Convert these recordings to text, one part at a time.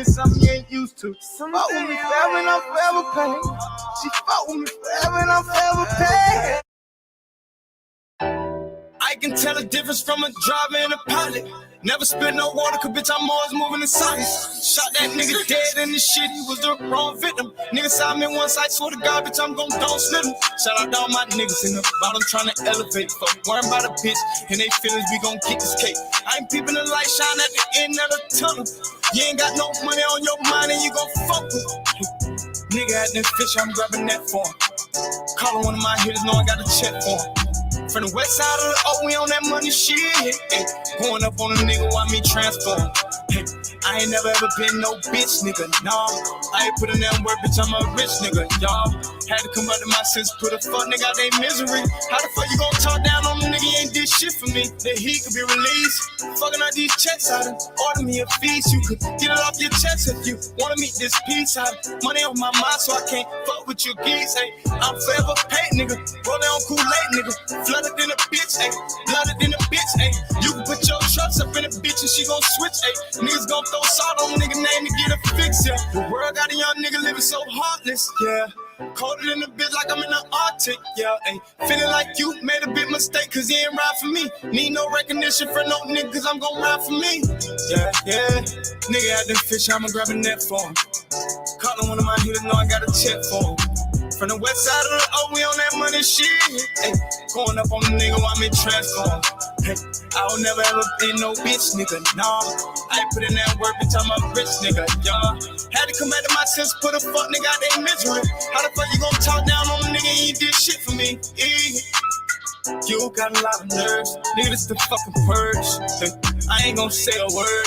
me something you ain't used to. Fuck with me forever and I'm forever paying. She fuck with me forever and I'm forever paying. I can tell the difference from a driver and a pilot. Never spit no water, cause bitch, I'm always moving in silence. Shot that nigga dead in the shit, he was the wrong victim. Niggas saw me one side, swear to God, bitch, I'm gon' don't slip him. Shout out to all my niggas in the bottom trying to elevate. Fuck, worrying about a bitch, and they feelings, we gon' get this cake. I ain't peeping the light shine at the end of the tunnel. You ain't got no money on your mind, and you gon' fuck with. Nigga at that fish, I'm grabbing that for him. Calling one of my hitters, know I got a check for him. From the west side of the O, we on that money shit. Ay, going up on a nigga, why me transform? Hey, I ain't never ever been no bitch, nigga, nah. I ain't put in that work, bitch, I'm a rich nigga, y'all. Had to come out of my sense, put a fuck nigga out they misery. How the fuck you gon' talk down on the nigga, you ain't did shit for me? That he could be released. Fucking out these checks out of order me a feast. You could get it off your chest if you wanna meet this piece out. Money on my mind, so I can't fuck with your geese. Hey, I'm forever paid, nigga. Rollin' on Kool-Aid, nigga. Flooded in a bitch, ayy. Blooded in a bitch, ayy. You can put your trust up in a bitch and she gon' switch, ayy. Niggas gon' throw salt on a nigga name to get a fix, yeah. The world got a young nigga living so heartless, yeah. Colder than a bitch like I'm in the Arctic, yeah, ayy. Feeling like you made a big mistake cause he ain't ride for me. Need no recognition for no nigga cause I'm gon' ride for me. Yeah, yeah. Nigga out them fish, I'ma grab a net for him. Calling one of my hitters, know I got a check for him. From the west side of the O, we on that money shit. Ay, going up on the nigga, why me transform? Hey, I'll never ever be no bitch, nigga, nah. I ain't put in that work, bitch, I'm a rich nigga, y'all. Had to come out of my sense, put a fuck nigga out they misery. How the fuck you gon' talk down on the nigga, you ain't did shit for me? You got a lot of nerves, nigga, this the fucking purge. Hey, I ain't gon' say a word.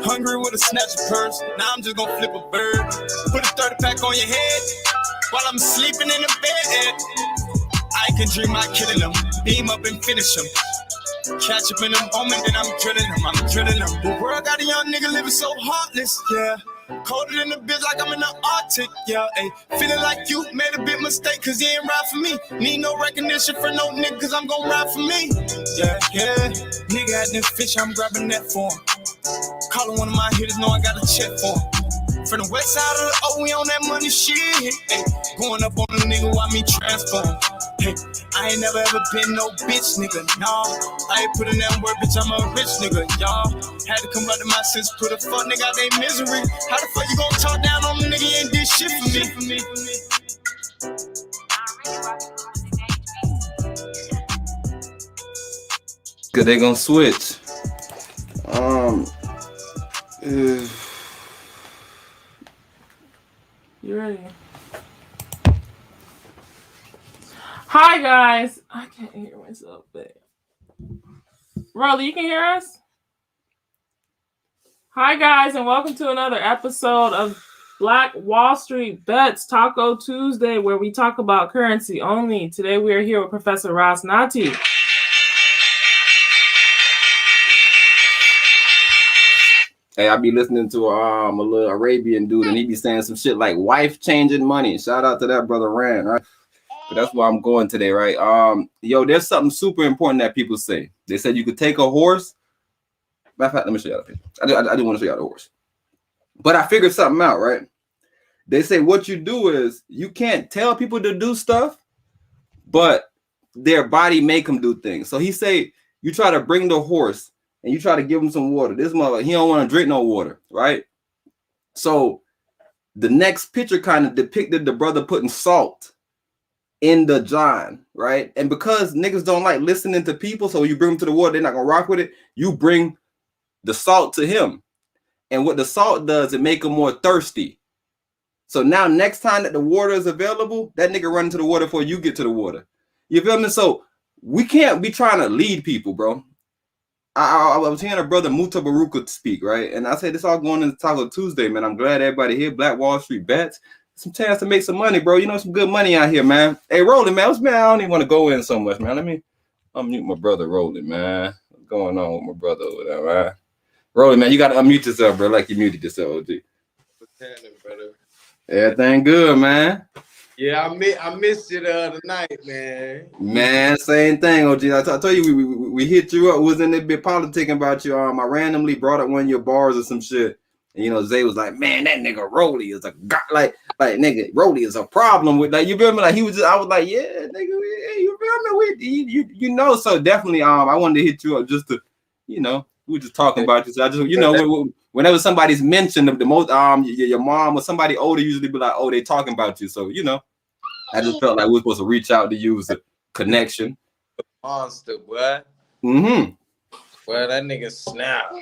Hungry with a snatch of purse, now I'm just gon' flip a bird. Put a 30 pack on your head. While I'm sleeping in the bed, I can dream about killing them, beam up and finish them. Catch up in the moment, then I'm drilling them. The world got a young nigga living so heartless, yeah. Colder than a bitch like I'm in the Arctic, yeah. Ay, feeling like you made a big mistake cause he ain't ride for me. Need no recognition for no nigga cause I'm gon' ride for me. Yeah, yeah. Nigga at them fish, I'm grabbing that for him. Calling one of my hitters, know I got a check for him. From the west side of the O, we on that money shit. Ay, going up on a nigga, why me transform? Hey, I ain't never ever been no bitch, nigga, nah. I ain't put in that work, bitch, I'm a rich nigga, y'all. Had to come out of my sense, put a fuck nigga out they misery. How the fuck you gon' talk down on the nigga, you ain't did shit for me? Cause they gonna switch. You ready? Hi guys. I can't hear myself, but Rollie, you can hear us? Hi guys, and welcome to another episode of Black Wall Street Bets Taco Tuesday, where we talk about currency only. Today we are here with Professor Ross Natty. Hey, I be listening to a little Arabian dude, and he be saying some shit like wife changing money. Shout out to that brother Rand, right? But that's where I'm going today, right? Yo, there's something super important that people say. They said you could take a horse. Matter of fact, let me show you the picture. I do want to show you the horse. But I figured something out, right? They say what you do is you can't tell people to do stuff, but their body make them do things. So he say you try to bring the horse and you try to give him some water. This mother, he don't want to drink no water, right? So the next picture kind of depicted the brother putting salt in the John, right? And because niggas don't like listening to people, so you bring them to the water, they're not gonna rock with it. You bring the salt to him. And what the salt does, it make him more thirsty. So now next time that the water is available, that nigga run to the water before you get to the water. You feel me? So we can't be trying to lead people, bro. I was hearing a brother Muta Baruka speak, right? And I said, this all going into Taco Tuesday, man. I'm glad everybody here. Black Wall Street Bets. Some chance to make some money, bro. You know, some good money out here, man. Hey, Rolling, man. I don't even want to go in so much, man. Let me unmute my brother, Rolling, man. What's going on with my brother over there, man? Rolling, man, you got to unmute yourself, bro, like you muted yourself, OG. What's happening, brother? Everything good, man. Yeah, I missed you the other night, man. Man, same thing, OG. I told you we hit you up. Was in there bit politicking about you. I randomly brought up one of your bars or some shit, And you know, Zay was like, man, that nigga Rollie is a god, like nigga, Rollie is a problem with like, you feel me? Like he was just, I was like, yeah, nigga, you feel me? You know, so definitely I wanted to hit you up just to, you know, we were just talking about you. So I just, you know, whenever somebody's mentioned the most your mom or somebody older usually be like, oh, they talking about you. So, you know, I just felt like we were supposed to reach out to you as a connection. Monster, boy. Mm-hmm. Well, that nigga snap.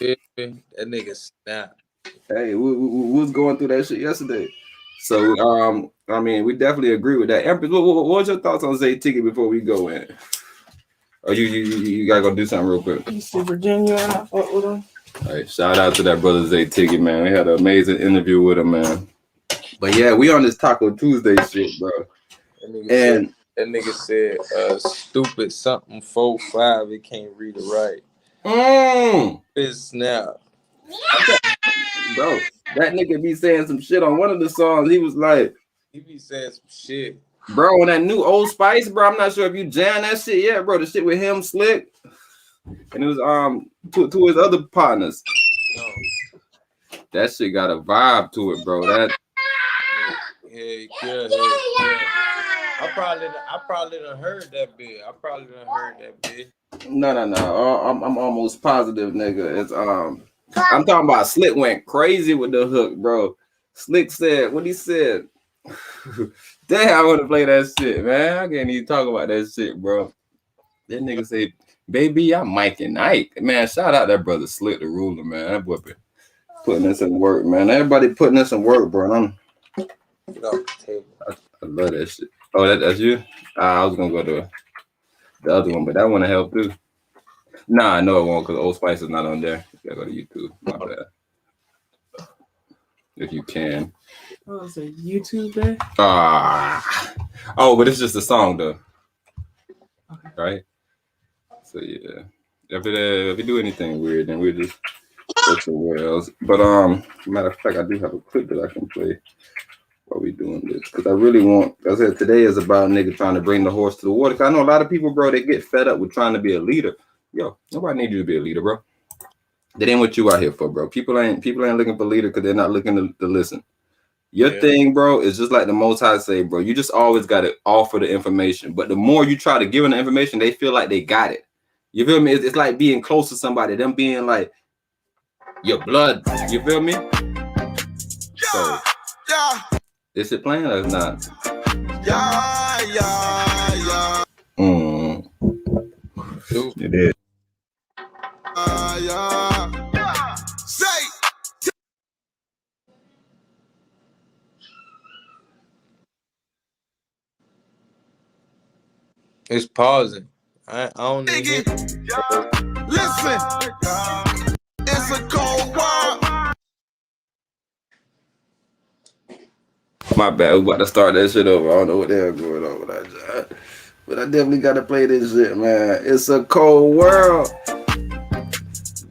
That nigga snap. Hey, we was going through that shit yesterday. So, I mean, we definitely agree with that. Empress, what was your thoughts on Zay Ticket before we go in? Or you gotta go do something real quick. East Virginia, I fought with him. All right, shout out to that brother Zay Ticket, man. We had an amazing interview with him, man. But yeah, we on this Taco Tuesday shit, bro. That nigga said, stupid something 4-5. It can't read it right. It's snap. Bro, that nigga be saying some shit on one of the songs. He was like, He be saying some shit. Bro, on that new Old Spice, bro. I'm not sure if you jammed that shit yet, bro. The shit with him, Slick, and it was to his other partners. No. That shit got a vibe to it, bro. That Yeah. I probably done heard that bit. No. I'm almost positive, nigga. It's I'm talking about Slick went crazy with the hook, bro. Slick said what he said. Damn, I want to play that shit, man. I can't even talk about that shit, bro. That nigga say, baby, I'm Mike and Ike. Man, shout out that brother Slick the Ruler, man. That boy been putting in some work, man. Everybody putting in some work, bro. Get off the table. I love that shit. Oh, that's you? I was gonna go to the other one, but that one to help too. Nah, I know it won't because Old Spice is not on there. You gotta go to YouTube. My bad. If you can. Oh, it's a YouTube there? Oh, but it's just a song though. Okay. Right? So yeah. If it do anything weird, then we'll just go somewhere else. But matter of fact, I do have a clip that I can play while we doing this. Because I really want, as I said, today is about nigga trying to bring the horse to the water. Because I know a lot of people, bro, they get fed up with trying to be a leader. Yo, nobody needs you to be a leader, bro. That ain't what you out here for, bro. People ain't looking for leader because they're not looking to listen. Your thing, bro, is just like the Most High say, bro. You just always got to offer the information. But the more you try to give them the information, they feel like they got it. You feel me? It's like being close to somebody. Them being like your blood. You feel me? So, is it playing or not? Yeah. It is. Say. It's pausing. I don't know. Listen, it's a cold world. My bad. We about to start that shit over. I don't know what the hell going on with that job. But I definitely got to play this shit, man. It's a cold world.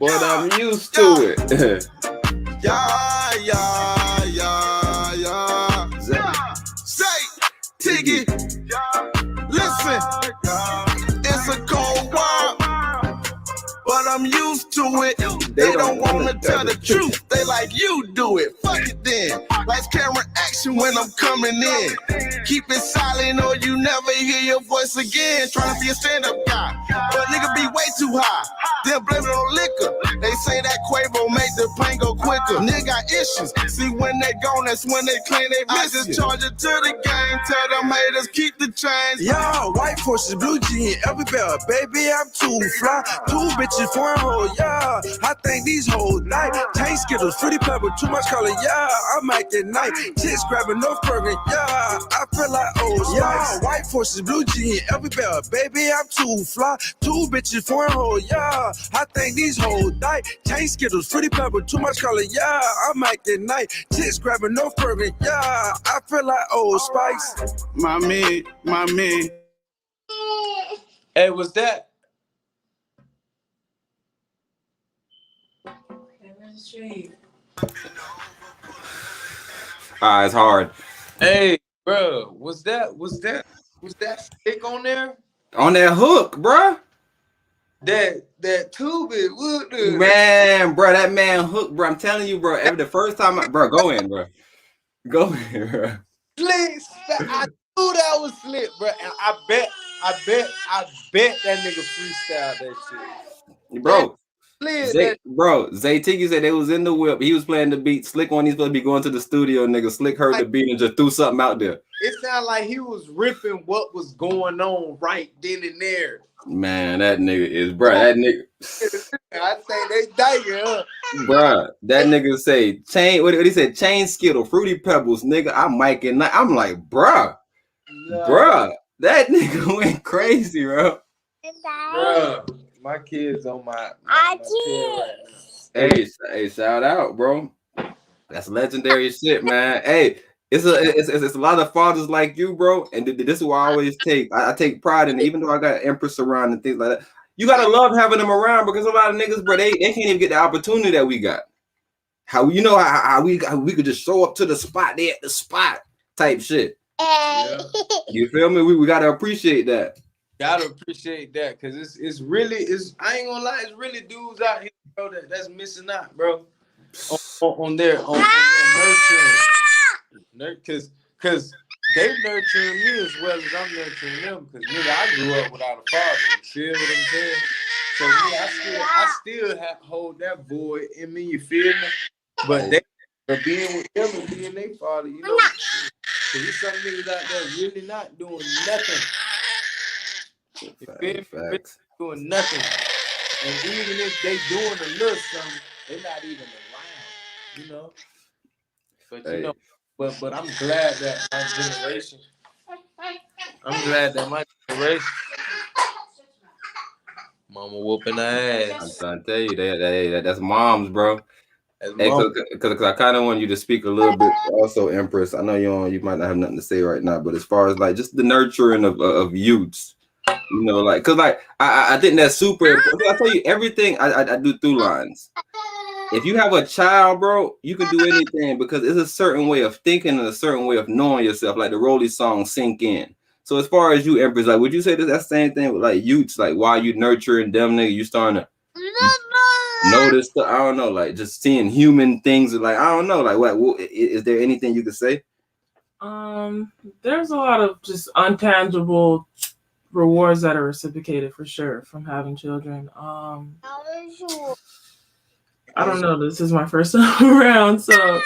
But I'm used to it. Say, Tiggy. Listen, it's a cold world, but I'm used to it. They don't want to tell the truth. They like, you do it. Fuck it then. Lights, camera, action when I'm coming in. Keep it silent or you never hear your voice again. Trying to be a stand-up guy, but nigga be way too high. Then blame it on liquor. They say that Quavo make the pain go quicker. Nigga got issues. See when they gone, that's when they claim they miss it. Just charge it to the game. Tell them haters keep the change. Yeah, white forces, blue jean, every bell. Baby, I'm too fly. 2 bitches, 4 hoes, yeah. I think these hoes night. Tank Skittles, fruity pepper, too much color, yeah. I might get night. Tits grabbing no burger, yeah. I feel like Old Spice. Yeah, white forces, blue jean, every bell. Baby, I'm too fly. 2 bitches, 4 hoes, yeah. I think these hoes night. Tank Skittles, fruity pepper, too much color, yeah. I might get night. Tits grabbing no burger, yeah. I feel like Old Spice. My man. Hey, was that? It's hard. Hey, bro, was that stick on there? On that hook, bruh. that Tubit would do. Man, bro, that man hooked, bro. I'm telling you, bro. The first time, bro, go in, bro. Go in, bro. Slick, I knew that was slick, bro. And I bet that nigga freestyled that shit. Bro. Slick, Zay Tiki said they was in the whip. He was playing the beat. Slick when he's supposed to be going to the studio, nigga. Slick heard the beat and just threw something out there. It sounded like he was ripping what was going on right then and there. Man, that nigga is, bro. That nigga. I think they dying, huh? Bruh, that nigga say chain. What he said? Chain Skittle, Fruity Pebbles, nigga. I'm Mike and I'm like, bruh, that nigga went crazy, bro. Bruh, my kids on my Hey, shout out, bro. That's legendary shit, man. Hey, it's a lot of fathers like you, bro. And this is what I always take. I take pride in it, even though I got Empress around and things like that. You gotta love having them around because a lot of niggas, bro, they can't even get the opportunity that we got. How we could just show up to the spot, they at the spot type shit. Yeah. You feel me? We gotta appreciate that. Gotta appreciate that because it's really I ain't gonna lie, it's really dudes out here, bro, that's missing out, bro. On their nurturing. Cause they nurturing me as well as I'm nurturing them. Cause nigga, I grew up without a father. You feel what I'm saying? So yeah, I still hold that void in me. You feel me? But being with them and being their father, you know, cause there's some niggas out there really not doing nothing. You feel me? Doing nothing. And even if they doing a little something, they're not even around. You know. But you know. But I'm glad that my generation, mama whooping her ass. I'm trying to tell you that's moms, bro. Because I kind of want you to speak a little bit also, Empress. I know you might not have nothing to say right now, but as far as like just the nurturing of youths, you know, like because like I think that's super important. I tell you everything I do through lines. If you have a child, bro, you can do anything because it's a certain way of thinking and a certain way of knowing yourself, like the ROLLIE song Sink In. So as far as you, Empress, like, would you say that that same thing with like youths, like while you nurturing them, nigga, you starting to notice I don't know, like just seeing human things, like I don't know, like what is there anything you could say? There's a lot of just untangible rewards that are reciprocated for sure from having children. I don't know. This is my first time around, so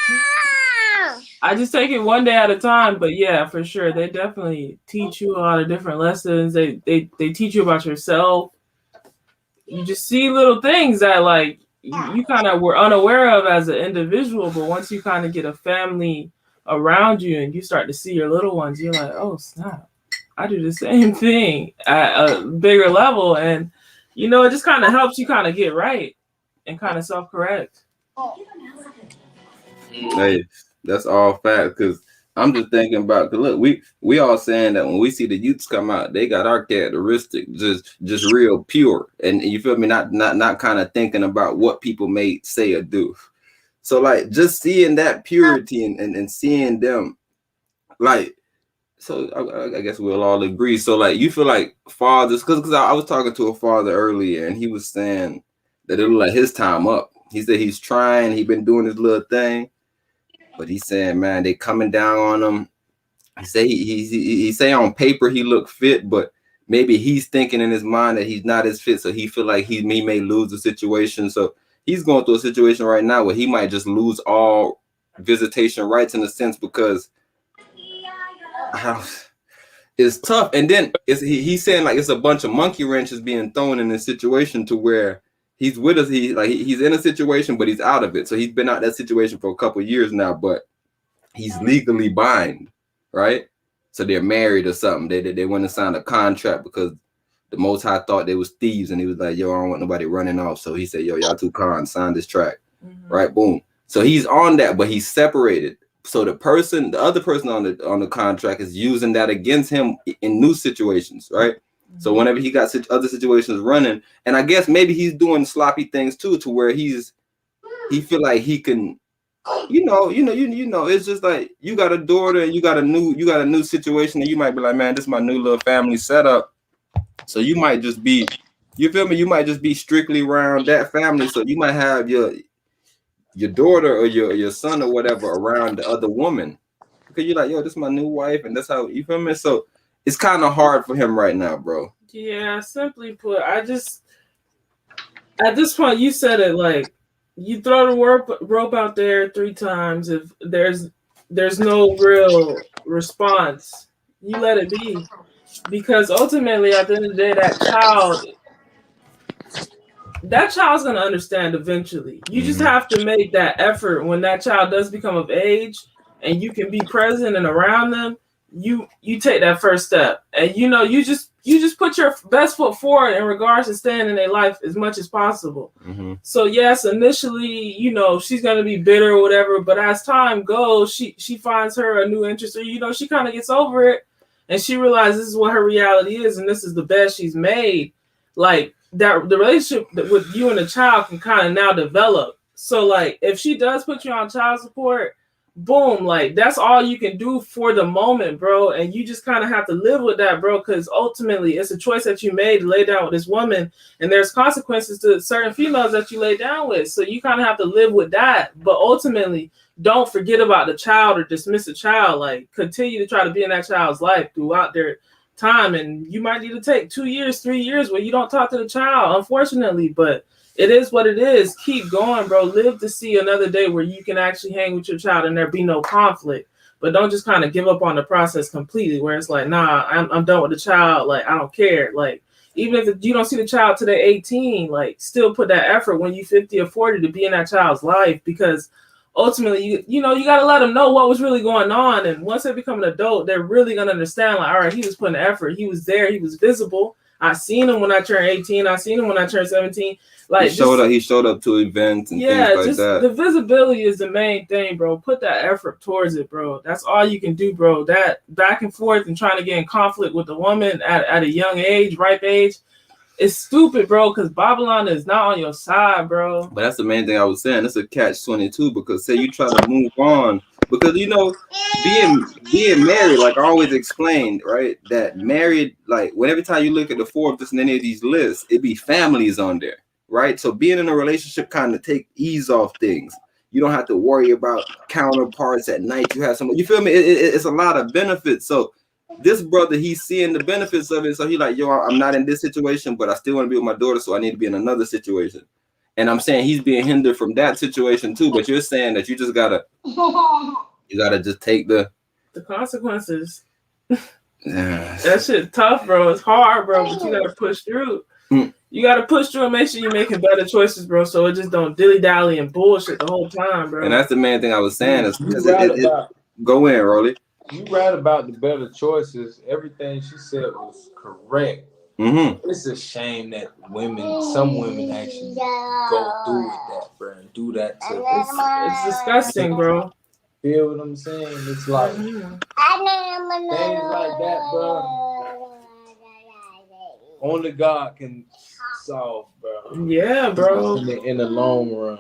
I just take it one day at a time. But yeah, for sure, they definitely teach you a lot of different lessons. They teach you about yourself. You just see little things that like you kind of were unaware of as an individual, but once you kind of get a family around you and you start to see your little ones, you're like, oh snap, I do the same thing at a bigger level, and you know, it just kind of helps you kind of get right and kind of self-correct. Hey, that's all fact. Because I'm just thinking about. Cause look, we all saying that when we see the youths come out, they got our characteristic, just real pure, and you feel me? Not kind of thinking about what people may say or do. So like just seeing that purity and seeing them, like. So I guess we'll all agree. So like you feel like fathers, because I was talking to a father earlier, and he was saying that it looked like his time up. He said he's trying, he been doing his little thing, but he's saying, man, they coming down on him. He say he say on paper he look fit, but maybe he's thinking in his mind that he's not as fit, so he feel like he may lose the situation. So he's going through a situation right now where he might just lose all visitation rights in a sense because it's tough. And then he's saying like it's a bunch of monkey wrenches being thrown in this situation to where he's with us. He's in a situation, but he's out of it. So he's been out of that situation for a couple of years now, but he's legally bind, right? So they're married or something. They went and signed a contract because the Most High thought they was thieves, and he was like, yo, I don't want nobody running off. So he said, yo, y'all two cons, sign this track. Right? Boom. So he's on that, but he's separated. So the other person on the contract is using that against him in new situations, right? So whenever he got other situations running, and I guess maybe he's doing sloppy things too, to where he feel like he can, you know, it's just like you got a daughter and you got a new situation, and you might be like, man, this is my new little family setup. So you might just be You feel me? You might just be strictly around that family, so you might have your daughter or your son or whatever around the other woman, because you're like, yo, this is my new wife, and that's how, you feel me? So it's kind of hard for him right now, bro. Yeah, simply put, at this point, you said it, like, you throw the rope out there 3 times. If there's no real response, you let it be, because ultimately, at the end of the day, that child's gonna understand eventually. You just have to make that effort when that child does become of age, and you can be present and around them. You take that first step, and you just put your best foot forward in regards to staying in their life as much as possible. So yes, initially, she's gonna be bitter or whatever, but as time goes, she finds her a new interest, or she kind of gets over it, and she realizes this is what her reality is, and this is the best she's made. Like that, the relationship with you and the child can kind of now develop. So like, if she does put you on child support, boom, like that's all you can do for the moment, bro. And you just kind of have to live with that, bro, because ultimately it's a choice that you made to lay down with this woman, and there's consequences to certain females that you lay down with. So you kind of have to live with that. But ultimately, don't forget about the child or dismiss the child. Like, continue to try to be in that child's life throughout their time. And you might need to take 2 years, 3 years where you don't talk to the child, unfortunately, but it is what it is. Keep going, bro. Live to see another day where you can actually hang with your child and there be no conflict. But don't just kind of give up on the process completely, where it's like, nah, I'm done with the child. Like, I don't care. Like, even if you don't see the child till they're 18, like, still put that effort when you're 50 or 40 to be in that child's life, because ultimately, you got to let them know what was really going on. And once they become an adult, they're really going to understand, like, all right, he was putting effort. He was there. He was visible. I seen him when I turned 18. I seen him when I turned 17. Like, he showed up to events and things like that. The visibility is the main thing, bro. Put that effort towards it, bro. That's all you can do, bro. That back and forth and trying to get in conflict with the woman at a young age, ripe age, it's stupid, bro, because Babylon is not on your side, bro. But that's the main thing I was saying. It's a catch-22, because say you try to move on, because being married, like I always explained, right? That married, like, whenever time you look at the Forbes and any of these lists, it be families on there, right? So being in a relationship kind of take ease off things. You don't have to worry about counterparts at night. You have someone, you feel me? It's a lot of benefits. So this brother, he's seeing the benefits of it. So he like, yo, I'm not in this situation, but I still want to be with my daughter, so I need to be in another situation. And I'm saying he's being hindered from that situation too. But you're saying that you just gotta just take the consequences. That shit tough, bro. It's hard, bro, but you gotta push through. You gotta push through and make sure you're making better choices, bro, so it just don't dilly-dally and bullshit the whole time, bro. And that's the main thing I was saying. Is go in, Rollie. You right about the better choices. Everything she said was correct. It's a shame that some women actually go through with that, bro, and do that to it's disgusting, bro. Feel what I'm saying? It's like things like that, bro. Only God can solve, bro. Yeah, bro. In the long run.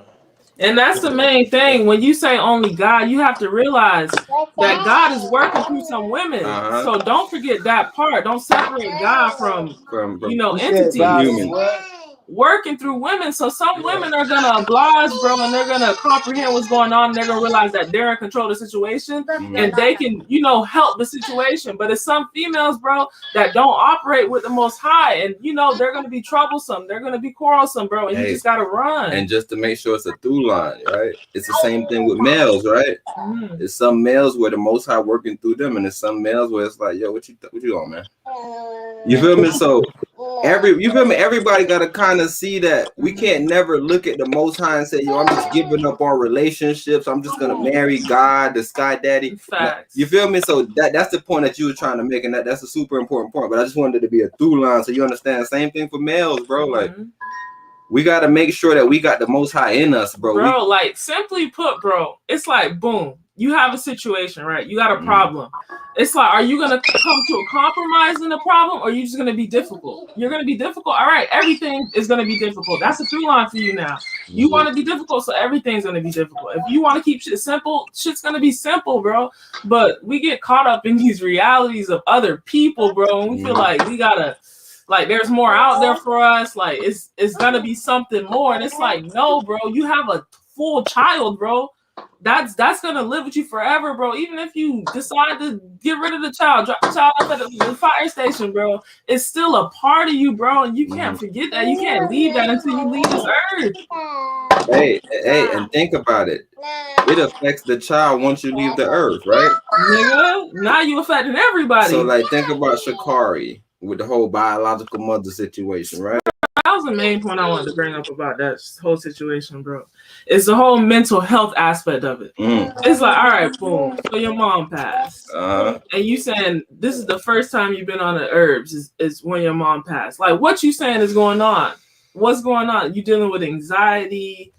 And that's the main thing. When you say only God, you have to realize that God is working through some women. So don't forget that part. Don't separate God from entities. Humans. Working through women. So some women are going to oblige, bro, and they're going to comprehend what's going on. And they're going to realize that they're in control of the situation and they can, help the situation. But it's some females, bro, that don't operate with the Most High. And, they're going to be troublesome. They're going to be quarrelsome, bro. And you just got to run. And just to make sure it's a through line, right? It's the same thing with males, right? It's some males where the Most High working through them. And there's some males where it's like, yo, what you on, man? You feel me? So everybody got to kind of see that we can't never look at the Most High and say, yo, I'm just giving up on relationships. I'm just gonna marry God, the Sky Daddy. Facts. You feel me? So that's the point that you were trying to make, and that's a super important point. But I just wanted it to be a through line so you understand. Same thing for males, bro. Like, we got to make sure that we got the Most High in us, bro. Bro, like, simply put, bro, it's like, boom, you have a situation, right? You got a problem. It's like, are you going to come to a compromise in the problem, or are you just going to be difficult? You're going to be difficult. All right, everything is going to be difficult. That's a through line for you now. You want to be difficult, so everything's going to be difficult. If you want to keep shit simple, shit's going to be simple, bro. But we get caught up in these realities of other people, bro, and we feel like we got to, Like there's more out there for us. Like it's gonna be something more. And it's like, no, bro, you have a full child, bro. That's gonna live with you forever, bro. Even if you decide to get rid of the child, drop the child off at the fire station, bro, it's still a part of you, bro. And you can't forget that. You can't leave that until you leave this earth. Hey, and think about it. It affects the child once you leave the earth, right? Nigga, now you affecting everybody. So like think about Sha'Carri with the whole biological mother situation, right? That was the main point I wanted to bring up about that whole situation, bro. It's the whole mental health aspect of it. It's like, all right, boom. So your mom passed. And you saying this is the first time you've been on the herbs is when your mom passed. Like, what you saying is going on? What's going on? You dealing with anxiety?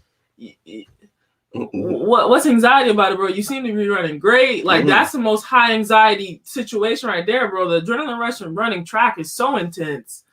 What's anxiety about it, bro? You seem to be running great. Like, that's the most high anxiety situation right there, bro. The adrenaline rush from running track is so intense.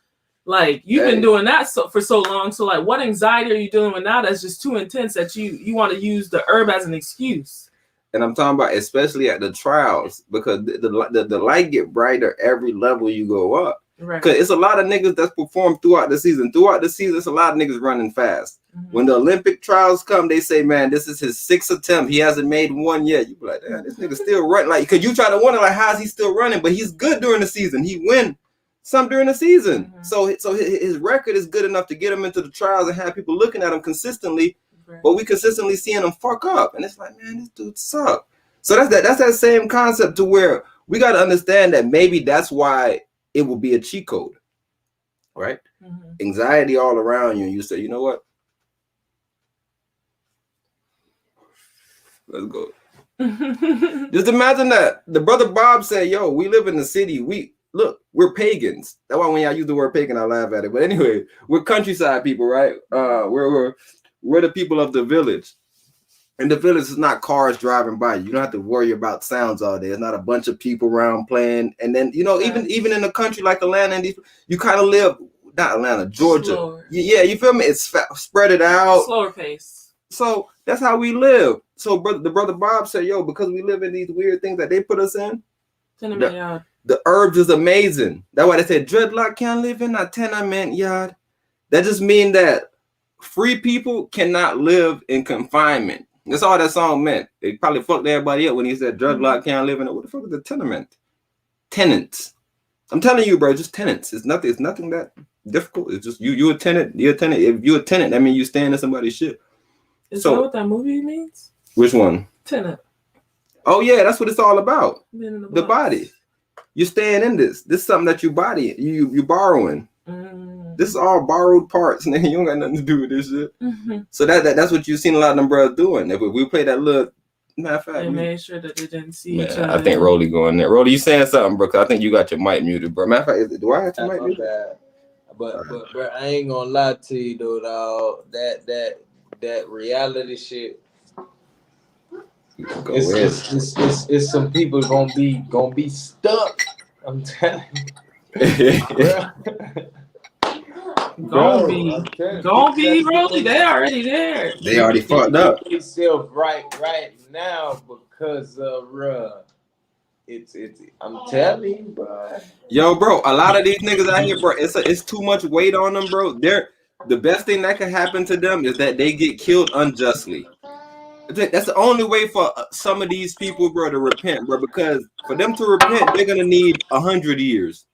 Like, you've been doing that for so long. So, like, what anxiety are you dealing with now that's just too intense that you want to use the herb as an excuse? And I'm talking about especially at the trials, because the light get brighter every level you go up. Right. Because it's a lot of niggas that's performed throughout the season. Throughout the season, it's a lot of niggas running fast. When the Olympic trials come, they say, man, this is his 6th attempt. He hasn't made one yet. You be like, damn, this nigga still running. Like, because you try to wonder, like, how is he still running? But he's good during the season. He win some during the season. So his record is good enough to get him into the trials and have people looking at him consistently. Right. But we consistently seeing him fuck up. And it's like, man, this dude suck. So that's that same concept to where we got to understand that maybe that's why it will be a cheat code, right? Anxiety all around you. And you say, you know what? Let's go. Just imagine that the brother Bob said, yo, we live in the city. We're pagans. That's why when y'all use the word pagan, I laugh at it. But anyway, we're countryside people, right? We're the people of the village. And the village is not cars driving by. You don't have to worry about sounds all day. It's not a bunch of people around playing. And then, you know, even in a country like Atlanta, and you kind of live, not Atlanta, Georgia. Slower. Yeah, you feel me? It's spread it out. Slower pace. So that's how we live. So the brother Bob said, yo, because we live in these weird things that they put us in, the herbs is amazing. That's why they said dreadlock can't live in a tenement yard. That just means that free people cannot live in confinement. That's all that song meant. They probably fucked everybody up when he said dreadlock can't live in it. What the fuck is a tenement? Tenants. I'm telling you, bro, just tenants. It's nothing that difficult. It's just you a tenant. You're a tenant. If you're a tenant, that means you stand in somebody's shit. Is that what that movie means? Which one? Tenant. Oh yeah, that's what it's all about. The box. body. You're staying in this. This is something that you body. You borrowing. This is all borrowed parts, nigga. You don't got nothing to do with this shit. So that's what you've seen a lot of them brothers doing. If we play that little, matter of fact, they made sure that they didn't see each other. I think Rollie going there. Rollie, you saying something, bro? Cause I think you got your mic muted, bro. Matter of fact, do I have your mic muted? But bro, I ain't gonna lie to you though, dog. That reality shit. It's some people gonna be stuck. I'm telling you. Gonna be Rollie. They already there. They already fucked up. Yourself right now because I'm telling you, bro. Yo, bro, a lot of these niggas out here, bro, it's too much weight on them, bro. The best thing that can happen to them is that they get killed unjustly. That's the only way for some of these people, bro, to repent, bro, because for them to repent, they're gonna need 100 years,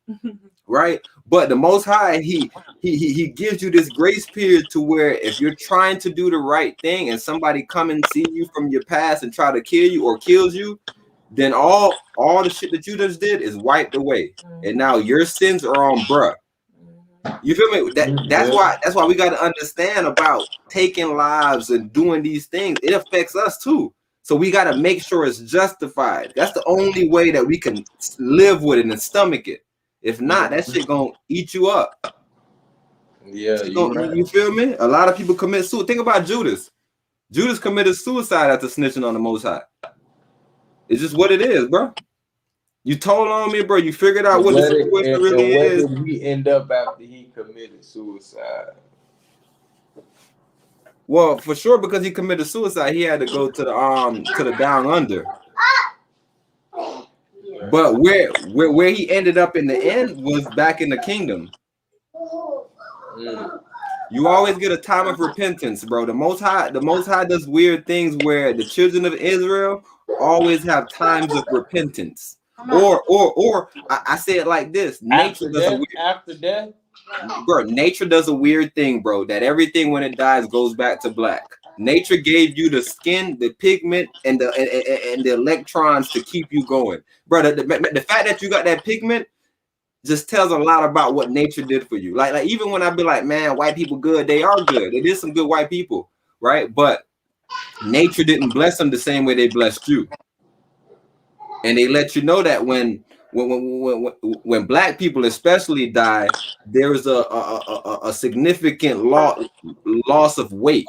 right? But the Most High, he gives you this grace period to where if you're trying to do the right thing and somebody come and see you from your past and try to kill you or kills you, then all the shit that you just did is wiped away, and now your sins are on, bruh. You feel me? That's why we got to understand about taking lives and doing these things. It affects us too. So we got to make sure it's justified. That's the only way that we can live with it and stomach it. If not, that shit gonna eat you up. Yeah, you feel me? A lot of people commit suicide. Think about Judas. Judas committed suicide after snitching on the Most High. It's just what it is, bro. You told on me, bro. You figured out what the situation really is. Where did he end up after he committed suicide? Well, for sure, because he committed suicide, he had to go to the down under. But where he ended up in the end was back in the kingdom. You always get a time of repentance, bro. The Most High does weird things where the children of Israel always have times of repentance. Or I say it like this: nature does a weird after death. Bro, nature does a weird thing, bro, that everything when it dies goes back to black. Nature gave you the skin, the pigment, and the electrons to keep you going. Bro, the fact that you got that pigment just tells a lot about what nature did for you. Like even when I be like, man, white people good, they are good. It is some good white people, right? But nature didn't bless them the same way they blessed you. And they let you know that when black people especially die, there is a significant loss of weight.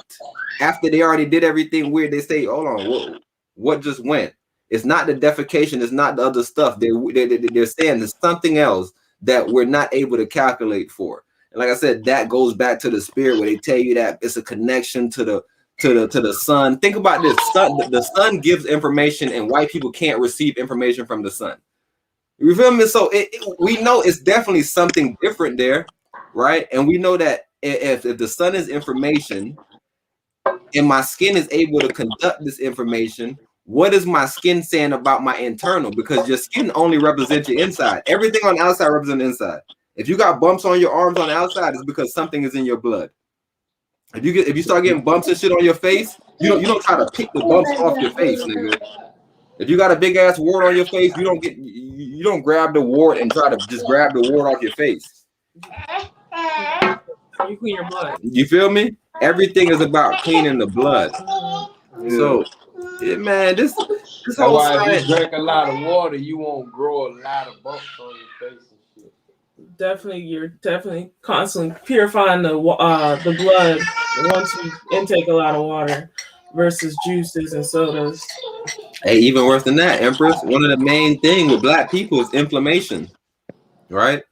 After they already did everything weird, they say, hold on, what just went? It's not the defecation, it's not the other stuff. They're saying there's something else that we're not able to calculate for. And like I said, that goes back to the spirit where they tell you that it's a connection to the sun. Think about this. The sun gives information, and white people can't receive information from the sun. You feel me? So we know it's definitely something different there, right? And we know that if the sun is information and my skin is able to conduct this information, what is my skin saying about my internal? Because your skin only represents your inside. Everything on the outside represents the inside. If you got bumps on your arms on the outside, it's because something is in your blood. If you start getting bumps and shit on your face, you don't try to pick the bumps off your face, nigga. If you got a big ass wart on your face, you don't grab the wart and try to just grab the wart off your face. You clean your blood. You feel me? Everything is about cleaning the blood. So, yeah, man, this whole science. If you drink a lot of water, you won't grow a lot of bumps on your face and shit. Definitely, you're definitely constantly purifying the blood once you intake a lot of water versus juices and sodas. Hey, even worse than that, Empress, one of the main things with black people is inflammation, right?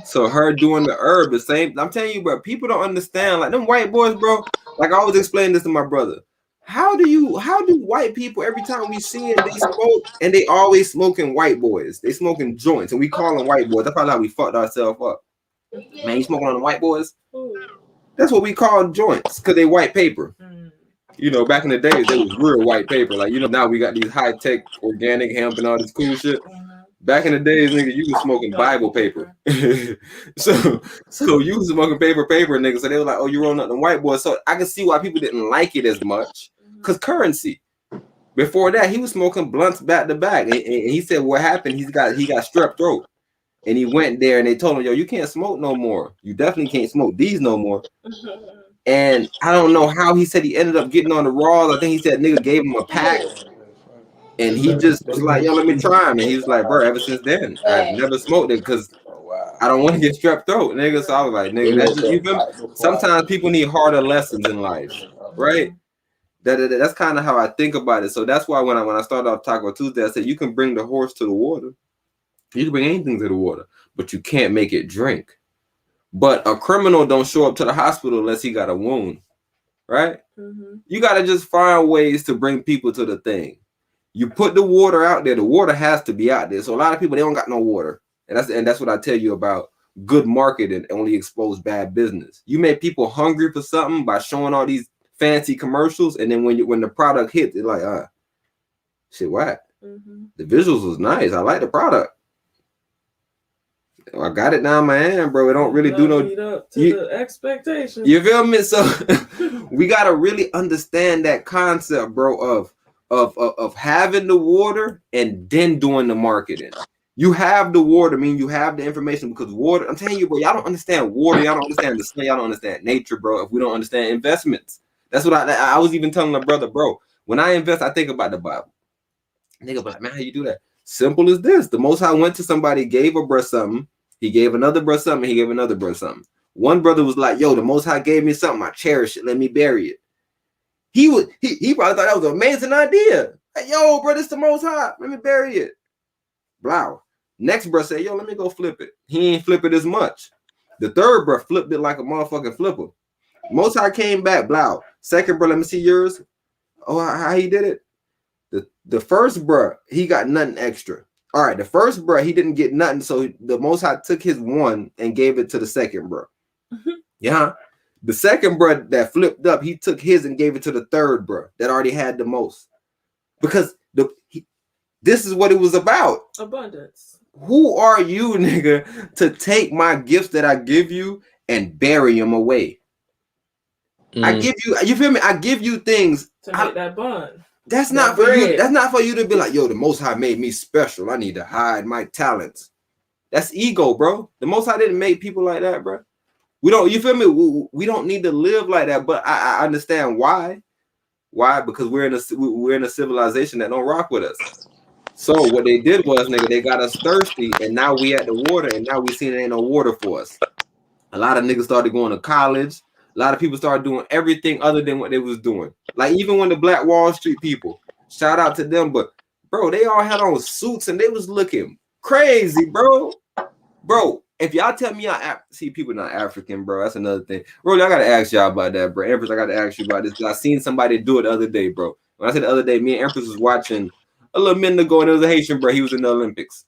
So her doing the herb, the same. I'm telling you, bro, people don't understand. Like them white boys, bro. Like I always explain this to my brother. How do white people, every time we see it, they smoke, and they always smoking white boys. They smoking joints, and we call them white boys. That's probably how we fucked ourselves up. Man, you smoking on the white boys? That's what we call joints, because they white paper. You know, back in the days, they was real white paper. Like, you know, now we got these high-tech organic hemp and all this cool shit. Back in the days, nigga, you was smoking Bible paper. so you was smoking paper, nigga. So they were like, oh, you rolling up the white boys. So I can see why people didn't like it as much. Because currency. Before that, he was smoking blunts back to back. And he said what happened, he got strep throat. And he went there and they told him, yo, you can't smoke no more. You definitely can't smoke these no more. And I don't know how he said he ended up getting on the raws. I think he said nigga gave him a pack. And he just was like, yo, let me try him. And he was like, bro, ever since then, I've never smoked it because I don't want to get strep throat, nigga. So I was like, nigga, that's just, you feel me? Sometimes people need harder lessons in life, right? That's kind of how I think about it. So that's why when I started off Taco Tuesday, I said you can bring the horse to the water. You can bring anything to the water, but you can't make it drink. But a criminal don't show up to the hospital unless he got a wound, right? You got to just find ways to bring people to the thing. You put the water out there. The water has to be out there. So a lot of people, they don't got no water. And that's what I tell you about good marketing only expose bad business. You make people hungry for something by showing all these fancy commercials. And then when the product hits, it's like, shit, whack. The visuals was nice. I like the product. I got it down my hand, bro. It don't really do no up to the expectations. You feel me? So we gotta really understand that concept, bro, of having the water and then doing the marketing. You have the water, I mean you have the information, because water, I'm telling you, bro, y'all don't understand water, y'all don't understand the sun, y'all don't understand nature, bro. If we don't understand investments, that's what I was even telling my brother, bro. When I invest, I think about the Bible. Nigga, but man, how you do that? Simple as this. The Most High went to somebody, gave a bruh something. He gave another bruh something. He gave another bruh something. One brother was like, yo, the Most High gave me something. I cherish it. Let me bury it. He probably thought that was an amazing idea. Like, yo, bro, this the Most High. Let me bury it. Blow. Next bruh said, yo, let me go flip it. He ain't flip it as much. The third bruh flipped it like a motherfucking flipper. Most High came back. Blow. Second bruh, let me see yours. Oh, how he did it? The first bruh, he got nothing extra. All right, the first bruh, he didn't get nothing, so the Most High took his one and gave it to the second bruh. Yeah. The second bro that flipped up, he took his and gave it to the third bro that already had the most. Because this is what it was about. Abundance. Who are you, nigga, to take my gifts that I give you and bury them away? I give you feel me? I give you things to make that bond. That's not for you. That's not for you to be like, yo, the Most High made me special. I need to hide my talents. That's ego, bro. The Most High didn't make people like that, bro. We don't, you feel me? We don't need to live like that. But I understand why. Why? Because we're in a civilization that don't rock with us. So what they did was, nigga, they got us thirsty, and now we at the water, and now we seen there ain't no water for us. A lot of niggas started going to college. A lot of people started doing everything other than what they was doing. Like even when the Black Wall Street people, shout out to them, but bro, they all had on suits and they was looking crazy, bro. Bro, if y'all tell me see people not African, bro, that's another thing. Bro, I gotta ask y'all about that, bro. Empress, I gotta ask you about this because I seen somebody do it the other day, bro. When I said the other day, me and Empress was watching a little minute ago, and there was a Haitian, bro. He was in the Olympics,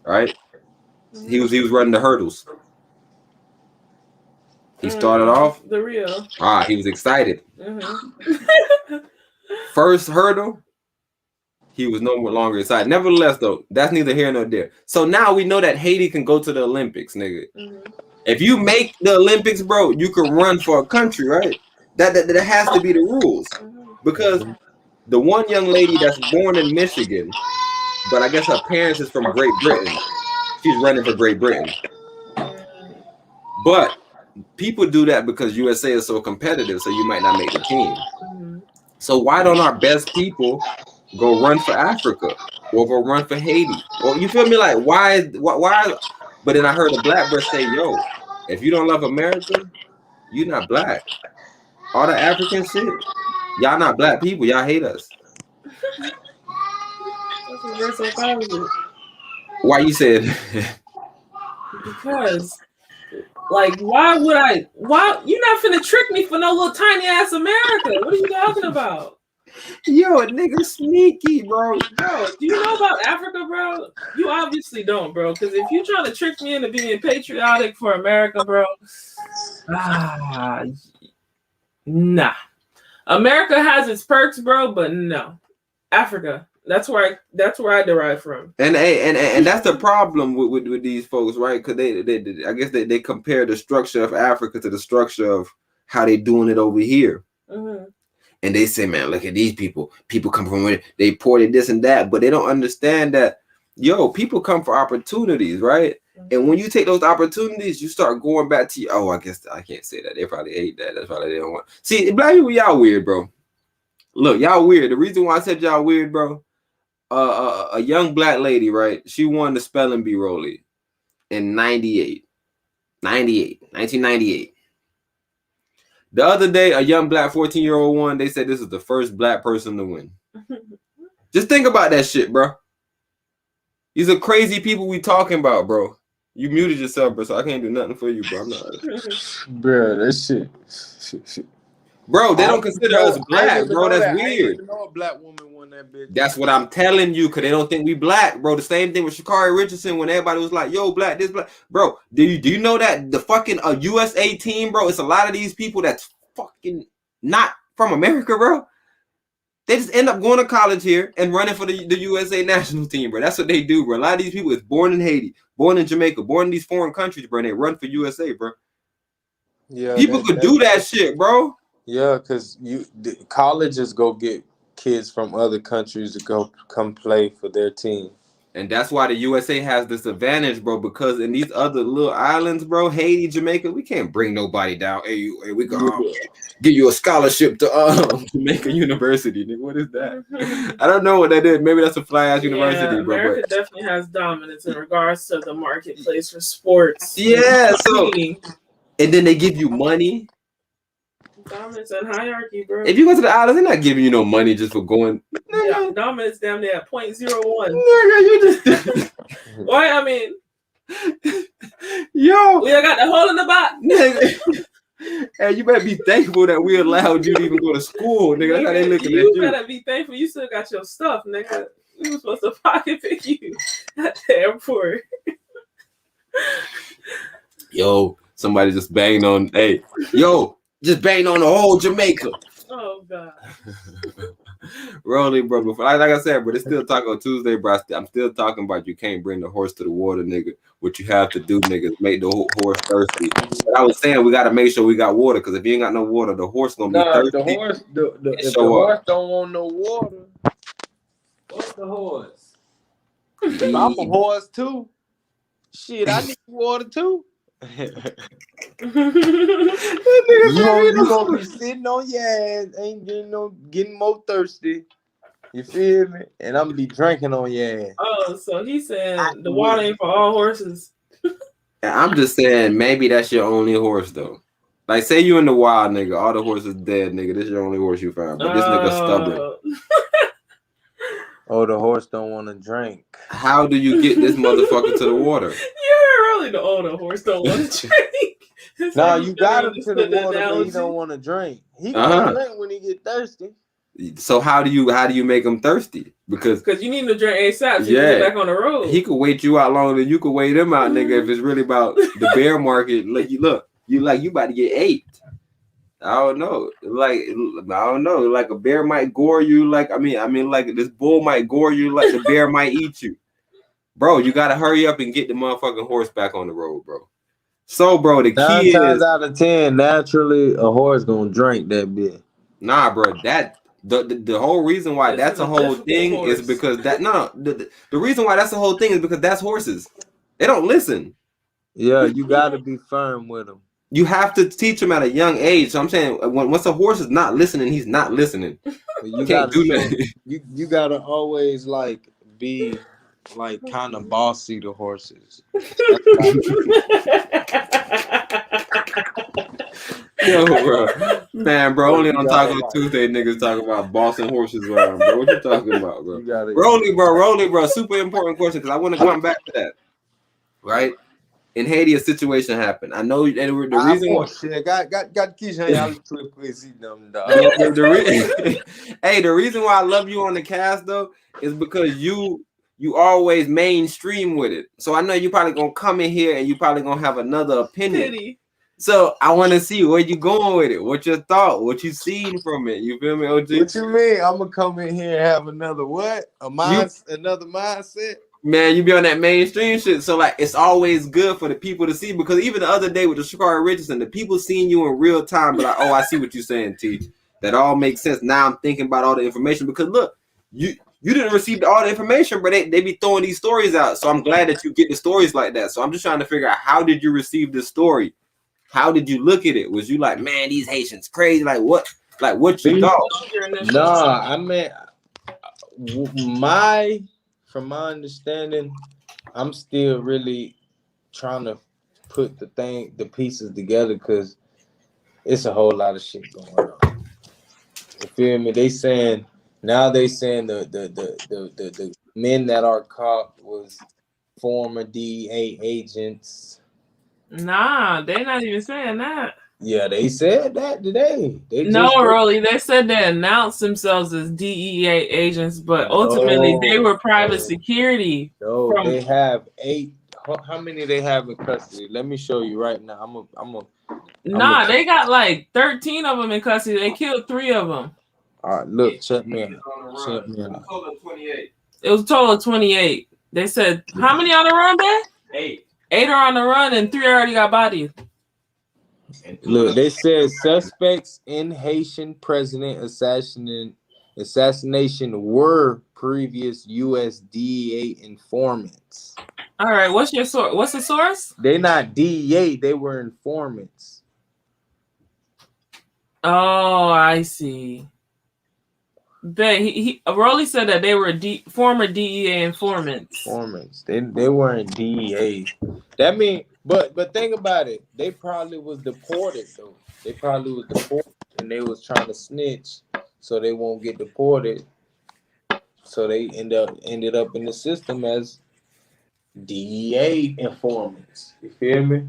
right? He was running the hurdles. He started off the Rio. He was excited. First hurdle, he was no longer excited. Nevertheless, though, that's neither here nor there. So now we know that Haiti can go to the Olympics, nigga. If you make the Olympics, bro, you can run for a country, right? That has to be the rules. Because the one young lady that's born in Michigan, but I guess her parents is from Great Britain. She's running for Great Britain. But people do that because USA is so competitive, so you might not make the team. So why don't our best people go run for Africa or go run for Haiti? Or you feel me? Like why? But then I heard a black person say, "Yo, if you don't love America, you're not black. All the African shit, y'all not black people. Y'all hate us." Why you said? Because. Like, why you're not finna trick me for no little tiny ass America? What are you talking about? Yo, a nigga sneaky, bro. Bro, do you know about Africa, bro? You obviously don't, bro. Because if you're trying to trick me into being patriotic for America, bro, nah. America has its perks, bro, but no. Africa. That's where I derive from. And that's the problem with these folks, right? Because I guess they compare the structure of Africa to the structure of how they doing it over here. And they say, man, look at these people. People come from where they ported this and that, but they don't understand that, yo, people come for opportunities, right? And when you take those opportunities, you start going back to, I guess I can't say that. They probably hate that. That's probably they don't want. See, black people, y'all weird, bro. Look, y'all weird. The reason why I said y'all weird, bro, a young black lady, right? She won the spelling bee ROLLIE in 1998. The other day, a young black 14-year-old won. They said this is the first black person to win. Just think about that shit, bro. These are crazy people we talking about, bro. You muted yourself, bro, so I can't do nothing for you, bro. I'm not. Bro, that shit. Bro, they don't consider us black, bro. That's weird. I didn't even know a black woman won that bitch. That's what I'm telling you, because they don't think we black, bro. The same thing with Sha'Carri Richardson when everybody was like, yo, black, this black. Bro, do you know that the fucking USA team, bro, it's a lot of these people that's fucking not from America, bro. They just end up going to college here and running for the USA national team, bro. That's what they do, bro. A lot of these people is born in Haiti, born in Jamaica, born in these foreign countries, bro, and they run for USA, bro. Yeah, people could do that shit, bro. Yeah, because colleges go get kids from other countries to come play for their team. And that's why the USA has this advantage, bro, because in these other little islands, bro, Haiti, Jamaica, we can't bring nobody down. Hey, we gonna give you a scholarship to Jamaica University. Nigga, what is that? I don't know what that is. Maybe that's a fly-ass university, bro. America definitely has dominance in regards to the marketplace for sports. Yeah, so... And then they give you money. Dominance and hierarchy, bro. If you go to the islands, they're not giving you no money just for going. Yeah, dominance down there at 0.01. Nigga, you just. Why? I mean, yo, we got the hole in the box. Nigga. Hey, you better be thankful that we allowed you to even go to school, nigga. That's how they looking at you. You better be thankful you still got your stuff, nigga. We were supposed to pocket pick you at the airport. Yo. Somebody just banged on. Hey, yo, just banged on the whole Jamaica. Oh God. Rollie, bro. Before, like I said, but it's still Taco Tuesday, bro. I'm still talking about you can't bring the horse to the water, nigga. What you have to do, nigga, is make the horse thirsty. But I was saying we got to make sure we got water, because if you ain't got no water, the horse gonna be thirsty. The horse, if the horse don't want no water, what's the horse? I'm a horse too. Shit, I need water too. You gonna be sitting on your ass, ain't getting more thirsty. You feel me? And I'm gonna be drinking on your ass. Oh, so he said the water ain't for all horses. I'm just saying, maybe that's your only horse though. Like, say you in the wild, nigga, all the horses dead, nigga. This is your only horse you found, but this nigga stubborn. Oh, the horse don't want to drink. How do you get this motherfucker to the water? You're really the older horse don't want to drink. No, you got him to the water, but he don't want to drink. He can drink when he get thirsty. So how do you make him thirsty? Because you need him to drink ASAP so you get back on the road. He could wait you out longer than you could wait him out, nigga. If it's really about the bear market, you about to get ate. I don't know. Like a bear might gore you. Like I mean, like this bull might gore you. Like the bear might eat you, bro. You gotta hurry up and get the motherfucking horse back on the road, bro. So, bro, the key is 9 times out of 10, naturally a horse gonna drink that bit. Nah, bro. That the whole reason why that's a whole thing is because the reason why that's the whole thing is because that's horses. They don't listen. Yeah, you gotta be firm with them. You have to teach him at a young age. So I'm saying, once a horse is not listening, he's not listening. You can't do that. You gotta always be kind of bossy to horses. Yo, bro, man, bro. Only on Taco Tuesday, niggas talking about bossing horses around, bro. What you talking about, bro? Rollie, bro. Super important question because I want to come back to that. Right. In Haiti, a situation happened. I know the reason why. Hey, the reason why I love you on the cast though is because you always mainstream with it. So I know you probably gonna come in here and you probably gonna have another opinion. Pity. So I want to see where you going with it. What's your thought? What you seen from it? You feel me, OG? What you mean? I'm gonna come in here and have another what? Another mindset? Man, you be on that mainstream shit. So like, it's always good for the people to see, because even the other day with the Shakari Richardson, the people seeing you in real time, but like, oh, I see what you're saying, T. That all makes sense. Now I'm thinking about all the information, because look, you didn't receive all the information, but they be throwing these stories out. So I'm glad that you get the stories like that. So I'm just trying to figure out, how did you receive this story? How did you look at it? Was you like, man, these Haitians crazy? Like what you thought? Nah, I mean, from my understanding, I'm still really trying to put the pieces together, because it's a whole lot of shit going on. You feel me? They saying the men that are caught was former DEA agents. Nah, they're not even saying that. Yeah, they said that today. Rollie, they said they announced themselves as DEA agents, but ultimately they were private security. No, they have 8. How many they have in custody? Let me show you right now. They got like 13 of them in custody. They killed 3 of them. All right, look, check me out. It was a total of 28. They said, how many on the run, man? 8. 8 are on the run and 3 already got bodied. Look, they said suspects in Haitian president assassination were previous U.S. DEA informants. All right, what's your source? What's the source? They're not DEA, they were informants. Oh, I see. Rollie said that they were former DEA informants. They weren't DEA. That mean, but think about it. They probably was deported though. They probably was deported and they was trying to snitch so they won't get deported. So they ended up in the system as DEA informants. You feel me?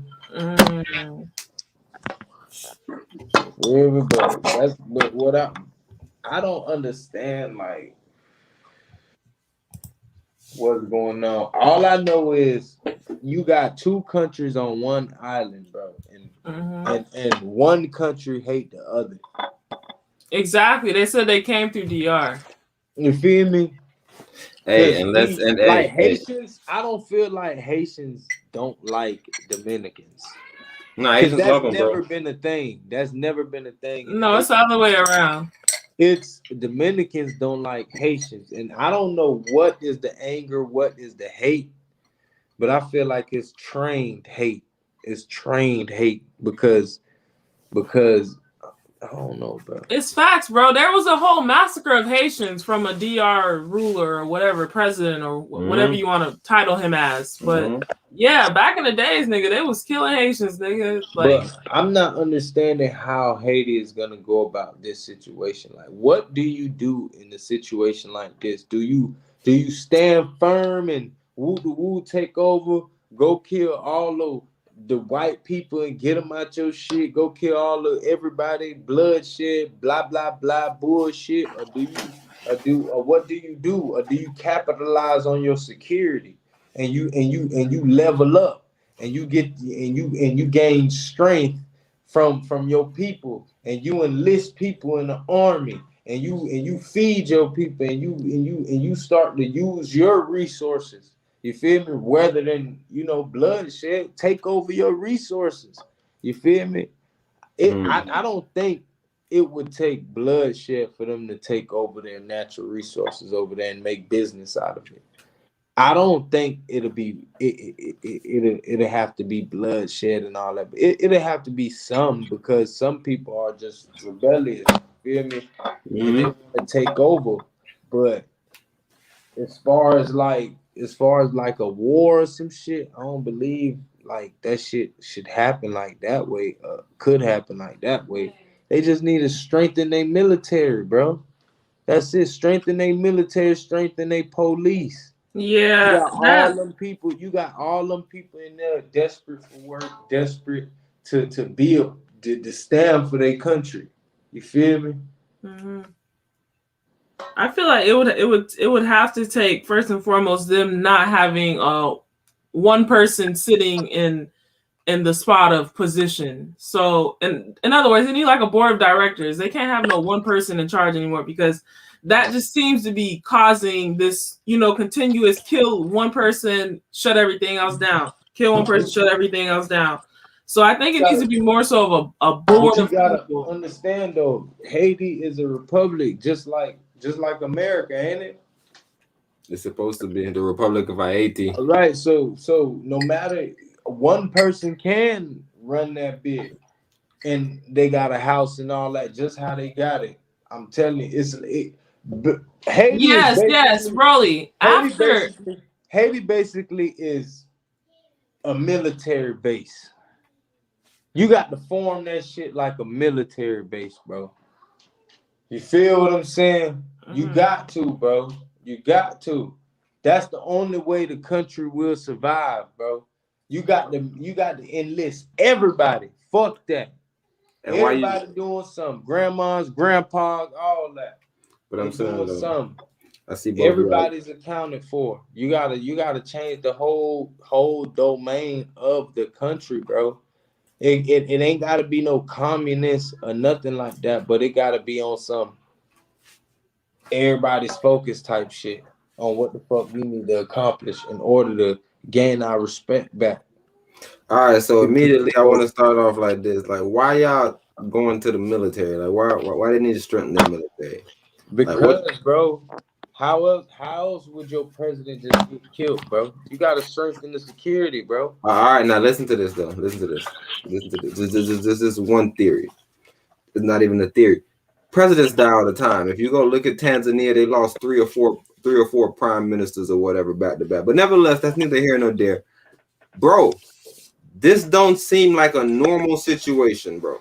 Where we go? But what I don't understand, like, what's going on. All I know is you got two countries on one island, bro, and one country hate the other. Exactly. They said they came through DR. You feel me? Hey, and let's Haitians, I don't feel like Haitians don't like Dominicans. No, Haitians love them, bro. That's never been a thing. That's never been a thing. No, it's the other way around. It's Dominicans don't like Haitians, and I don't know what is the anger, what is the hate, but I feel like it's trained hate. It's trained hate because I don't know, bro. It's facts, bro. There was a whole massacre of Haitians from a DR ruler or whatever, president or whatever you want to title him as. But yeah, back in the days, nigga, they was killing Haitians, nigga. Like, but I'm not understanding how Haiti is gonna go about this situation. Like, what do you do in a situation like this? Do you stand firm and woo take over, go kill all the white people and get them out your shit, go kill all of everybody, bloodshed, blah blah blah bullshit, or what do you do? Or do you capitalize on your security and you level up and you get and you gain strength from your people and you enlist people in the army and you feed your people and you start to use your resources. You feel me? Rather than, bloodshed, take over your resources. You feel me? I don't think it would take bloodshed for them to take over their natural resources over there and make business out of it. I don't think it'll have to be bloodshed and all that. But it'll have to be some, because some people are just rebellious. You feel me? And they want to take over. But as far as like a war or some shit, I don't believe like that shit should happen like that way. Could happen like that way. They just need to strengthen their military, bro. That's it. Strengthen their military, strengthen their police. Yeah. You got all them people in there desperate for work, desperate to build, to stand for their country. You feel me? I feel like it would have to take, first and foremost, them not having one person sitting in the spot of position. So in other words, they need like a board of directors. They can't have no one person in charge anymore, because that just seems to be causing this, continuous kill one person, shut everything else down. Kill one person, shut everything else down. So I think it needs to be more so of a board of people. Understand though, Haiti is a republic, just like America, ain't it? It's supposed to be the Republic of Haiti. Right. So no matter, one person can run that big, and they got a house and all that, just how they got it. I'm telling you, Haiti. Yes, ROLLIE. Haiti basically is a military base. You got to form that shit like a military base, bro. You feel what I'm saying? You got to, bro. You got to. That's the only way the country will survive, bro. You got to enlist everybody. Fuck that. And everybody doing something. Grandmas, grandpas, all that. But I'm saying something. I see everybody's accounted for. You gotta change the whole domain of the country, bro. It ain't gotta be no communist or nothing like that, but it gotta be on some everybody's focus type shit on what the fuck we need to accomplish in order to gain our respect back. All right, so immediately I want to start off like this. Like, why y'all going to the military? Like, why they need to strengthen the military? Because, like, bro, how else would your president just get killed, bro? You got to strengthen the security, bro. All right, now listen to this, though. Listen to this. This is one theory. It's not even a theory. Presidents die all the time. If you go look at Tanzania, they lost three or four prime ministers or whatever back to back. But nevertheless, that's neither here nor there. Bro, this don't seem like a normal situation, bro.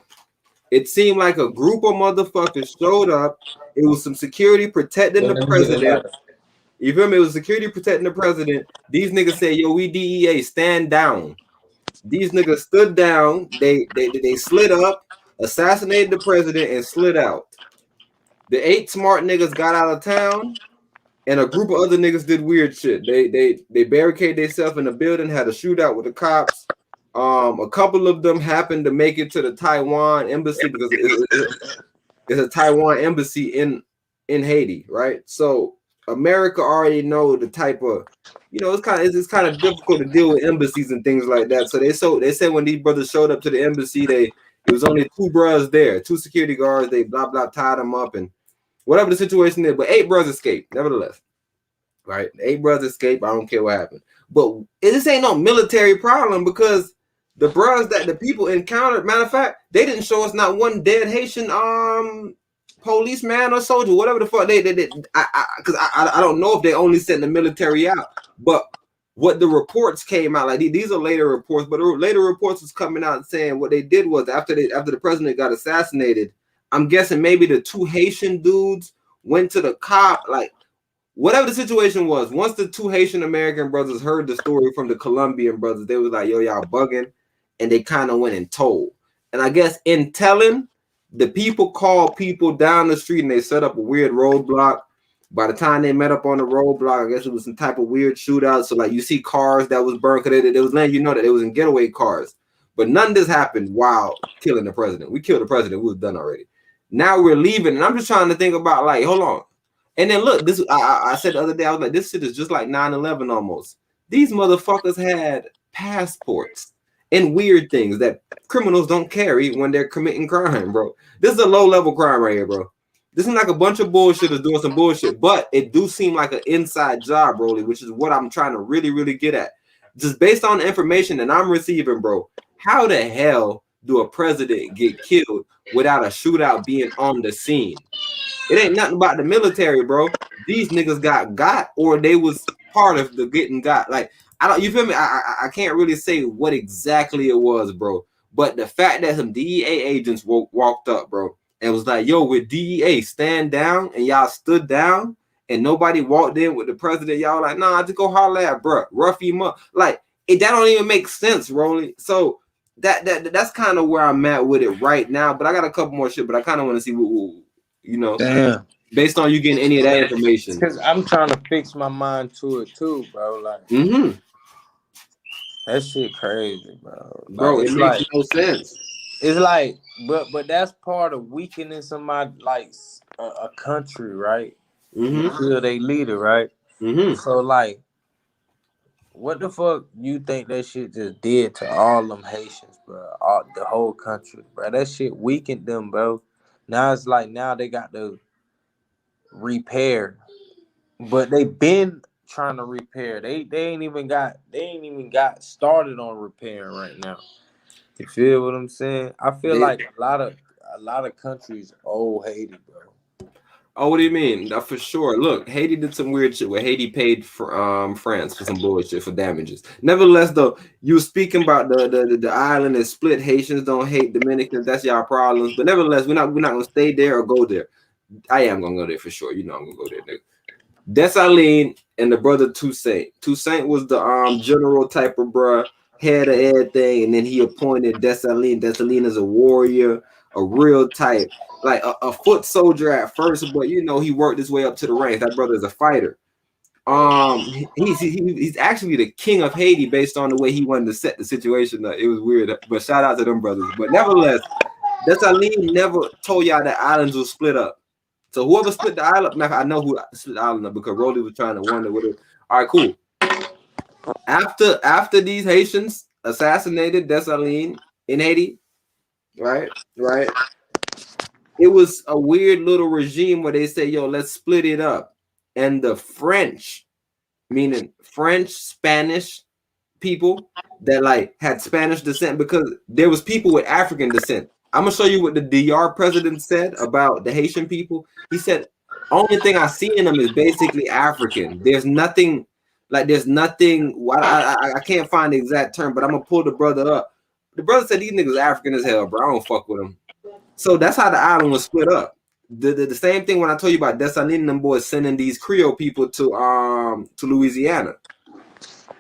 It seemed like a group of motherfuckers showed up. It was some security protecting the president. You feel me? It was security protecting the president. These niggas say, yo, we DEA, stand down. These niggas stood down. They slid up, assassinated the president, and slid out. The 8 smart niggas got out of town, and a group of other niggas did weird shit. They barricaded themselves in the building, had a shootout with the cops. A couple of them happened to make it to the Taiwan embassy because it's a Taiwan embassy in Haiti, right? So America already know the type of, it's kind of difficult to deal with embassies and things like that. So they said when these brothers showed up to the embassy, it was only 2 brothers there, 2 security guards. They blah blah tied them up and whatever the situation is. But 8 brothers escaped, nevertheless. Right? 8 brothers escaped. I don't care what happened. But this ain't no military problem because the brothers that the people encountered, matter of fact, they didn't show us not one dead Haitian policeman or soldier, whatever the fuck they did. Because I don't know if they only sent the military out, but what the reports came out like these are later reports, but later reports was coming out saying what they did was after the president got assassinated, I'm guessing maybe the 2 Haitian dudes went to the cop, like whatever the situation was. Once the 2 Haitian American brothers heard the story from the Colombian brothers, they was like, yo, y'all bugging, and they kind of went and told. And I guess in telling, the people called people down the street and they set up a weird roadblock. By the time they met up on the roadblock, I guess it was some type of weird shootout. So like you see cars that was burned because they was letting you know that it was in getaway cars. But none of this happened while killing the president. We killed the president. We was done already. Now we're leaving. And I'm just trying to think about like, hold on. And then look, this I said the other day, I was like, this shit is just like 9/11 almost. These motherfuckers had passports and weird things that criminals don't carry when they're committing crime, bro. This is a low-level crime right here, bro. This is like a bunch of bullshitters doing some bullshit, but it do seem like an inside job, Rollie, which is what I'm trying to really, really get at. Just based on the information that I'm receiving, bro, how the hell do a president get killed without a shootout being on the scene? It ain't nothing about the military, bro. These niggas got or they was part of the getting got. Like, I don't, you feel me? I can't really say what exactly it was, bro. But the fact that some DEA agents walked up, bro, and was like, yo, with DEA, stand down, and y'all stood down, and nobody walked in with the president, y'all like, nah, just go holler at, bro, rough him up. Like, that don't even make sense, Rollie. So that's kind of where I'm at with it right now. But I got a couple more shit, but I kind of want to see what, you know. Damn. Based on you getting any of that information. Because I'm trying to fix my mind to it too, bro. Like, that shit crazy, bro. Bro, like, it makes no sense. It's like, but that's part of weakening somebody, like a country, right? You kill their leader, right? So like, what the fuck you think that shit just did to all them Haitians, bro? The whole country, bro. That shit weakened them, bro. Now it's like now they got to repair, but they been trying to repair. They ain't even got started on repairing right now. You feel what I'm saying? I feel like a lot of countries owe Haiti, bro. Oh, what do you mean? For sure. Look, Haiti did some weird shit where Haiti paid for France for some bullshit for damages. Nevertheless, though, you were speaking about the island is split. Haitians don't hate Dominicans. That's y'all problems. But nevertheless, we're not gonna stay there or go there. I am gonna go there for sure. You know I'm gonna go there, nigga. Dessalines and the brother Toussaint. Toussaint was the general type of bruh, head of everything, and then he appointed Dessalines. Dessalines is a warrior, a real type, like a foot soldier at first, but you know he worked his way up to the ranks. That brother is a fighter. He's actually the king of Haiti based on the way he wanted to set the situation up. It was weird, but shout out to them brothers. But nevertheless, Dessalines never told y'all that islands will split up. So whoever split the island, I know who split the island up because Rollie was trying to wonder what it. All right, cool. After these Haitians assassinated Dessalines in Haiti, right? It was a weird little regime where they say, yo, let's split it up. And the French, meaning French, Spanish people that like had Spanish descent, because there was people with African descent. I'm gonna show you what the DR president said about the Haitian people. He said, only thing I see in them is basically African. There's nothing, I can't find the exact term, but I'm gonna pull the brother up. The brother said these niggas African as hell, bro. I don't fuck with them. So that's how the island was split up. The same thing when I told you about Dessalines and them boys sending these Creole people to Louisiana.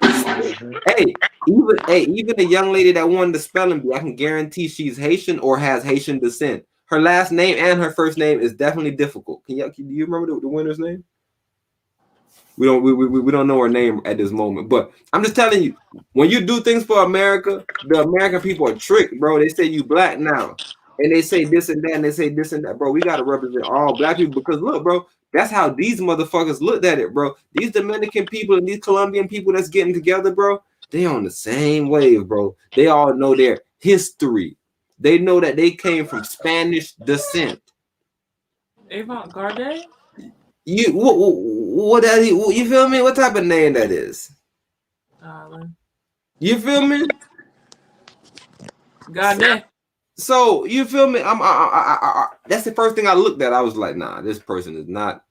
Hey, even the young lady that won the spelling bee, I can guarantee she's Haitian or has Haitian descent. Her last name and her first name is definitely difficult. Do you remember the winner's name? We don't know her name at this moment. But I'm just telling you, when you do things for America, the American people are tricked, bro. They say you black now. And they say this and that, and they say this and that, bro. We gotta represent all black people because look, bro, that's how these motherfuckers looked at it, bro. These Dominican people and these Colombian people that's getting together, bro, they on the same wave, bro. They all know their history. They know that they came from Spanish descent. Avant-garde? What that? You feel me? What type of name that is? You feel me? Garde. So you feel me? That's the first thing I looked at. I was like, nah, this person is not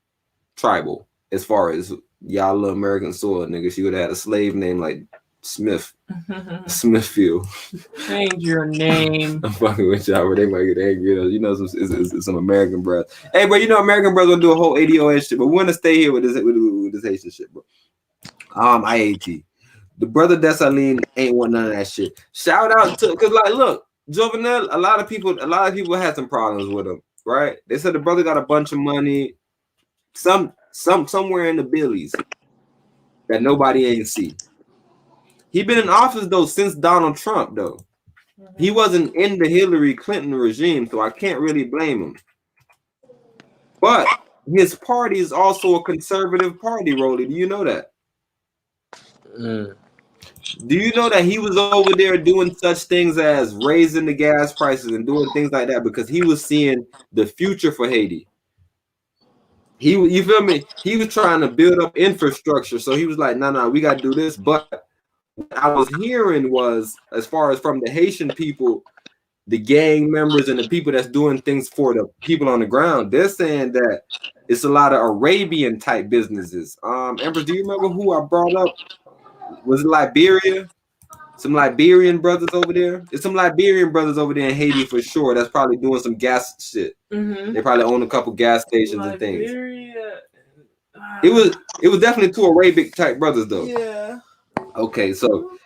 tribal as far as y'all little American soil, nigga. She would have had a slave name like Smith, Smithfield. Change your name. I'm fucking with y'all, but they might get angry. You know, some American brothers. Hey, bro, you know American brothers gonna do a whole ADOS shit, but we want to stay here with this Haitian shit, bro. IAT. The brother Dessalines ain't want none of that shit. Shout out to, cause like, look, Jovenel. A lot of people had some problems with him, right? They said the brother got a bunch of money, somewhere in the billies that nobody ain't see. He been in office though since Donald Trump though. He wasn't in the Hillary Clinton regime, so I can't really blame him. But his party is also a conservative party, Rollie. Do you know that? Do you know that he was over there doing such things as raising the gas prices and doing things like that because he was seeing the future for Haiti? You feel me? He was trying to build up infrastructure, so he was like, no, we got to do this, but I was hearing was, as far as from the Haitian people, the gang members and the people that's doing things for the people on the ground, they're saying that it's a lot of Arabian type businesses. Empress, do you remember who I brought up? Was it Liberia? Some Liberian brothers over there? There's some Liberian brothers over there in Haiti for sure. That's probably doing some gas shit. They probably own a couple gas stations and things. It was definitely two Arabic type brothers though. Yeah. Okay, so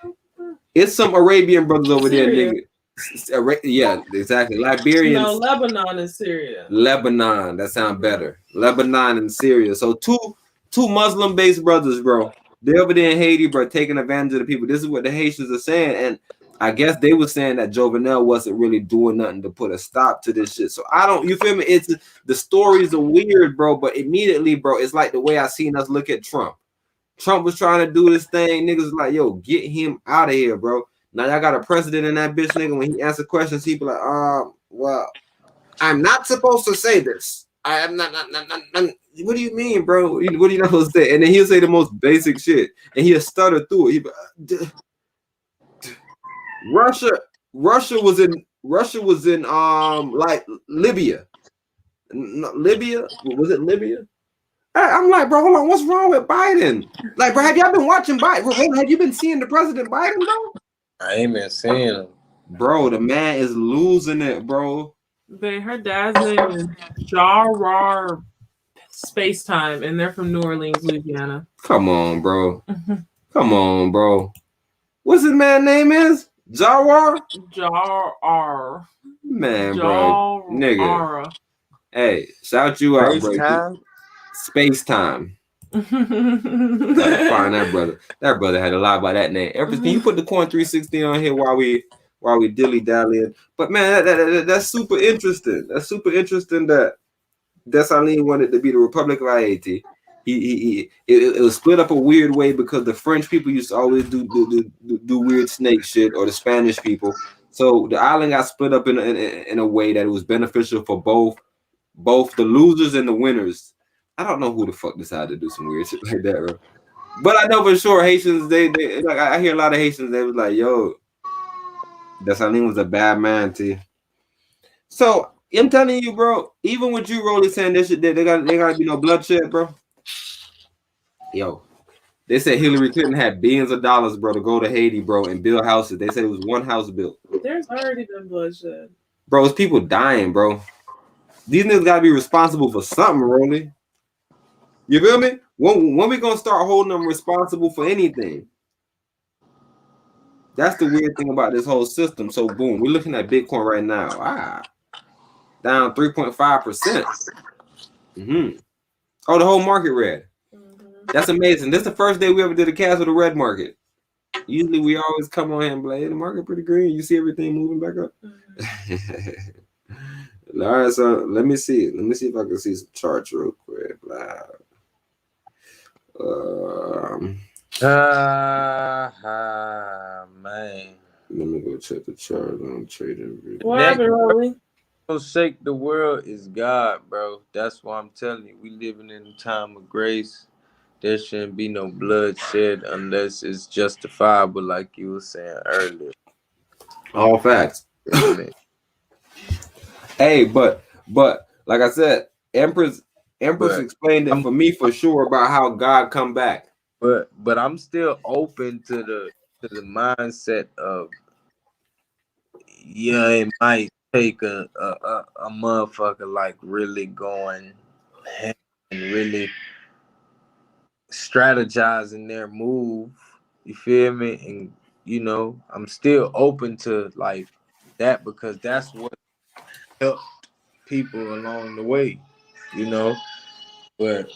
it's some Arabian brothers over there, nigga. Yeah, exactly. Liberians. No, Lebanon and Syria. Lebanon, that sounds better. Lebanon and Syria. So two Muslim-based brothers, bro. They're over there in Haiti, bro, taking advantage of the people. This is what the Haitians are saying, and I guess they were saying that Jovenel wasn't really doing nothing to put a stop to this shit. So you feel me? It's the stories are weird, bro. But immediately, bro, it's like the way I seen us look at Trump. Trump was trying to do this thing. Niggas was like, yo, get him out of here, bro. Now y'all got a president in that bitch, nigga. When he answer questions, he be like, well, I'm not supposed to say this. I am not. What do you mean, bro? What are you not supposed to say? And then he'll say the most basic shit, and he'll stutter through it. He be, Russia was in like Libya. Libya? Was it Libya? I'm like, bro, hold on, what's wrong with Biden? Like, bro, have y'all been watching Biden? Have you been seeing the President Biden, bro? I ain't been seeing him. Bro, the man is losing it, bro. Her dad's name is Jarar Space Time, and they're from New Orleans, Louisiana. Come on, bro. Come on, bro. What's his man name is? Jarar? Jar. Man, bro. Nigga. Hey, shout you out, bro. Space Time. Gotta find that brother. That brother had a lot about that name. Can you put the Coin 360 on here while we dilly-dallying? But man, that's super interesting. That's super interesting that Dessalines wanted to be the Republic of Haiti. It was split up a weird way because the French people used to always do weird snake shit, or the Spanish people. So the island got split up in a way that it was beneficial for both the losers and the winners. I don't know who the fuck decided to do some weird shit like that, bro. But I know for sure Haitians, they like, I hear a lot of Haitians, they was like, yo, Dessalines was a bad man, T. So I'm telling you, bro, even with you, Rollie, saying this shit, there gotta be no bloodshed, bro. Yo, they said Hillary Clinton had billions of dollars, bro, to go to Haiti, bro, and build houses. They said it was one house built. There's already been bloodshed. Bro, it's people dying, bro. These niggas gotta be responsible for something, Rollie. You feel me? When we gonna start holding them responsible for anything? That's the weird thing about this whole system. So boom, we're looking at Bitcoin right now. Down 3.5%. Oh, the whole market red. That's amazing. This is the first day we ever did a cast with a red market. Usually we always come on here and be like, hey, the market pretty green. You see everything moving back up. All right, so let me see. Let me see if I can see some charts real quick. Man. Let me go check the chart on trading view. What happened, Rollie? Shake the world is God, bro. That's why I'm telling you, we living in a time of grace. There shouldn't be no bloodshed unless it's justifiable, like you were saying earlier. All facts. Hey, but like I said, Empress explained it for me for sure about how God come back. But I'm still open to the mindset of it might take a motherfucker like really going and really strategizing their move. You feel me? And I'm still open to like that because that's what helped people along the way. But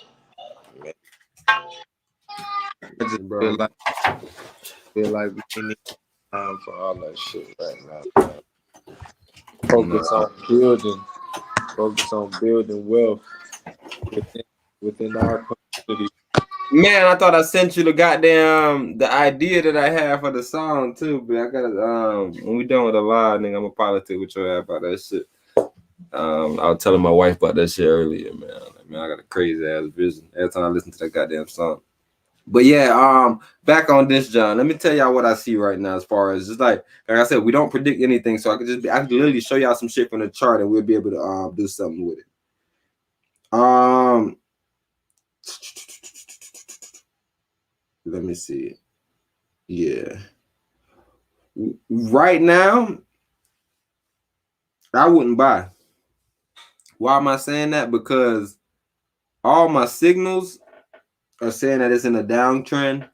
I just feel like we need time for all that shit right now. Focus on building wealth within our community. Man, I thought I sent you the idea that I have for the song too, but I gotta when we done with the live, nigga, I'm gonna politic with your ass about that shit. I was telling my wife about that shit earlier, man. Like, man, I got a crazy ass vision every time I listen to that goddamn song. But yeah, back on this, John. Let me tell y'all what I see right now. As far as just like I said, we don't predict anything, so I could literally show y'all some shit from the chart, and we'll be able to do something with it. Let me see. Yeah. Right now, I wouldn't buy. Why am I saying that? Because all my signals are saying that it's in a downtrend.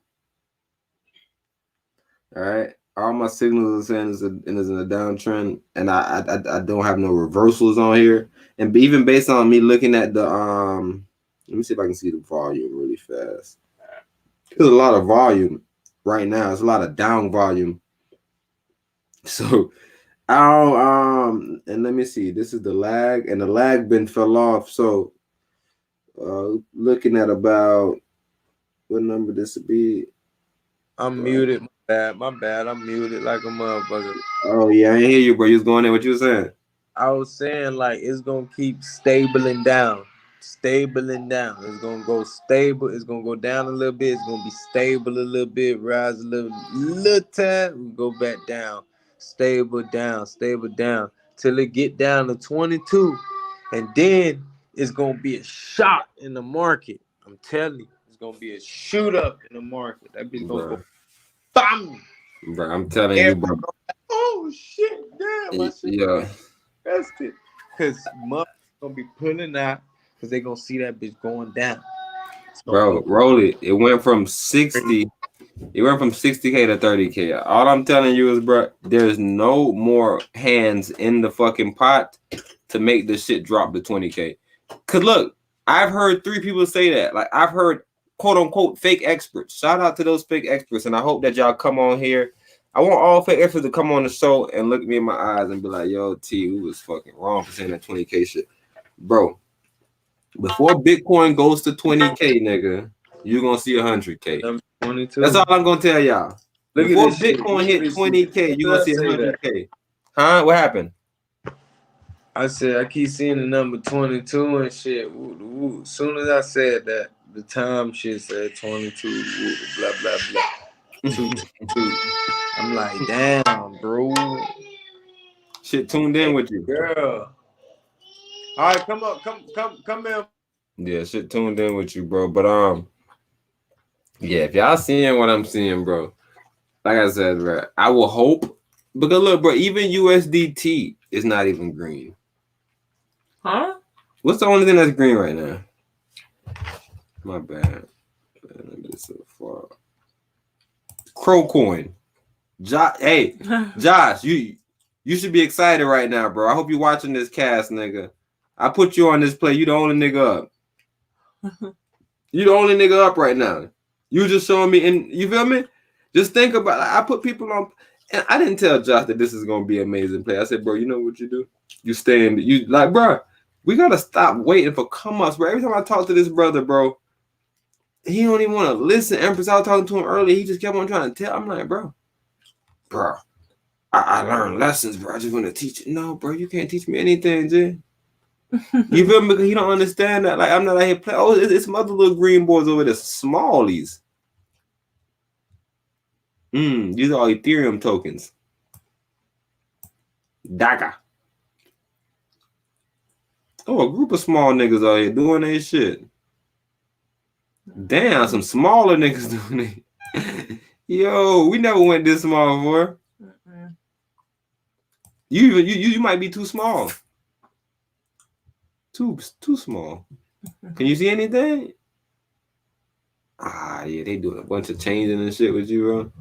All right. All my signals are saying it's in a downtrend, and I don't have no reversals on here. And even based on me looking at the let me see if I can see the volume really fast. There's a lot of volume right now. It's a lot of down volume. So and let me see. This is the lag, and the lag fell off. So looking at about what number this would be. I'm muted. My bad. I'm muted like a motherfucker. Oh yeah, I ain't hear you, bro. You was going in. What you was saying? I was saying like it's gonna keep stabling down. It's gonna go stable. It's gonna go down a little bit. It's gonna be stable a little bit. Rise a little time. We go back down. Stable down till it get down to 22, and then it's gonna be a shot in the market. I'm telling you, it's gonna be a shoot up in the market. That bitch gonna go bam. Bro, I'm telling you, bro. Oh shit, damn, my shit. Yeah. That's it. Cause motherfuckers gonna be pulling out because they gonna see that bitch going down. Bro, ROLLIE, it went from 60. It went from 60K to 30K. All I'm telling you is, bro, there's no more hands in the fucking pot to make this shit drop to 20K. Cause look, I've heard 3 people say that. Like I've heard quote unquote fake experts. Shout out to those fake experts, and I hope that y'all come on here. I want all fake experts to come on the show and look me in my eyes and be like, "Yo, T, we was fucking wrong for saying that 20K shit, bro." Before Bitcoin goes to 20K, nigga, you're gonna see 100K. 22. That's all I'm gonna tell y'all. Before Bitcoin hit 20K, you're gonna see 100K. Huh? What happened? I said I keep seeing the number 22 and shit. As soon as I said that, the time shit said 22. Blah blah blah. 222. I'm like, damn, bro. Shit tuned in with you, girl. All right, come up, come in. Yeah, shit tuned in with you, bro. But yeah, if y'all seeing what I'm seeing, bro, like I said, bro, I will hope. Because look, bro, even USDT is not even green. Huh? What's the only thing that's green right now? My bad. So far. Crow coin. Hey, Josh, you should be excited right now, bro. I hope you're watching this cast, nigga. I put you on this play. You the only nigga up. You the only nigga up right now. You just showing me, and you feel me? Just think about. I put people on, and I didn't tell Josh that this is gonna be an amazing play. I said, bro, you know what you do? You stay in. You like, bro. We gotta stop waiting for come ups, bro. Every time I talk to this brother, bro, he don't even want to listen. Empress, I was talking to him earlier. He just kept on trying to tell. I'm like, bro, I learned lessons, bro. I just want to teach you. No, bro, you can't teach me anything, Jay. You feel me? Because he don't understand that. Like, I'm not out here playing. Oh, it's some other little green boys over there, smallies. These are all Ethereum tokens. DACA. Oh, a group of small niggas out here doing their shit. Damn, some smaller niggas doing it. Yo, we never went this small before. You might be too small. Too small. Can you see anything? Yeah, they doing a bunch of changing and shit with you, bro.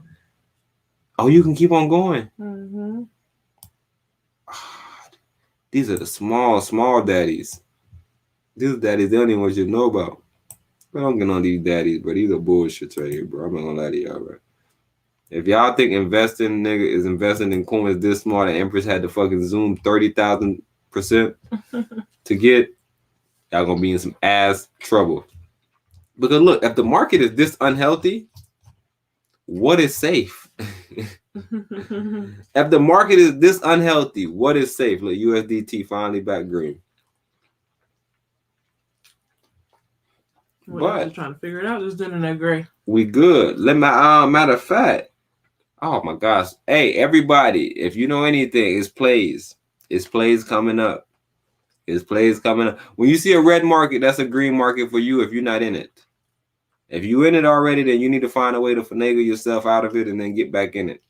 Oh, you can keep on going. These are the small daddies. These daddies, they don't even want you to know about. I don't get on these daddies, bro. These are bullshits right here, bro. I'm not gonna lie to y'all, bro. If y'all think investing, nigga, is investing in coins this smart and Empress had to fucking zoom 30,000% to get, y'all gonna be in some ass trouble. Because look, if the market is this unhealthy, what is safe? If the market is this unhealthy, what is safe? Look, USDT finally back green. But just trying to figure it out. Just doing that gray. We good. Matter of fact. Oh my gosh. Hey, everybody, if you know anything, it's plays. It's plays coming up. It's plays coming up. When you see a red market, that's a green market for you if you're not in it. If you're in it already, then you need to find a way to finagle yourself out of it and then get back in it.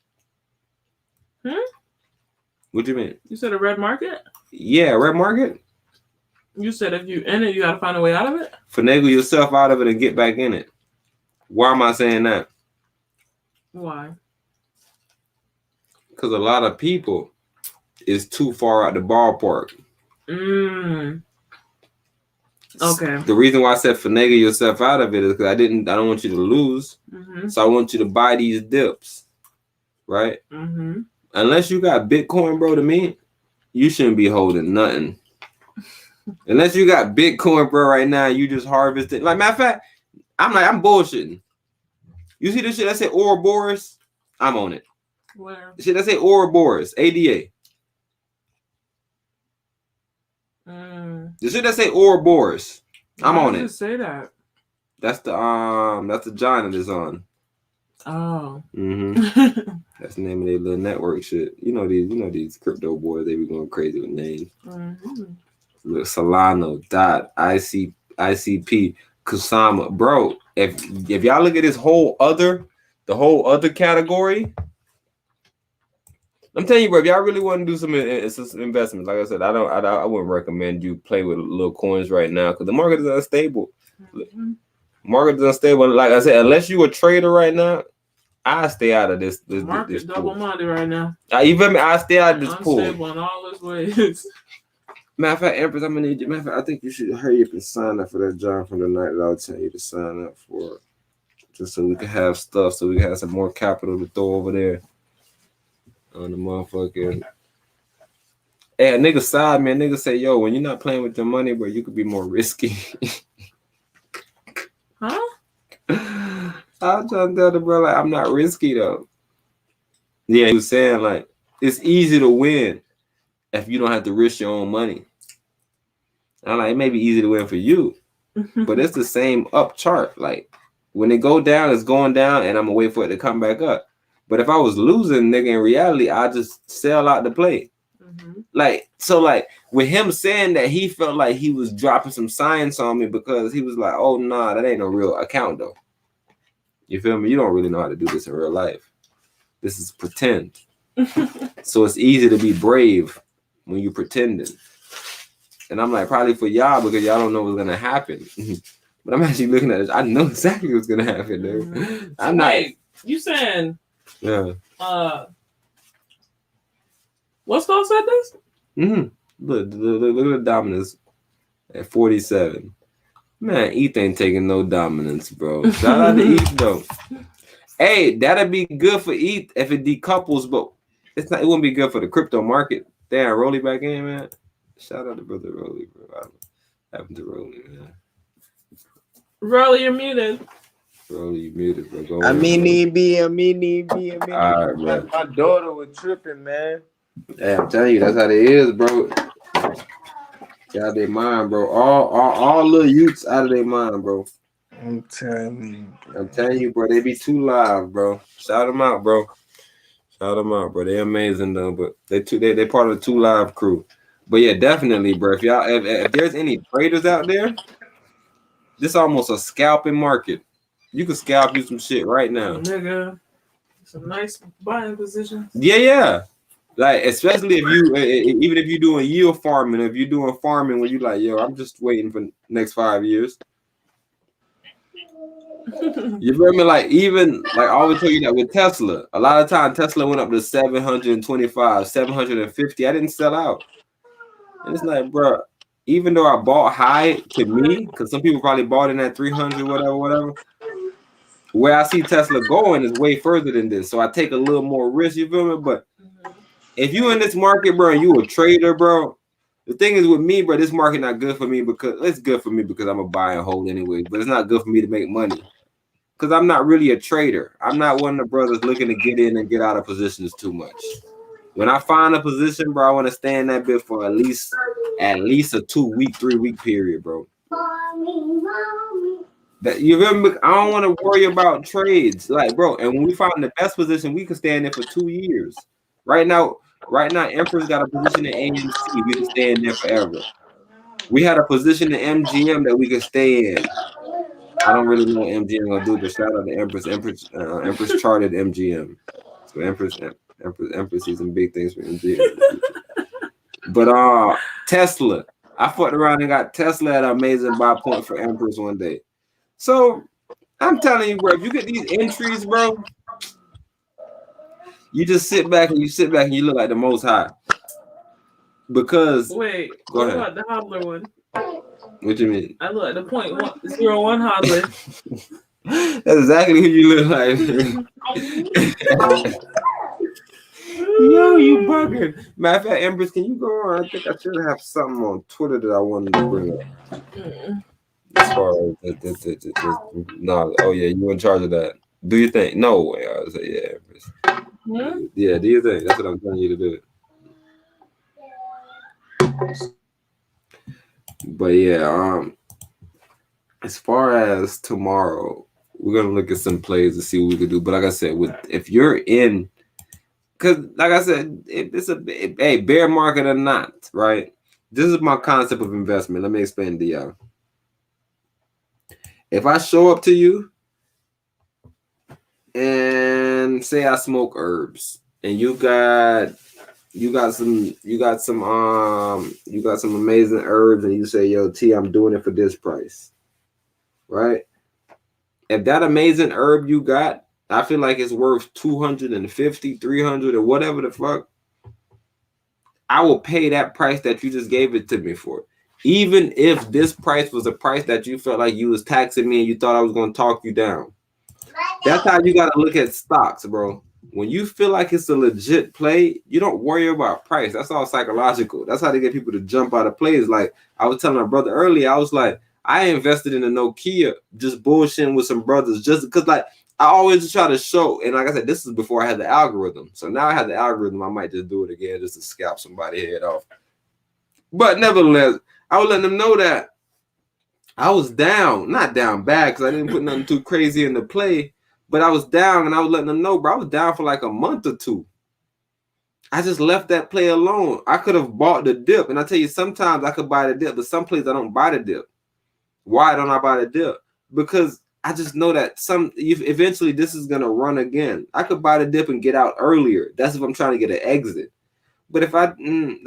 What do you mean? You said a red market? Yeah, red market. You said if you're in it, you got to find a way out of it? Finagle yourself out of it and get back in it. Why am I saying that? Why? Because a lot of people is too far out the ballpark. Okay. The reason why I said finagle yourself out of it is because I don't want you to lose. So I want you to buy these dips. Right? Unless you got Bitcoin, bro, to me, you shouldn't be holding nothing. Unless you got Bitcoin, bro, right now, you just harvesting. Like, matter of fact, I'm bullshitting. You see this shit that say Ouroboros? I'm on it. Where? Shit that say Ouroboros, ADA. The shit that say Ouroboros, I'm on it. Why does it say that? That's the giant that is on. Oh. That's the name of their little network shit. You know these crypto boys, they be going crazy with names. Look, Solano, Dot, ICP, Kusama. Bro, if y'all look at this whole other category, I'm telling you, bro, if y'all really want to do some investment, like I said, I wouldn't recommend you play with little coins right now because the market is unstable. Market is unstable. Like I said, unless you a trader right now, I stay out of this. Market double money right now. You feel me? I stay out of this pool. Unstable in all its ways. Matter of fact, Empress, I'm gonna need you. Matter of fact, I think you should hurry up and sign up for that job from the night that I'll tell you to sign up for, just so we can have stuff, so we can have some more capital to throw over there on the motherfucking. Hey, a nigga side man, nigga say, yo, when you're not playing with your money, bro, you could be more risky. Huh? I was trying to tell the bro, like, I'm not risky though. Yeah, he was saying like it's easy to win if you don't have to risk your own money. I'm like, it may be easy to win for you, but it's the same up chart. Like when it go down, it's going down, and I'm gonna wait for it to come back up. But if I was losing, nigga, in reality, I just sell out the play. Like, so like with him saying that, he felt like he was dropping some science on me because he was like, oh nah, that ain't no real account though. You feel me? You don't really know how to do this in real life. This is pretend. So it's easy to be brave when you're pretending. And I'm like, probably for y'all because y'all don't know what's gonna happen. But I'm actually looking at it. I know exactly what's gonna happen, dude. I'm not. You saying? Yeah. What's called said this? Look at the dominance at 47. Man, ETH ain't taking no dominance, bro. Shout out to ETH though. Hey, that'd be good for ETH if it decouples, but it's not. It wouldn't be good for the crypto market. Damn, Rollie back in, man. Shout out to brother Rollie, bro. What happened to Rollie, man? Rollie, you're muted. Rollie, you muted, bro. Go I on, mean, bro. All right, my daughter was tripping, man. Hey, I'm telling you, that's how they is, bro. Get out of their mind, bro. All little youths out of their mind, bro. I'm telling you, bro. They be too live, bro. Shout them out, bro. Shout them out, bro. They amazing though, but they part of the 2 Live crew. But yeah, definitely, bro. If there's any traders out there, this is almost a scalping market. You can scalp you some shit right now. Nigga, some nice buying positions. Yeah. Like, especially even if you're doing yield farming, if you're doing farming where you like, yo, I'm just waiting for the next 5 years. You remember, like, I always tell you that with Tesla, a lot of times Tesla went up to 725, 750. I didn't sell out. And it's like, bro, even though I bought high to me, because some people probably bought in at 300, whatever. Where I see Tesla going is way further than this. So I take a little more risk, you feel me? But if you in this market, bro, and you a trader, bro, the thing is with me, bro, this market not good for me because it's good for me because I'm a buy and hold anyway, but it's not good for me to make money because I'm not really a trader. I'm not one of the brothers looking to get in and get out of positions too much. When I find a position, bro, I want to stay in that bit for at least a 2-week, 3-week period, bro. That you remember, I don't want to worry about trades, like, bro. And when we find the best position, we can stay in there for 2 years. Right now, Empras got a position in AMC. We can stay in there forever. We had a position in MGM that we could stay in. I don't really know what MGM gonna do, but shout out to Empras. Empras charted MGM. So Empras sees some big things for MGM. But Tesla, I fucked around and got Tesla at an amazing buy point for Empras one day. So I'm telling you, bro, if you get these entries, bro, you just sit back and you look like the Most High. Because wait, go ahead. About the hodler one? What you mean? I look at the 0.01 hodler. That's exactly who you look like. Yo, you bugging. Matter of fact, Empras, can you go on? I think I should have something on Twitter that I wanted to bring up. As far as this, no, oh yeah, you in charge of that. Do you think? No way. I was like, yeah, Empras. Yeah, do you think? That's what I'm telling you to do. But yeah, as far as tomorrow, we're gonna look at some plays to see what we can do. But like I said, if you're in, because like I said, if it's a bear market or not, right? This is my concept of investment. Let me explain to y'all. If I show up to you and say I smoke herbs, and you got some amazing herbs, and you say, yo, T, I'm doing it for this price, right? If that amazing herb you got, I feel like it's worth 250, 300, or whatever the fuck, I will pay that price that you just gave it to me for. Even if this price was a price that you felt like you was taxing me and you thought I was going to talk you down. That's how you got to look at stocks, bro. When you feel like it's a legit play, you don't worry about price. That's all psychological. That's how they get people to jump out of plays. Like I was telling my brother earlier, I was like, I invested in a Nokia just bullshitting with some brothers just because, like, I always try to show. And like I said, this is before I had the algorithm. So now I have the algorithm. I might just do it again just to scalp somebody's head off. But nevertheless, I was letting them know that I was down, not down bad because I didn't put nothing too crazy in the play, but I was down and I was letting them know, bro, I was down for like a month or two. I just left that play alone. I could have bought the dip. And I tell you, sometimes I could buy the dip, but some plays I don't buy the dip. Why don't I buy the dip? Because I just know that eventually this is going to run again. I could buy the dip and get out earlier. That's if I'm trying to get an exit. But if like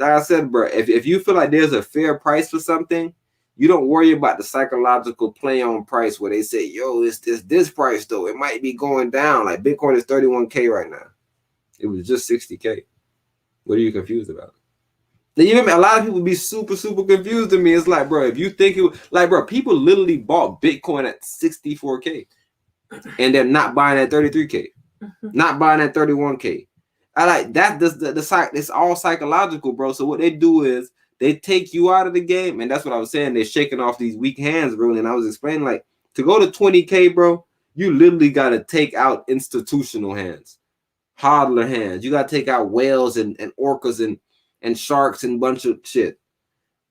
I said, bro, if you feel like there's a fair price for something, you don't worry about the psychological play on price where they say, yo, it's this price though. It might be going down. Like Bitcoin is 31K right now. It was just 60K. What are you confused about? You hear me? A lot of people be super confused to me. It's like, bro, if you think it, like, bro, people literally bought Bitcoin at 64K, and they're not buying at 33K, not buying at 31K. I like that. It's all psychological, bro. So what they do is they take you out of the game, and that's what I was saying. They're shaking off these weak hands, bro. And I was explaining, like, to go to 20K, bro, you literally got to take out institutional hands, hodler hands. You got to take out whales and orcas and sharks and bunch of shit.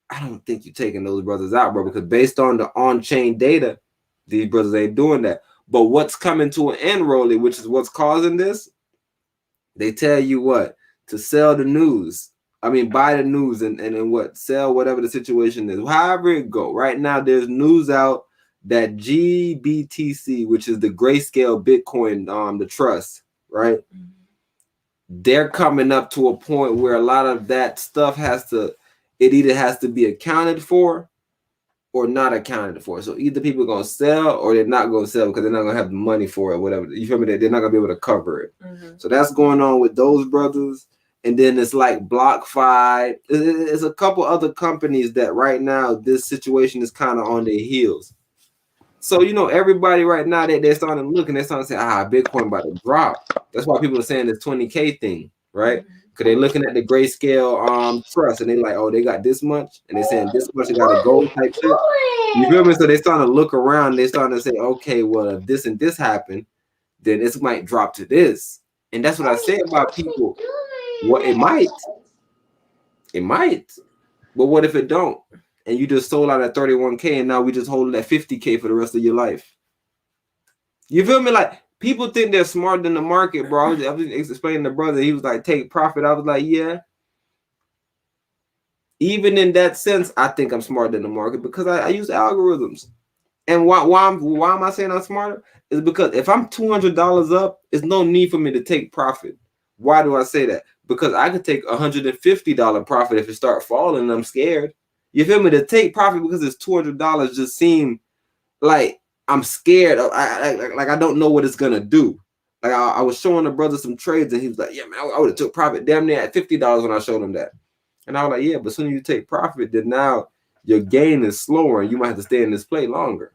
I don't think you're taking those brothers out, bro, because based on the on-chain data, these brothers ain't doing that. But what's coming to an end, ROLLIE, which is what's causing this, they tell you what, to sell the news. I mean, buy the news and what, sell whatever the situation is. However it go. Right now, there's news out that GBTC, which is the grayscale Bitcoin, the trust, right? They're coming up to a point where a lot of that stuff either has to be accounted for or not accounted for. So either people are going to sell or they're not going to sell because they're not going to have the money for it, whatever. You feel me? They're not going to be able to cover it. So that's going on with those brothers. And then it's like BlockFi. There's a couple other companies that right now this situation is kind of on their heels. So, you know, everybody right now, they're starting to look and they're starting to say, Bitcoin about to drop. That's why people are saying this 20K thing, right? Because they're looking at the grayscale trust and they're like, oh, they got this much. And they're saying this much, they got a gold type shit. You feel me? So they're starting to look around. They're starting to say, okay, well, if this and this happen, then this might drop to this. And that's what I say about people. Well, it might. It might. But what if it don't? And you just sold out at 31K and now we just hold it at 50K for the rest of your life. You feel me? Like, people think they're smarter than the market, bro. I was explaining to brother. He was like, take profit. I was like, yeah. Even in that sense, I think I'm smarter than the market because I use algorithms. And why am I saying I'm smarter? Is because if I'm $200 up, there's no need for me to take profit. Why do I say that? Because I could take $150 profit if it start falling and I'm scared. You feel me? To take profit because it's $200 just seem like I'm scared. I don't know what it's gonna do. Like I was showing the brother some trades and he was like, yeah, man, I would have took profit damn near at $50 when I showed him that. And I was like, yeah, but as soon as you take profit, then now your gain is slower and you might have to stay in this play longer.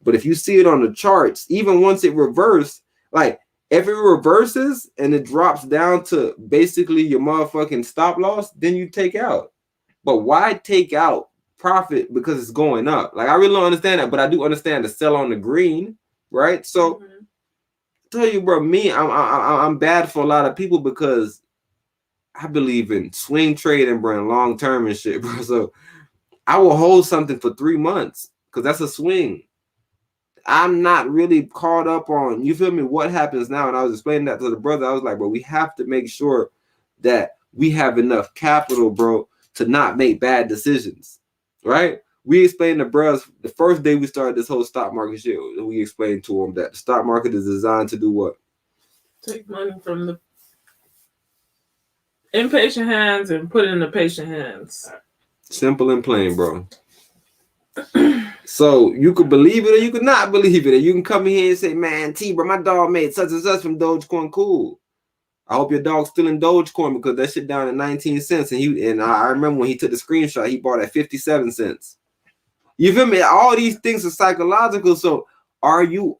But if you see it on the charts, even once it reverses, like if it reverses and it drops down to basically your motherfucking stop loss, then you take out. But why take out profit because it's going up? Like I really don't understand that, but I do understand the sell on the green, right? So tell you, bro, me, I'm bad for a lot of people because I believe in swing trading, bro, and long term and shit, bro. So I will hold something for 3 months because that's a swing. I'm not really caught up on, you feel me, what happens now. And I was explaining that to the brother. I was like, bro, we have to make sure that we have enough capital, bro, to not make bad decisions, right? We explained to bros the first day we started this whole stock market shit. We explained to them that the stock market is designed to do what? Take money from the impatient hands and put it in the patient hands. Simple and plain, bro. So you could believe it or you could not believe it. And you can come in here and say, man, T, bro, my dog made such and such from Dogecoin. Cool. I hope your dog's still in Dogecoin because that shit down at 19 cents. And I remember when he took the screenshot, he bought at 57 cents. You feel me? All these things are psychological. So are you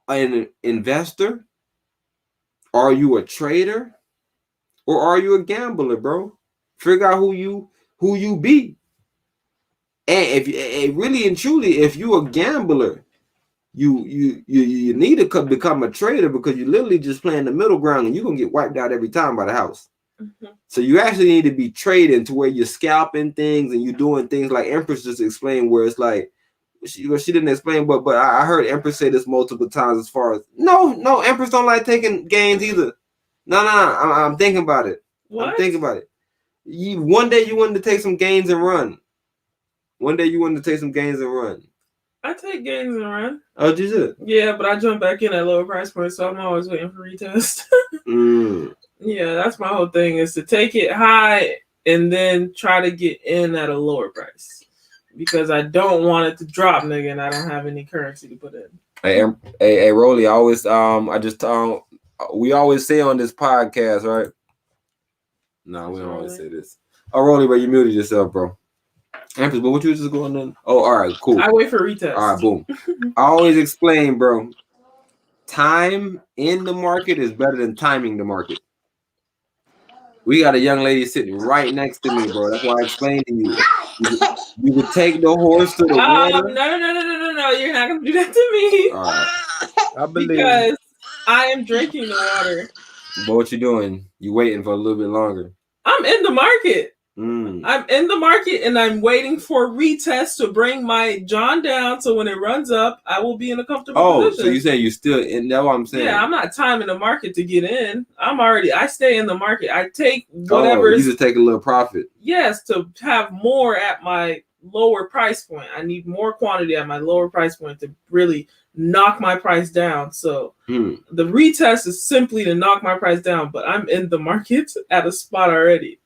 an investor? Are you a trader? Or are you a gambler, bro? Figure out who you be. And if really and truly, if you're a gambler, you need to become a trader because you're literally just playing the middle ground and you're gonna get wiped out every time by the house. So you actually need to be trading to where you're scalping things and you're doing things like Empras just explained, where it's like she didn't explain, but I heard Empras say this multiple times as far as no, Empras don't like taking gains either. No, I'm thinking about it. What? I'm thinking about it. One day you wanted to take some gains and run. One day you wanted to take some gains and run. I take gains and run. Oh, did you? Yeah, but I jump back in at lower price points, so I'm always waiting for retest. Yeah, that's my whole thing, is to take it high and then try to get in at a lower price. Because I don't want it to drop, nigga, and I don't have any currency to put in. Hey, ROLLIE, I always we always say on this podcast, right? No, we don't always say this. Oh, Rolly, bro, you muted yourself, bro. Empress, but what you was just going on? Oh, all right, cool. I wait for retest. All right, boom. I always explain, bro. Time in the market is better than timing the market. We got a young lady sitting right next to me, bro. That's why I explained to you. You would take the horse to the water. No. You're not gonna do that to me. All right. I believe. Because I am drinking the water. But what you doing? You waiting for a little bit longer. I'm in the market. Mm. I'm in the market and I'm waiting for retest to bring my John down. So when it runs up, I will be in a comfortable position. So you say you still in? That's what I'm saying. Yeah, I'm not timing the market to get in. I stay in the market. I take whatever. You just take a little profit. Yes, to have more at my lower price point. I need more quantity at my lower price point to really knock my price down. So the retest is simply to knock my price down, but I'm in the market at a spot already.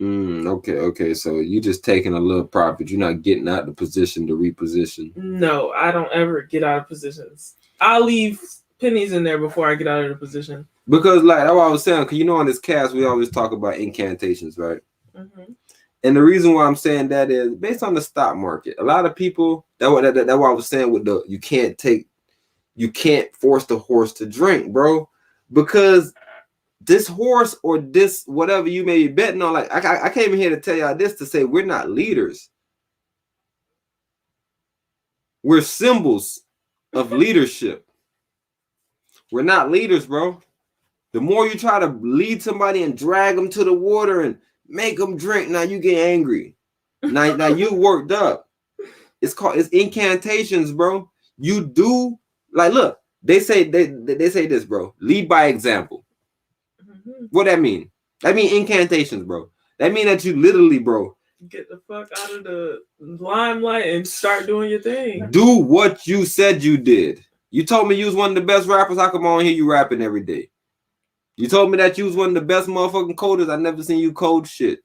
Okay. So you just taking a little profit. You're not getting out the position to reposition. No, I don't ever get out of positions. I'll leave pennies in there before I get out of the position. Because like that's what I was saying, because you know on this cast we always talk about incantations, right? Mm-hmm. And the reason why I'm saying that is based on the stock market. A lot of people that's what I was saying with the you can't force the horse to drink, bro, because this horse or this whatever you may be betting on, like I came in here to tell y'all this to say we're not leaders. We're symbols of leadership. We're not leaders, bro. The more you try to lead somebody and drag them to the water and make them drink, now you get angry. Now you worked up. It's incantations, bro. You do like look. They say this, bro. Lead by example. What that mean? That mean incantations, bro. That mean that you literally, bro, get the fuck out of the limelight and start doing your thing. Do what you said you did. You told me you was one of the best rappers. How come I don't hear you rapping every day? You told me that you was one of the best motherfucking coders. I never seen you code shit.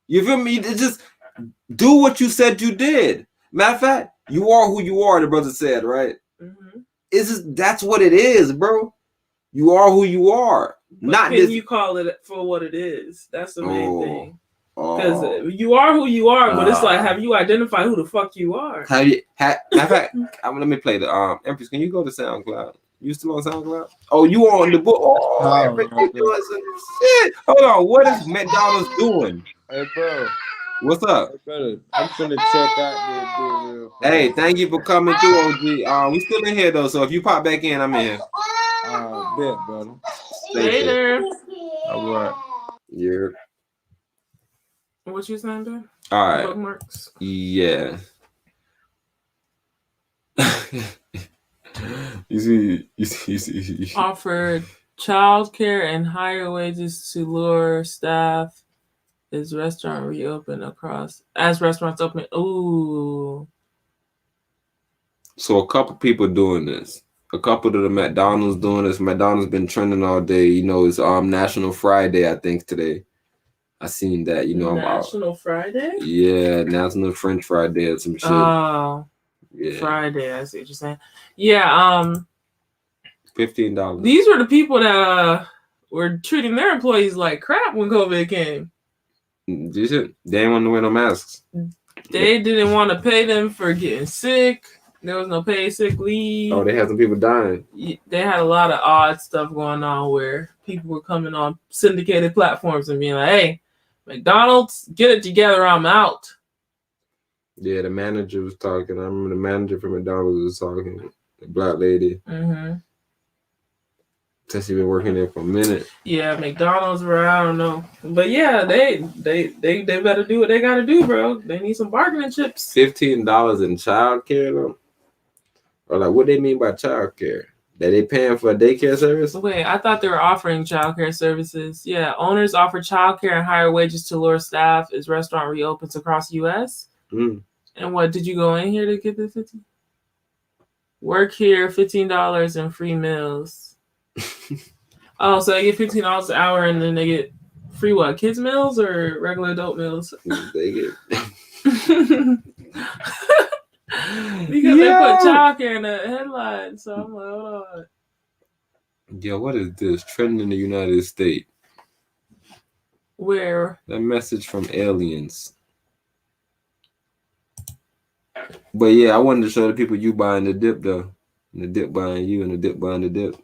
You feel me? Just do what you said you did. Matter of fact, you are who you are, the brother said, right? That's what it is, bro. You are who you are. But not can this. You call it for what it is? That's the main thing. Because you are who you are, but it's like, have you identified who the fuck you are? Have you? Let me play the Empress. Can you go to SoundCloud? You still on SoundCloud? Oh, you on the book? Empress, you doing some shit. Hold on. What is McDonald's doing? Hey, bro. What's up? Hey, brother, I'm finna check out this real fast. Hey, thank you for coming through, OG. We still in here though, so if you pop back in, I'm in here. Bet, brother. Later. All right. Yeah. What you saying, Ben? All right. Bookmarks. Yeah. You see. Offered childcare and higher wages to lure staff as restaurant reopen as restaurants open. Ooh. So a couple people doing this. A couple of the McDonald's doing this. McDonald's been trending all day. You know, it's National Friday, I think, today. I seen that. You know, National Friday? Yeah, National French Friday or some shit. Oh. Yeah. Friday, I see what you're saying. Yeah, $15. These were the people that were treating their employees like crap when COVID came. They didn't want to wear no masks. They didn't want to pay them for getting sick. There was no paid sick leave. Oh, they had some people dying. They had a lot of odd stuff going on where people were coming on syndicated platforms and being like, hey, McDonald's, get it together, I'm out. Yeah, the manager was talking. I remember the manager from McDonald's was talking. The black lady. Mm-hmm. Since she been working there for a minute. Yeah, McDonald's, bro, I don't know. But yeah, they better do what they gotta do, bro. They need some bargaining chips. $15 in childcare though? Or like what they mean by childcare? That they paying for a daycare service? Wait, I thought they were offering childcare services. Yeah, owners offer childcare and higher wages to lure staff as restaurant reopens across the U.S. And what, did you go in here to get the 50? Work here, $15 and free meals. Oh, so they get $15 an hour and then they get free what? Kids meals or regular adult meals? They get because they put childcare in the headline. So I'm like, hold on. Yo, what is this? Trending in the United States. Where? That message from aliens. But yeah, I wanted to show the people you buying the dip though. And the dip buying you and the dip buying the dip.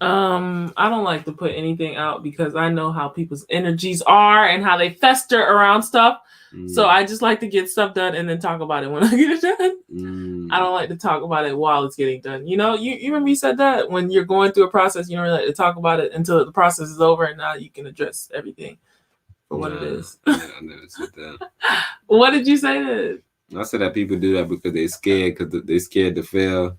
I don't like to put anything out because I know how people's energies are and how they fester around stuff. So I just like to get stuff done and then talk about it when I get it done. I don't like to talk about it while it's getting done. You know, you remember you said that when you're going through a process, you don't really like to talk about it until the process is over, and now you can address everything for what it is. Yeah, I never said that. What did you say then? I said that people do that because they're scared, because they're scared to fail.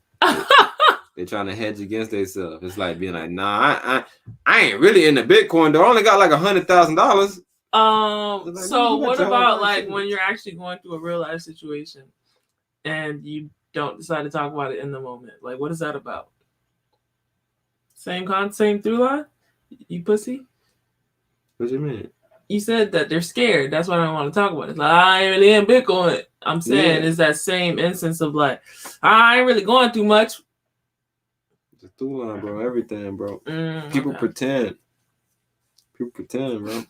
They're trying to hedge against themselves. It's like being like, nah, I ain't really into Bitcoin though. I only got like $100,000. Like, so what about like when you're actually going through a real life situation and you don't decide to talk about it in the moment? Like, what is that about? Same through line? You pussy? What do you mean? You said that they're scared. That's why I don't want to talk about it. Like, I ain't really in Bitcoin. I'm saying it's that same instance of like, I ain't really going through much. The through line, bro. Everything, bro. People pretend. People pretend, bro.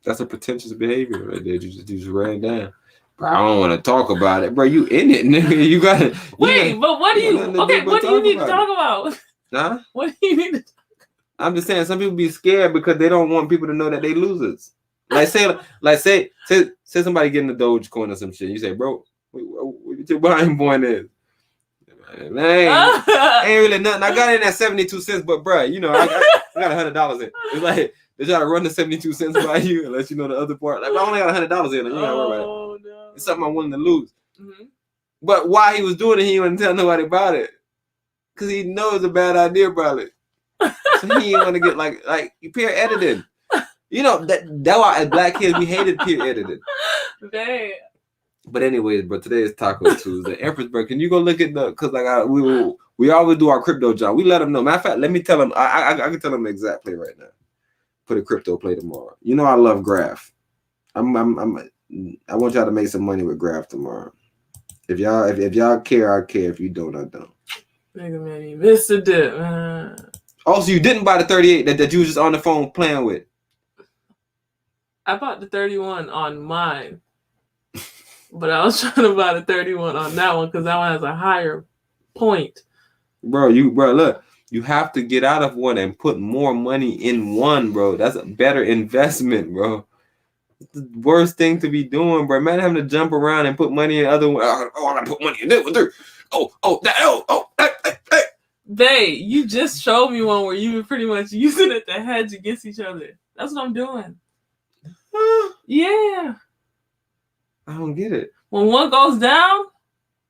That's a pretentious behavior right there. You just ran down. Bro, I don't want to talk about it, bro. You in it, nigga. You got to. Wait, but what do you? Okay, what do you need to talk about? Huh? What do you need to? I'm just saying, some people be scared because they don't want people to know that they losers. Like say somebody getting the Dogecoin or some shit. You say, bro, what your buying point is? Man, ain't really nothing. I got in at 72 cents, but bro, you know, I got $100 in. It's like they try to run the 72 cents by you and let you know the other part. Like, I only got $100 in, and you gotta worry about it. No. It's something I'm willing to lose. Mm-hmm. But while he was doing it, he didn't tell nobody about it, cause he knows it's a bad idea, probably. So he didn't want to get like peer edited. You know that why as black kids we hated peer edited. Dang. But anyways, bro, today is Taco Tuesday. Empress, bro, can you go look at because like we always do our crypto job. We let them know. Matter of fact, let me tell them. I can tell them the exact play right now. Put a crypto play tomorrow. You know I love Graph. I want y'all to make some money with Graph tomorrow. If y'all care, I care. If you don't, I don't. Nigga, man, you missed a dip, man. Also, you didn't buy the 38 that you was just on the phone playing with. I bought the 31 on mine. But I was trying to buy the 31 on that one because that one has a higher point. Bro, look, you have to get out of one and put more money in one, bro. That's a better investment, bro. It's the worst thing to be doing, bro. Man, having to jump around and put money in other one. Oh, I gotta put money in this one. They, you just showed me one where you were pretty much using it to hedge against each other. That's what I'm doing. Yeah. I don't get it. When one goes down,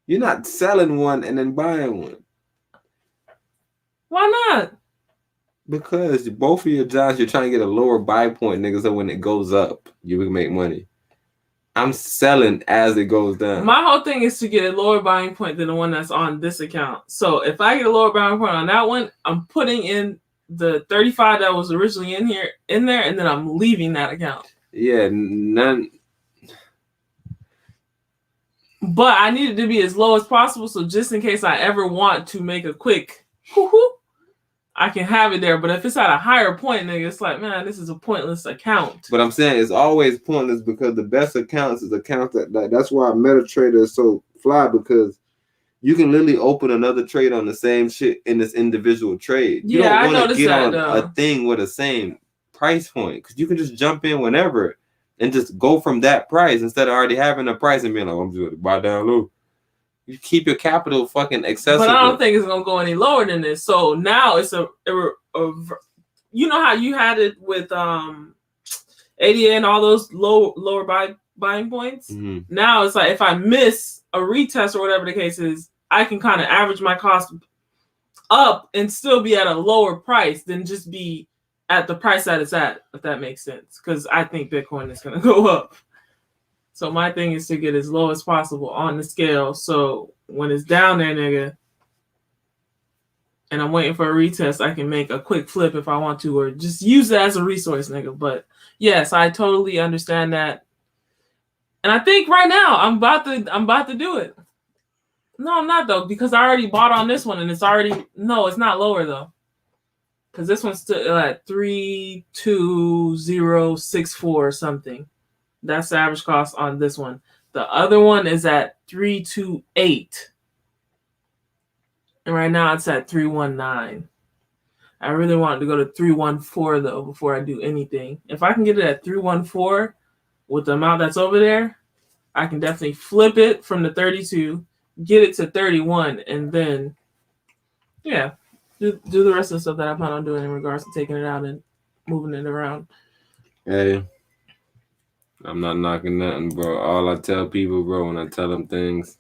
you're not selling one and then buying one. Why not? Because both of your jobs, you're trying to get a lower buy point, nigga. So when it goes up, you can make money. I'm selling as it goes down. My whole thing is to get a lower buying point than the one that's on this account. So if I get a lower buying point on that one, I'm putting in the 35 that was originally in there, and then I'm leaving that account. Yeah, none. But I need it to be as low as possible, so just in case I ever want to make a quick I can have it there. But if it's at a higher point, nigga, it's like, man, this is a pointless account. But I'm saying it's always pointless because the best accounts is accounts that's why MetaTrader is so fly, because you can literally open another trade on the same shit in this individual trade. You don't want to get on a thing with the same price point, because you can just jump in whenever and just go from that price instead of already having a price and being like, I'm just going to buy down low. You keep your capital fucking accessible. But I don't think it's going to go any lower than this. So now it's a you know how you had it with ADA and all those lower buying points? Mm-hmm. Now it's like if I miss a retest or whatever the case is, I can kind of average my cost up and still be at a lower price than just be at the price that it's at, if that makes sense. Because I think Bitcoin is going to go up. So my thing is to get as low as possible on the scale. So when it's down there, nigga, and I'm waiting for a retest, I can make a quick flip if I want to, or just use it as a resource, nigga. But yes, I totally understand that. And I think right now I'm about to do it. No, I'm not though, because I already bought on this one and it's already, no, it's not lower though. Because this one's still at 32064 or something. That's the average cost on this one. The other one is at 328. And right now it's at 319. I really want to go to 314 though before I do anything. If I can get it at 314 with the amount that's over there, I can definitely flip it from the 32, get it to 31, and then do the rest of the stuff that I plan on doing in regards to taking it out and moving it around. Hey, I'm not knocking nothing, bro. All I tell people, bro, when I tell them things,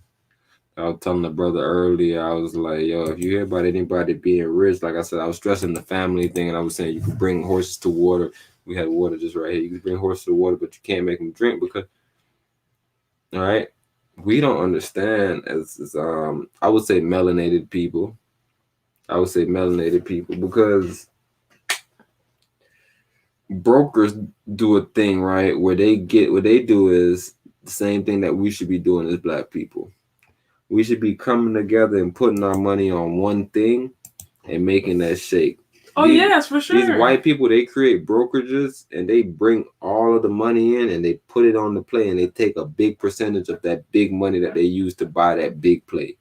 I was telling the brother earlier, I was like, yo, if you hear about anybody being rich, like I said, I was stressing the family thing, and I was saying you could bring horses to water. We had water just right here. You can bring horses to water, but you can't make them drink because, all right, we don't understand as I would say melanated people. Because brokers do a thing, right, where they get what they do is the same thing that we should be doing as black people. We should be coming together and putting our money on one thing and making that shake. Oh, yes, for sure. These white people, they create brokerages and they bring all of the money in and they put it on the play and they take a big percentage of that big money that they use to buy that big play.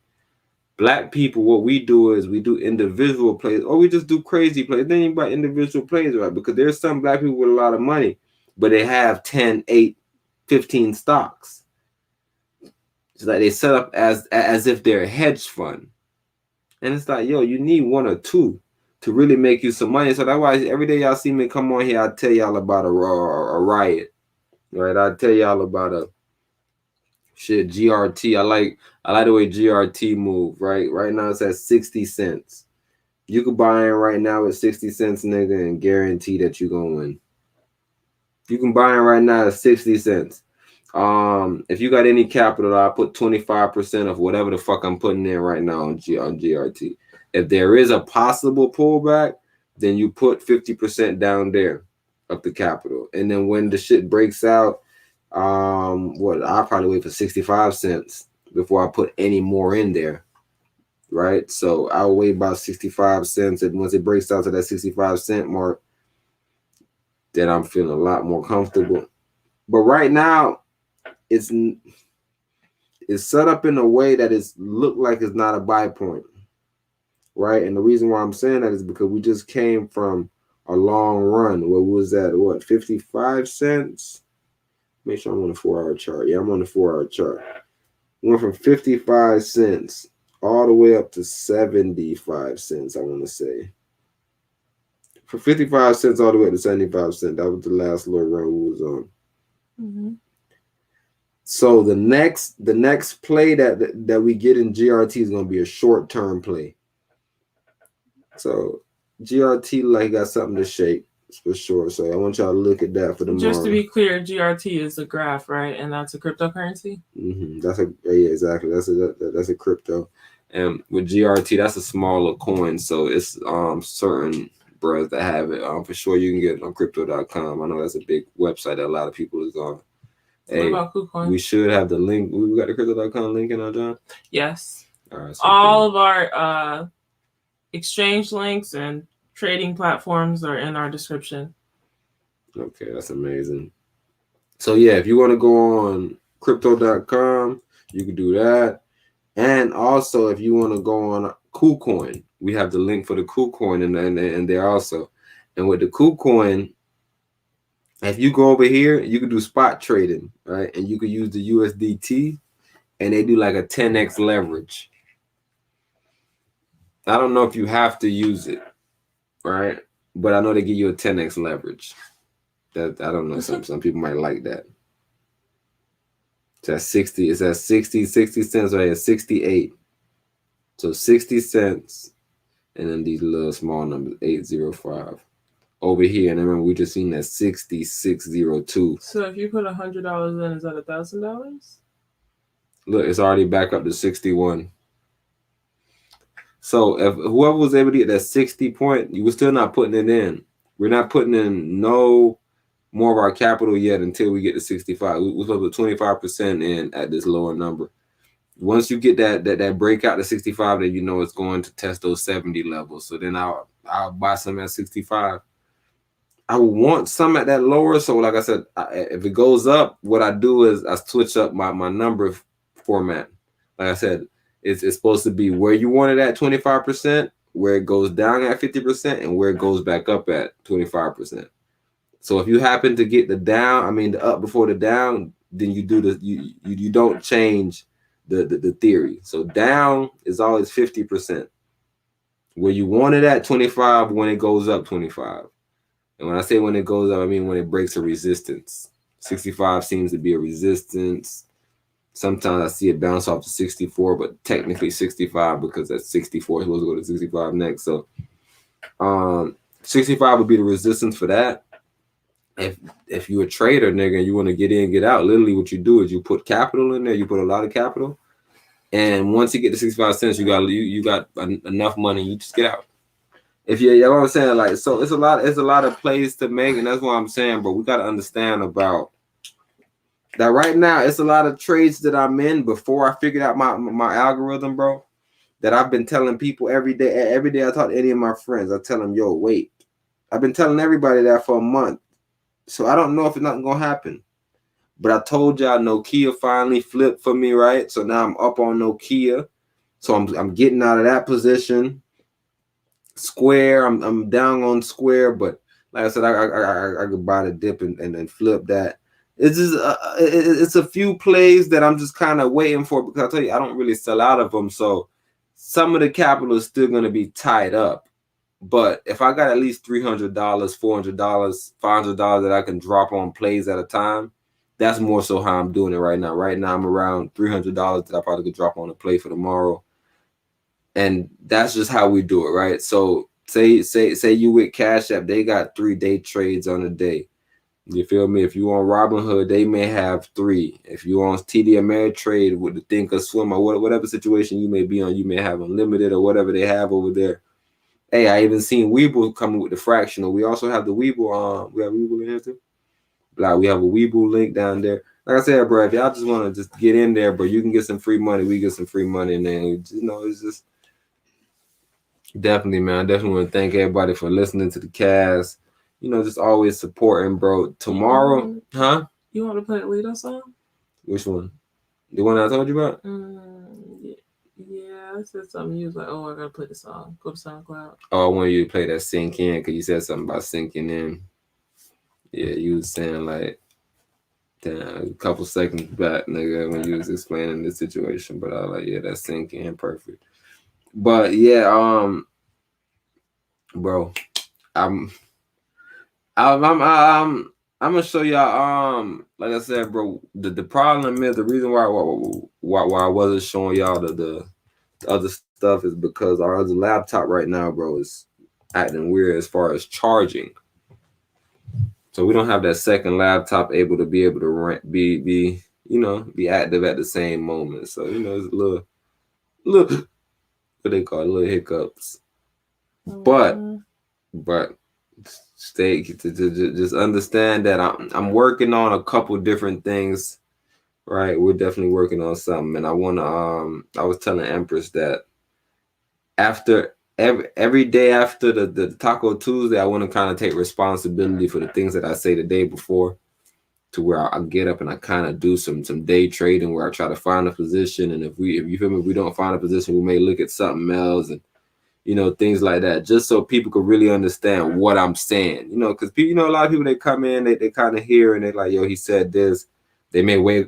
Black people, what we do is we do individual plays, or we just do crazy plays. Then you buy individual plays, right? Because there's some black people with a lot of money, but they have 10, 8, 15 stocks. It's like they set up as if they're a hedge fund. And it's like, yo, you need one or two to really make you some money. So that's why every day y'all see me come on here, I tell y'all about a riot. Right? I tell y'all about a GRT. I like the way GRT move, right? Right now it's at 60 cents. You could buy in right now at 60 cents, nigga, and guarantee that you're gonna win. You can buy in right now at 60 cents. If you got any capital, I'll put 25% of whatever the fuck I'm putting in right now on GRT. If there is a possible pullback, then you put 50% down there of the capital. And then when the shit breaks out, I'll probably wait for 65 cents before I put any more in there. Right? So I'll wait about 65 cents. And once it breaks out to that 65 cent mark, then I'm feeling a lot more comfortable. But right now, it's set up in a way that it's look like it's not a buy point. Right? And the reason why I'm saying that is because we just came from a long run. What was that? 55 cents? Make sure I'm on the 4-hour chart. Yeah, I'm on the 4-hour chart. Went from 55 cents all the way up to 75 cents, I want to say. For 55 cents all the way up to 75 cents. That was the last little run we was on. Mm-hmm. So the next play that we get in GRT is going to be a short-term play. So GRT like got something to shake for sure. So I want y'all to look at that for tomorrow. Just to be clear, GRT is a graph, right? And that's a cryptocurrency? Mm-hmm. Exactly. That's a crypto. And with GRT, that's a smaller coin. So it's certain bros that have it. For sure you can get it on crypto.com. I know that's a big website that a lot of people is on. What about KuCoin? We should have the link. We got the crypto.com link in our John? Yes. All right. So all of our exchange links and trading platforms are in our description. Okay, that's amazing. So yeah, if you want to go on crypto.com, you can do that. And also if you want to go on KuCoin, we have the link for the KuCoin and there also. And with the KuCoin, if you go over here, you can do spot trading, right? And you can use the USDT and they do like a 10x leverage. I don't know if you have to use it, right? But I know they give you a 10x leverage. That I don't know. Some people might like that. It's at 60. It's at 60 cents right here. 68. So 60 cents, and then these little small numbers 805 over here. And remember, we just seen that 6602. So if you put $100 in, is that $1,000? Look, it's already back up to 61. So if whoever was able to get that 60 point, you were still not putting it in. We're not putting in no more of our capital yet until we get to 65. We're supposed to put 25% in at this lower number. once you get that breakout to 65, then you know it's going to test those 70 levels. So then I'll buy some at 65. I would want some at that lower. So like I said, if it goes up, what I do is I switch up my number format. Like I said, it's supposed to be where you want it at 25%, where it goes down at 50%, and where it goes back up at 25%. So if you happen to get the up before the down, then you do you don't change the theory. So down is always 50%. Where you want it at 25, when it goes up 25. And when I say when it goes up, I mean when it breaks a resistance. 65 seems to be a resistance. Sometimes I see it bounce off to 64, but technically 65 because that's 64 is supposed to go to 65 next. So 65 would be the resistance for that. If you're a trader, nigga, and you want to get in, get out, literally what you do is you put capital in there. You put a lot of capital, and once you get to 65 cents, you got enough money. You just get out. If you know what I'm saying, like, so it's a lot of plays to make, and that's what I'm saying. But we got to understand about that right now. It's a lot of trades that I'm in before I figured out my algorithm, bro. That I've been telling people every day. Every day I talk to any of my friends, I tell them, yo, wait. I've been telling everybody that for a month. So I don't know if it's not gonna happen. But I told y'all Nokia finally flipped for me, right? So now I'm up on Nokia. So I'm getting out of that position. Square, I'm down on Square, but like I said, I could buy the dip and flip that. It's just it's a few plays that I'm just kind of waiting for, because I tell you I don't really sell out of them. So some of the capital is still gonna be tied up. But if I got at least $300, $400, $500 that I can drop on plays at a time, that's more so how I'm doing it right now. Right now I'm around $300 that I probably could drop on a play for tomorrow. And that's just how we do it, right? So say you with Cash App, they got 3-day trades on a day. You feel me? If you on Robinhood, they may have 3. If you on TD Ameritrade with the Thinkorswim or whatever situation you may be on, you may have Unlimited or whatever they have over there. Hey, I even seen Webull coming with the fractional. We also have the Webull. We have Webull in here too. Like, we have a Webull link down there. Like I said, bro, if y'all just want to just get in there, bro, you can get some free money. We get some free money, and then it's just definitely, man. I definitely want to thank everybody for listening to the cast. Just always supporting, bro. Tomorrow, huh? You want to play a Lito song? Which one? The one I told you about? Yeah, I said something. You was like, "Oh, I gotta play the song." Go to SoundCloud. Oh, I want you to play that "Sink In" because you said something about sinking in. Yeah, you was saying like, damn, a couple seconds back, nigga, when you was explaining the situation. But I was like, yeah, that's "Sink In" perfect. But yeah, bro, I'm gonna show y'all. Like I said, bro, the problem is the reason why I wasn't showing y'all the other stuff is because our other laptop right now, bro, is acting weird as far as charging. So we don't have that second laptop able to be be active at the same moment. So it's a little what they call it, little hiccups. But just understand that I'm working on a couple different things, right? We're definitely working on something, and I was telling Empress that after every day after the Taco Tuesday, I want to kind of take responsibility for the things that I say the day before, to where I get up and I kind of do some day trading where I try to find a position, and if you feel me, if we don't find a position, we may look at something else, and things like that, just so people could really understand what I'm saying. Because people, a lot of people, they come in, they kind of hear, and they're like, yo, he said this. They may wake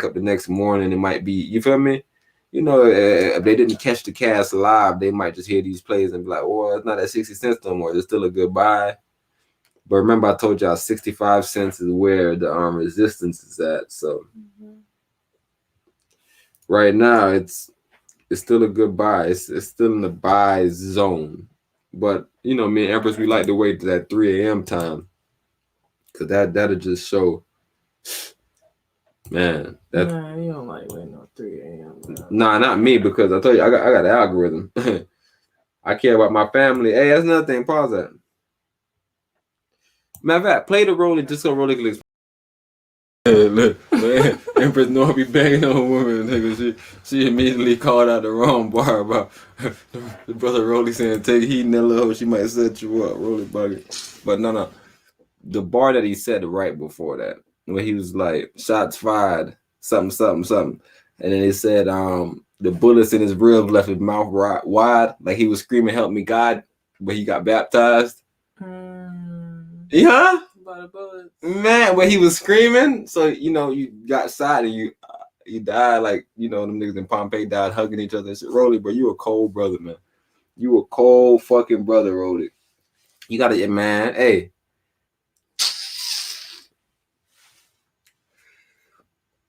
up the next morning. It might be, you feel me? If they didn't catch the cast live, they might just hear these plays and be like, well, it's not at 60 cents no more. It's still a good buy. But remember, I told y'all 65 cents is where the resistance is at. So right now, it's still a good buy. It's still in the buy zone. But me and Empress, we like to wait to that 3 a.m. time, because that'll just show. Man, nah, you don't like waiting on 3 a.m. Nah, not me, because I told you I got the algorithm. I care about my family. Hey, that's another thing. Pause that. Matter of fact, play the ROLLIE just so ROLLIE can explain. Look, man, Empress know I be banging on women, nigga. She immediately called out the wrong bar about the brother Rollie saying take heat in that little hoe, she might set you up, Rollie bugging. But no. The bar that he said right before that, where he was like, shots fired, something. And then he said, the bullets in his ribs left his mouth wide, like he was screaming, help me God, but he got baptized. Yeah? By the bullets. Man, when he was screaming, so, you know, you got shot and you died, like, you know, them niggas in Pompeii died hugging each other and shit. Rollie, bro, you a cold brother, man. You a cold fucking brother, Rollie. You gotta, man, hey.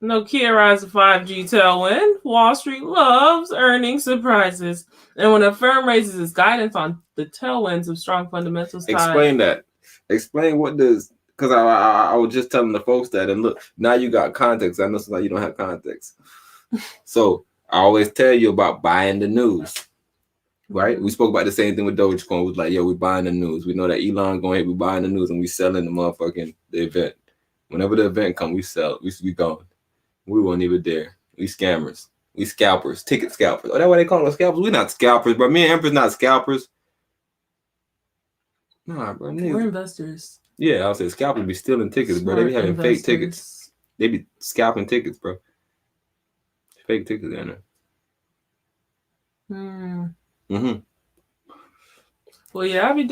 Nokia rise to 5G tailwind. Wall Street loves earnings surprises. And when a firm raises its guidance on the tailwinds of strong fundamentals, Explain that. Explain what does, because I was just telling the folks that, and look, now you got context. I know sometimes you don't have context. So I always tell you about buying the news, right? We spoke about the same thing with Dogecoin. We was like, yo, we buying the news. We know that Elon going ahead, we buying the news, and we selling the motherfucking the event. Whenever the event come, we sell. We gone. We weren't even there. We scammers. We scalpers. Ticket scalpers. Oh, that's why they call us scalpers? We not scalpers, bro. Me and Empress not scalpers. Nah, bro. we're investors. Yeah, I was saying scalpers be stealing tickets, bro. They be having fake tickets. They be scalping tickets, bro. Fake tickets in there. Well, yeah, I be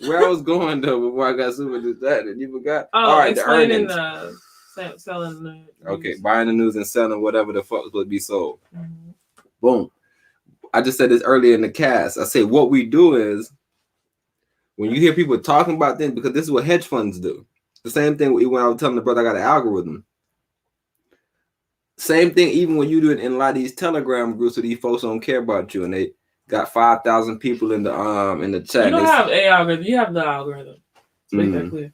where I was going though before I got super distracted, you forgot. Oh, all right, explaining selling the news. Okay, buying the news and selling whatever the fuck would be sold. Boom. I just said this earlier in the cast. I say what we do is when you hear people talking about things, because this is what hedge funds do. The same thing when I was telling the brother I got an algorithm. Same thing even when you do it in a lot of these Telegram groups where these folks don't care about you and they got 5,000 people in the chat. You don't have a algorithm. You have the algorithm. To make that clear.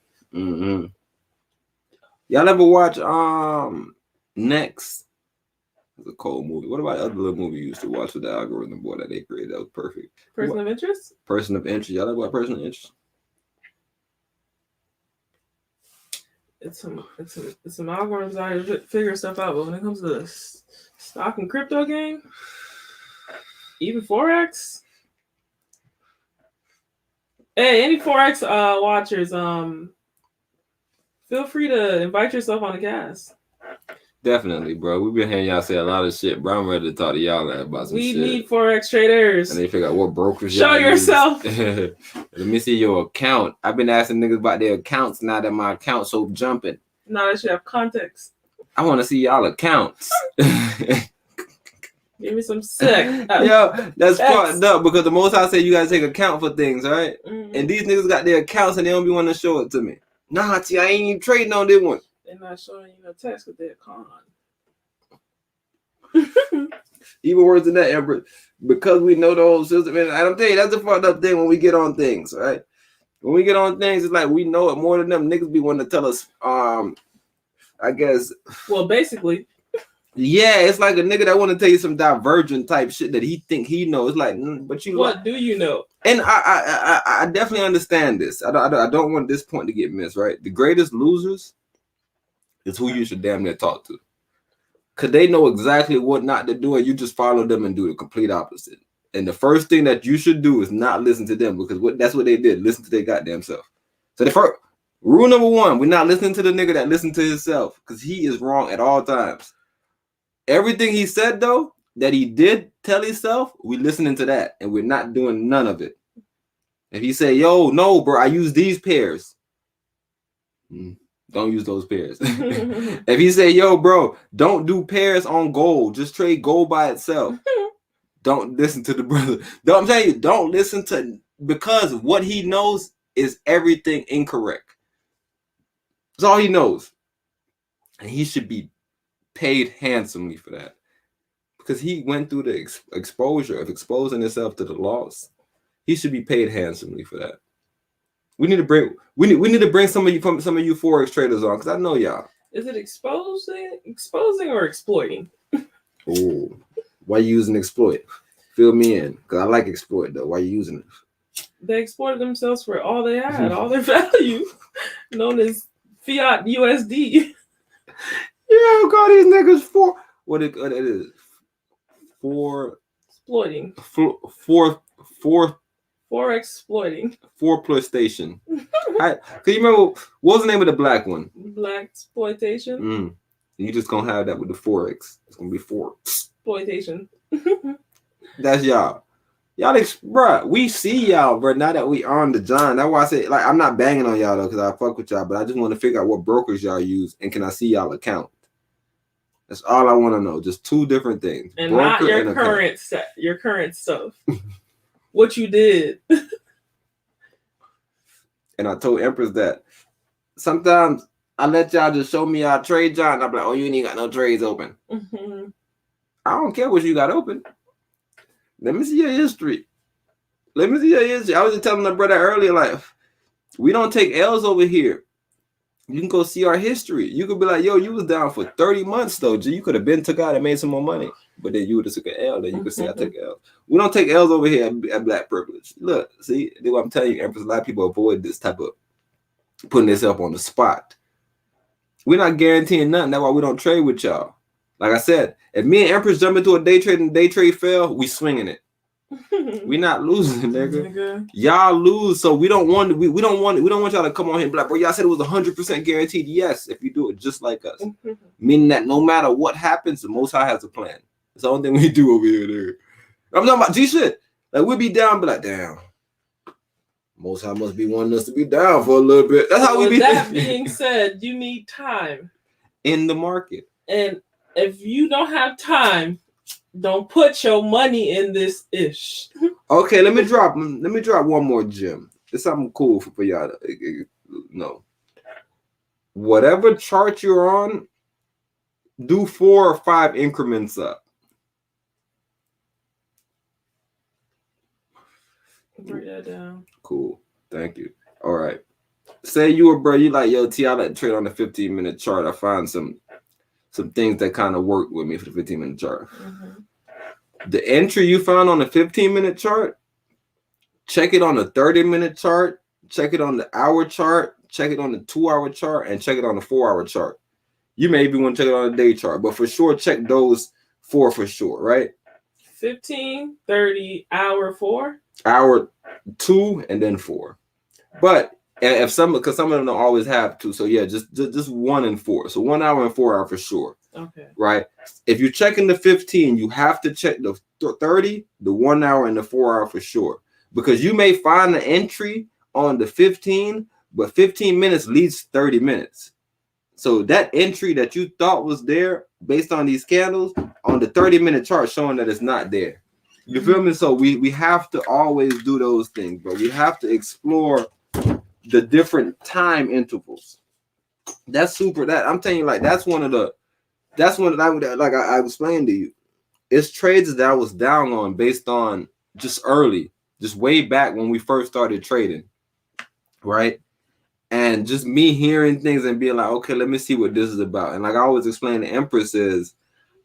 Y'all ever watch Next? It's a cold movie. What about the other little movie you used to watch with the algorithm boy that they created? That was perfect. Person of interest? Person of interest. Y'all ever watch Person of interest? It's some algorithms out here to figure stuff out, but when it comes to the stock and crypto game, even Forex. Hey, any Forex watchers, feel free to invite yourself on the cast. Definitely, bro. We've been hearing y'all say a lot of shit, bro. I'm ready to talk to y'all about some shit. We need Forex traders. And they figure out what brokers Show yourself. Let me see your account. I've been asking niggas about their accounts now that my account's so jumping. Now that you have context. I want to see y'all accounts. Give me some sick. Yo, that's fucked up because the most I say you guys take account for things, right? And these niggas got their accounts and they don't be wanting to show it to me. Nah, see, I ain't even trading on this one. They're not showing you no text with their con. Even worse than that, Empress, because we know the whole system. And I'm telling you, that's the fucked up thing when we get on things, right? When we get on things, it's like we know it more than them. Niggas be wanting to tell us, I guess. Well, basically. Yeah, it's like a nigga that want to tell you some divergent type shit that he think he knows. It's like, but you. What do you know? And I definitely understand this. I don't want this point to get missed, right? The greatest losers is who you should damn near talk to. Because they know exactly what not to do, and you just follow them and do the complete opposite. And the first thing that you should do is not listen to them, because that's what they did. Listen to their goddamn self. So the first rule number one, we're not listening to the nigga that listened to himself, because he is wrong at all times. Everything he said, though, that he did tell himself, we listening to that, and we're not doing none of it. If he say, yo, no, bro, I use these pairs. Don't use those pairs. If he say, yo, bro, don't do pairs on gold. Just trade gold by itself. Don't listen to the brother. I'm telling you, don't listen to, because what he knows is everything incorrect. That's all he knows. And he should be paid handsomely for that. Because he went through the exposure of exposing himself to the loss. He should be paid handsomely for that. We need to bring some of you Forex traders on, because I know y'all. Is it exposing or exploiting? Oh, why you using exploit? Fill me in, because I like exploit though. Why you using it? they exploited themselves for all they had, all their value, known as fiat USD. Yeah, got these niggas for what it is for Exploiting. For exploiting. Four-plus-station. Can you remember what was the name of the black one? Black exploitation. You just gonna have that with the forex. It's gonna be exploitation. That's y'all. Y'all, bruh, we see y'all, bro. Now that we on the John, that's why I say, like, I'm not banging on y'all though, because I fuck with y'all, but I just want to figure out what brokers y'all use, and can I see y'all account? That's all I want to know. Just two different things, and broker not your current set, your current stuff. What you did. And I told Empress that sometimes I let y'all just show me y'all trade, John. I'm like, oh, you ain't got no trades open. I don't care what you got open. Let me see your history. I was just telling my brother earlier, like, we don't take L's over here. You can go see our history. You could be like, yo, you was down for 30 months, though. You could have been took out and made some more money. But then you would have took an L. Then you could say, I took L. We don't take L's over here at Black Privilege. Look, see, what I'm telling you, Empress, a lot of people avoid this type of putting this up on the spot. We're not guaranteeing nothing. That's why we don't trade with y'all. Like I said, if me and Empress jump into a day trade and the day trade fail, we swinging it. We not losing, nigga. Y'all lose, so we don't want y'all to come on here and be like, bro, y'all said it was 100% guaranteed. Yes, if you do it just like us. Meaning that no matter what happens, the Most High has a plan. It's the only thing we do over here. There. I'm talking about G shit. Like, we'll be down, be like, damn. Most High must be wanting us to be down for a little bit. That's how we be. That being said, you need time in the market. And if you don't have time, don't put your money in this ish. Okay, let me drop one more gem. It's something cool for y'all to know. Whatever chart you're on, do 4 or 5 increments up. Break that down. Cool. Thank you. All right. Say you were, bro, you like, yo, T, I like to trade on the 15-minute chart. I find some things that kind of work with me for the 15-minute chart. The entry you found on the 15-minute chart, check it on the 30-minute chart, check it on the hour chart, check it on the 2-hour chart, and check it on the 4-hour chart. You may even want to check it on the day chart, but for sure, check those 4 for sure, right? 15, 30, hour 4? Hour 2, and then 4. But if because some of them don't always have 2, so yeah, just 1 and 4. So 1 hour and 4 hour for sure. Okay. Right. If you're checking the 15, you have to check the 30, the 1 hour, and the 4 hour for sure. Because you may find the entry on the 15, but 15 minutes leads 30 minutes. So that entry that you thought was there based on these candles on the 30-minute chart showing that it's not there. You feel me? So we have to always do those things, but we have to explore the different time intervals. That's super. That I'm telling you, like, that's one that I explained to you. It's trades that I was down on based on just way back when we first started trading, right? And just me hearing things and being like, okay, let me see what this is about. And like I always explain to Empress is,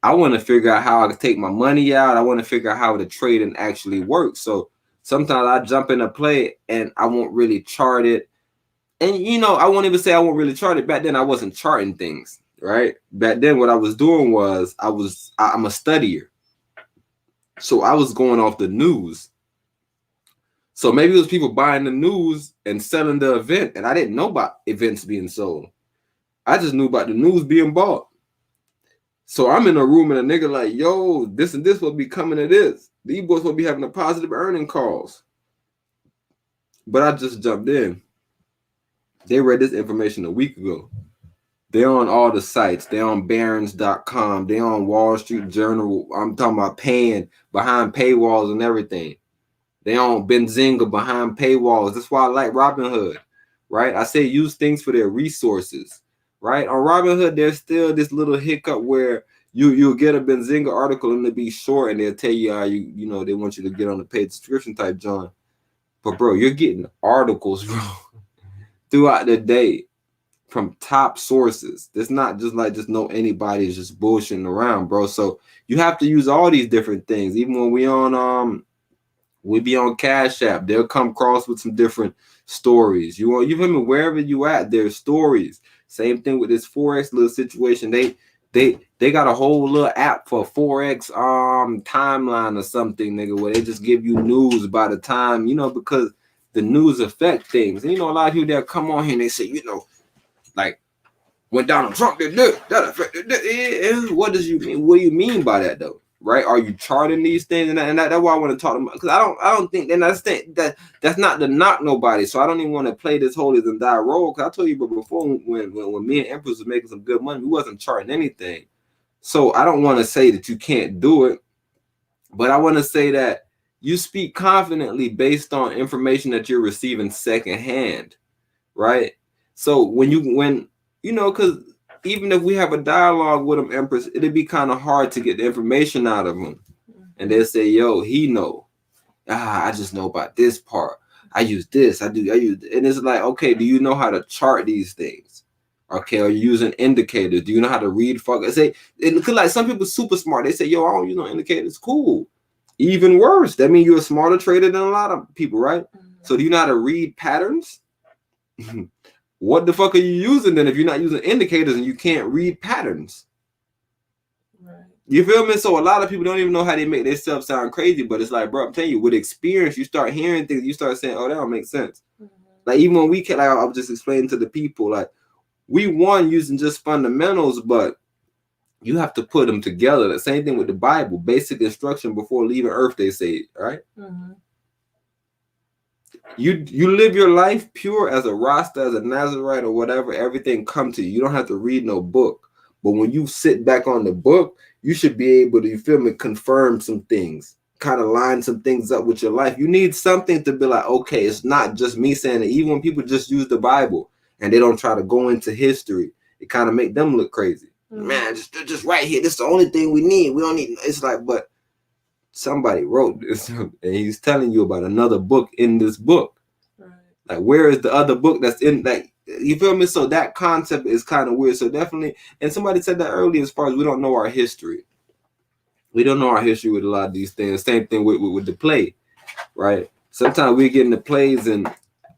I want to figure out how I can take my money out. I want to figure out how the trading actually works. So sometimes I jump in a play and I won't really chart it. And, you know, I won't even say I won't really chart it. Back then, I wasn't charting things, right? Back then, what I was doing was I'm a studier. So I was going off the news. So maybe it was people buying the news and selling the event. And I didn't know about events being sold. I just knew about the news being bought. So I'm in a room and a nigga like, yo, this and this will be coming to this. These boys will be having a positive earning calls. But I just jumped in. They read this information a week ago. They're on all the sites. They're on Barron's.com. They're on Wall Street Journal. I'm talking about paying behind paywalls and everything. They on Benzinga behind paywalls. That's why I like Robinhood, right? I say use things for their resources. Right on Robinhood, there's still this little hiccup where you'll get a Benzinga article and it'll be short, and they'll tell you how you know they want you to get on the paid subscription type, John. But bro, you're getting articles, bro, throughout the day from top sources. It's not just like just know anybody's just bullshitting around, bro. So you have to use all these different things. Even when we on We be on Cash App. They'll come across with some different stories. You feel me? Wherever you at, there's stories. Same thing with this Forex little situation. They got a whole little app for Forex timeline or something, nigga, where they just give you news by the time, you know, because the news affect things. And you know, a lot of people that come on here and they say, you know, like when Donald Trump did this, that affected this. What does you mean? What do you mean by that though? Right? Are you charting these things? And that's why I want to talk about, because I don't think, and that's not to knock nobody. So I don't even want to play this holier than thou role. Because I told you before, when me and Empras was making some good money, we wasn't charting anything. So I don't want to say that you can't do it, but I want to say that you speak confidently based on information that you're receiving secondhand, right? So when you know, because even if we have a dialogue with them, Empress, it'd be kind of hard to get the information out of them. And they'll say, yo, he know. I just know about this part. I use this. I use, and it's like, okay, do you know how to chart these things? Okay, are you using indicators? Do you know how to read? Say, it could, like, some people super smart. They say, yo, I don't use no indicators. Cool. Even worse. That means you're a smarter trader than a lot of people, right? So do you know how to read patterns? What the fuck are you using then if you're not using indicators and you can't read patterns? Right. You feel me? So a lot of people don't even know how they make themselves sound crazy, but it's like, bro, I'm telling you, with experience, you start hearing things, you start saying, oh, that don't make sense. Like, even when we can, like, I was just explaining to the people, like, we won using just fundamentals, but you have to put them together. The same thing with the Bible, basic instruction before leaving earth, they say, right? You live your life pure as a Rasta, as a Nazarite, or whatever. Everything come to you. You don't have to read no book. But when you sit back on the book, you should be able to, you feel me, confirm some things, kind of line some things up with your life. You need something to be like, okay, it's not just me saying it. Even when people just use the Bible and they don't try to go into history, it kind of make them look crazy. Man, just right here. This is the only thing we need. We don't need. It's like, but somebody wrote this and he's telling you about another book in this book. Right. Like, where is the other book that's in that? You feel me? So that concept is kind of weird. So definitely, and somebody said that earlier, as far as we don't know our history. We don't know our history with a lot of these things. Same thing with the play, right? Sometimes we get in the plays and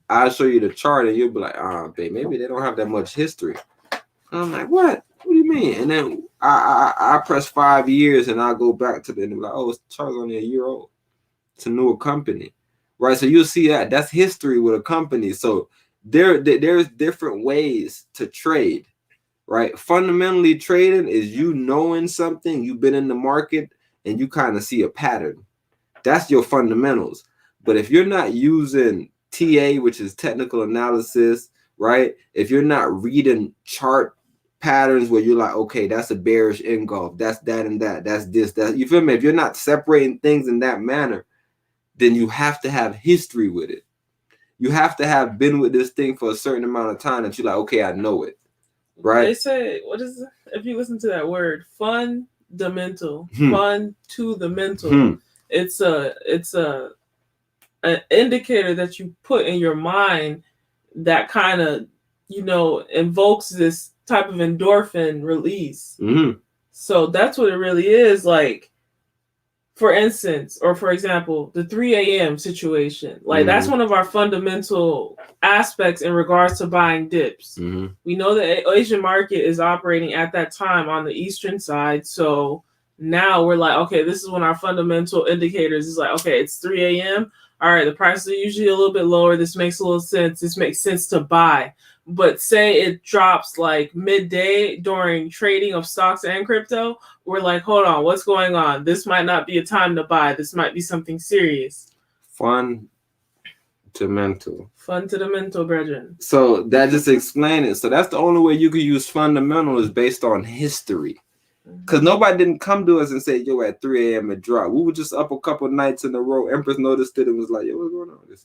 I'll show you the chart and you'll be like, babe, maybe they don't have that much history. And I'm like, what? What do you mean? And then I press 5 years and I go back to the end and be like, oh, it's chart's only a year old. It's a newer company, right? So you'll see that's history with a company. So there's different ways to trade, right? Fundamentally, trading is you knowing something, you've been in the market and you kind of see a pattern. That's your fundamentals. But if you're not using TA, which is technical analysis, right? If you're not reading chart patterns where you're like, okay, that's a bearish engulf, that's that and that, that's this, that, you feel me? If you're not separating things in that manner, then you have to have history with it. You have to have been with this thing for a certain amount of time that you're like, okay, I know it, right? They say, what is it? If you listen to that word, fundamental, fun to the mental. It's an indicator that you put in your mind that kind of, you know, invokes this type of endorphin release. So that's what it really is. Like, for instance, or for example, the 3 a.m. situation, like that's one of our fundamental aspects in regards to buying dips. We know the Asian market is operating at that time on the Eastern side. So now we're like, okay, this is when our fundamental indicators is like, okay, it's 3 a.m. All right, the prices are usually a little bit lower. This makes a little sense. This makes sense to buy. But say it drops like midday during trading of stocks and crypto, we're like, hold on, what's going on? This might not be a time to buy. This might be something serious. Fun to mental, brethren. So that just explains it. So that's the only way you can use fundamental is based on history. Because nobody didn't come to us and say, yo, at 3 a.m. it dropped. We were just up a couple nights in a row. Empress noticed it and was like, yo, what's going on with this?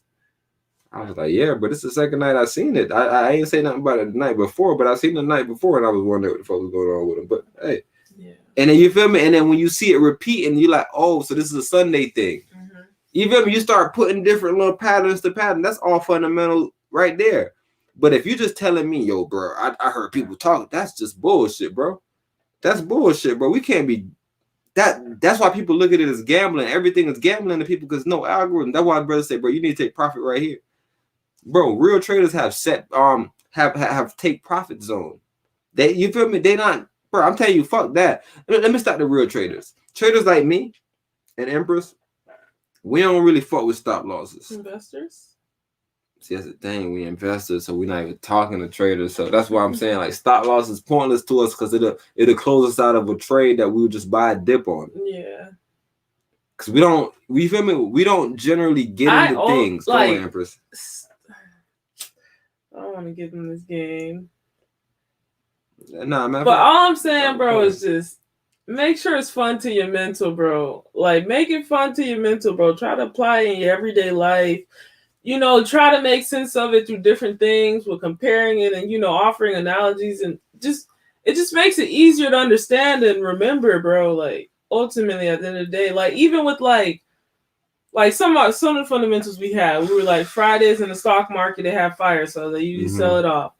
I was like, yeah, but it's the second night I seen it. I ain't say nothing about it the night before, but I seen it the night before and I was wondering what the fuck was going on with them. But hey, yeah. And then you feel me? And then when you see it repeating, you're like, oh, so this is a Sunday thing. You feel me? You start putting different little patterns to pattern. That's all fundamental right there. But if you're just telling me, yo, bro, I heard people talk, that's just bullshit, bro. That's bullshit, bro. We can't be that's why people look at it as gambling. Everything is gambling to people because no algorithm. That's why brothers say, bro, you need to take profit right here. Bro, real traders have set have take profit zone. They, you feel me? They not, bro. I'm telling you, fuck that. Let me start the real traders. Traders like me and Empras, we don't really fuck with stop losses. Investors. See, that's the thing. We investors, so we're not even talking to traders. So that's why I'm saying like stop loss is pointless to us because it'll close us out of a trade that we would just buy a dip on. Yeah. Because we feel me? We don't generally get into things. Like, come on, Empress. I don't want to get in this game. Nah, man. But all I'm saying, bro, is just make sure it's fun to your mental, bro. Like, make it fun to your mental, bro. Try to apply it in your everyday life. You know, try to make sense of it through different things with comparing it and, you know, offering analogies, and it just makes it easier to understand and remember, bro. Like, ultimately, at the end of the day, like, even with like some of the fundamentals we were like Fridays in the stock market, they have fire, so they usually sell it off.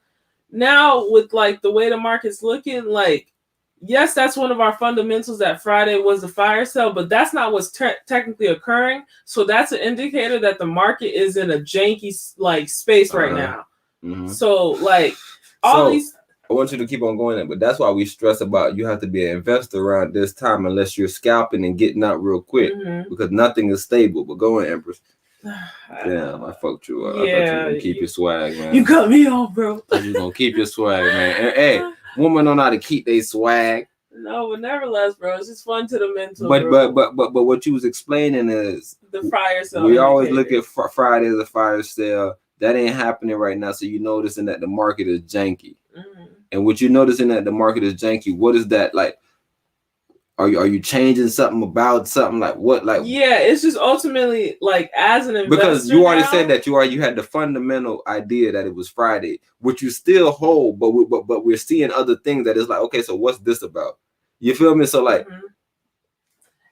Now with like the way the market's looking, like, yes, that's one of our fundamentals, that Friday was the fire sale, but that's not what's technically occurring. So that's an indicator that the market is in a janky like space right now. So like these. I want you to keep on going there, but that's why we stress about you have to be an investor around this time unless you're scalping and getting out real quick because nothing is stable. But go on, Empress. Damn, I fucked you up. I thought you were gonna keep your swag, man. You cut me off, bro. You gonna keep your swag, man. Hey, women don't know how to keep their swag. No, but nevertheless, bro, it's just fun to the mental. But what you was explaining is the fire sale. We always look at Friday as a fire sale. That ain't happening right now. So you noticing that the market is janky. And what you noticing that the market is janky, what is that like? Are you changing something about something like what? Like it's just ultimately like as an investor. Because you already said that you had the fundamental idea that it was Friday, which you still hold, but we're seeing other things that is like, okay, so what's this about? You feel me? So like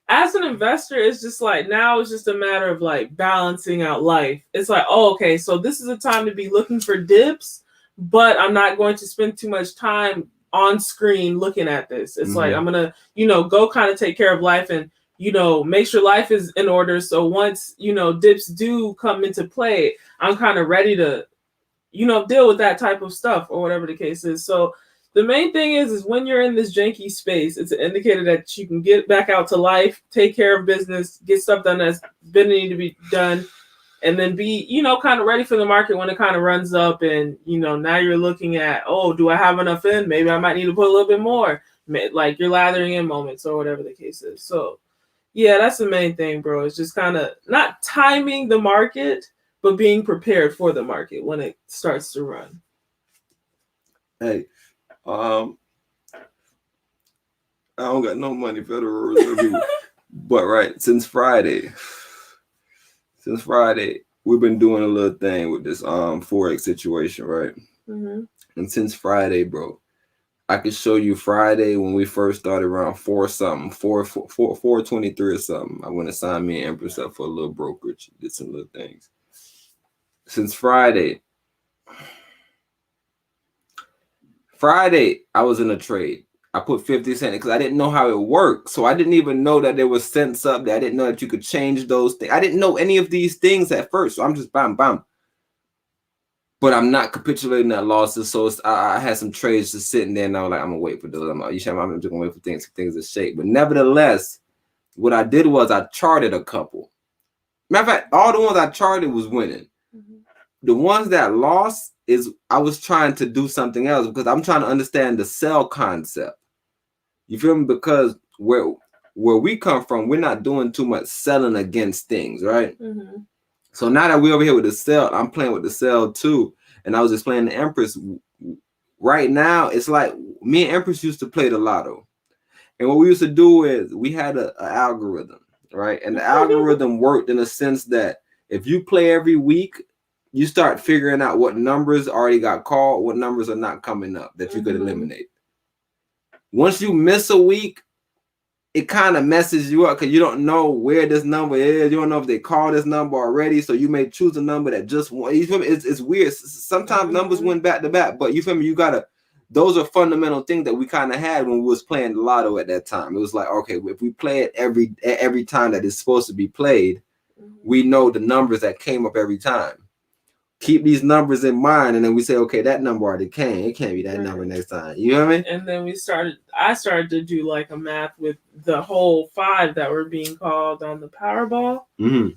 as an investor, it's just like now it's just a matter of like balancing out life. It's like, oh, okay, so this is a time to be looking for dips, but I'm not going to spend too much time on screen looking at this. It's like I'm gonna, go kind of take care of life and, make sure life is in order. So once, dips do come into play, I'm kind of ready to, deal with that type of stuff or whatever the case is. So the main thing is when you're in this janky space, it's an indicator that you can get back out to life, take care of business, get stuff done that's been needed to be done, and then be, kind of ready for the market when it kind of runs up. And, now you're looking at, oh, do I have enough in? Maybe I might need to put a little bit more, like you're lathering in moments or whatever the case is. So, yeah, that's the main thing, bro. It's just kind of not timing the market, but being prepared for the market when it starts to run. Hey, I don't got no money, Federal Reserve. But since Friday, we've been doing a little thing with this Forex situation, right? And since Friday, bro, I could show you Friday when we first started around 423 or something. I went to sign me and Empress up for a little brokerage, did some little things. Since Friday, I was in a trade. I put 50 cents because I didn't know how it worked. So I didn't even know that there was cents up there. I didn't know that you could change those things. I didn't know any of these things at first. So I'm just bam. But I'm not capitulating that losses. So I had some trades just sitting there and I was like, I'm going to wait for those. I'm just going to wait for things to shake. But nevertheless, what I did was I charted a couple. Matter of fact, all the ones I charted was winning. The ones that lost is I was trying to do something else because I'm trying to understand the sell concept. You feel me? Because where we come from, we're not doing too much selling against things, right? So now that we're over here with the sell, I'm playing with the sell too. And I was explaining to Empress, right now, it's like me and Empress used to play the lotto. And what we used to do is we had an algorithm, right? And the algorithm worked in a sense that if you play every week, you start figuring out what numbers already got called, what numbers are not coming up that you could eliminate. Once you miss a week, it kind of messes you up because you don't know where this number is. You don't know if they call this number already. So you may choose a number that just won. You feel me? It's weird. Sometimes numbers win back to back, but you feel me? You gotta those are fundamental things that we kind of had when we was playing the lotto at that time. It was like, okay, if we play it every time that it's supposed to be played, we know the numbers that came up every time. Keep these numbers in mind, and then we say, okay, that number already came. It can't be that number next time. You know what I mean? And then I started to do like a math with the whole 5 that were being called on the Powerball. Mm-hmm.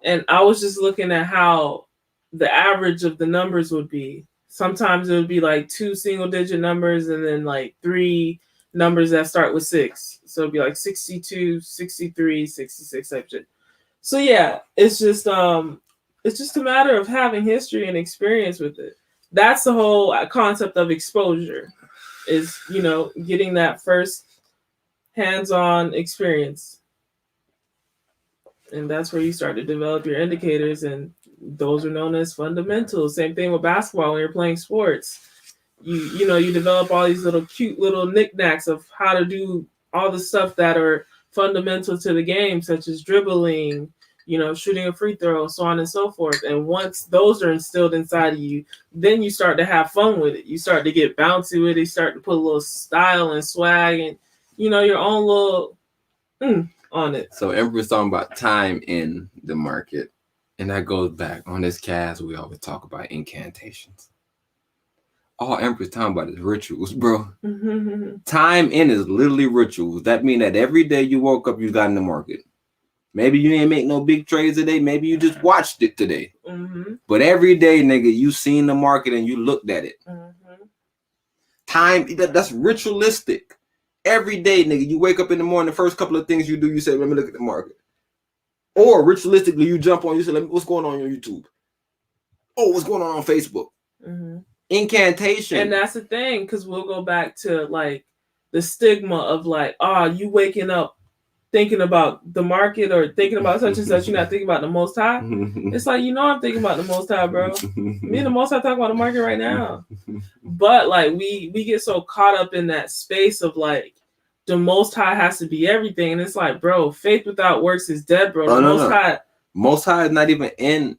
And I was just looking at how the average of the numbers would be. Sometimes it would be like 2 single-digit numbers and then like 3 numbers that start with 6. So it'd be like 62, 63, 66, type shit. So yeah, it's just a matter of having history and experience with it. That's the whole concept of exposure, is, you know, getting that first hands-on experience. And that's where you start to develop your indicators, and those are known as fundamentals. Same thing with basketball when you're playing sports. You know, you develop all these little cute little knickknacks of how to do all the stuff that are fundamental to the game, such as dribbling, you know, shooting a free throw, so on and so forth. And once those are instilled inside of you, then you start to have fun with it. You start to get bouncy with it. You start to put a little style and swag and, you know, your own little on it. So Empress talking about time in the market. And that goes back on this cast. We always talk about incantations. All Empress talking about is rituals, bro. Time in is literally rituals. That means that every day you woke up, you got in the market. Maybe you didn't make no big trades today. Maybe you just watched it today. But every day, nigga, you seen the market and you looked at it. Time, that's ritualistic. Every day, nigga, you wake up in the morning, the first couple of things you do, you say, let me look at the market. Or ritualistically, you jump on, you say, what's going on YouTube? Oh, what's going on Facebook? Incantation. And that's the thing, because we'll go back to like the stigma of like, you waking up thinking about the market or thinking about such and such, you're not thinking about the Most High. It's like, you know, I'm thinking about the Most High, bro. Me and the Most High talk about the market right now. But like we get so caught up in that space of like the Most High has to be everything, and it's like, bro, faith without works is dead, bro. The Most High is not even in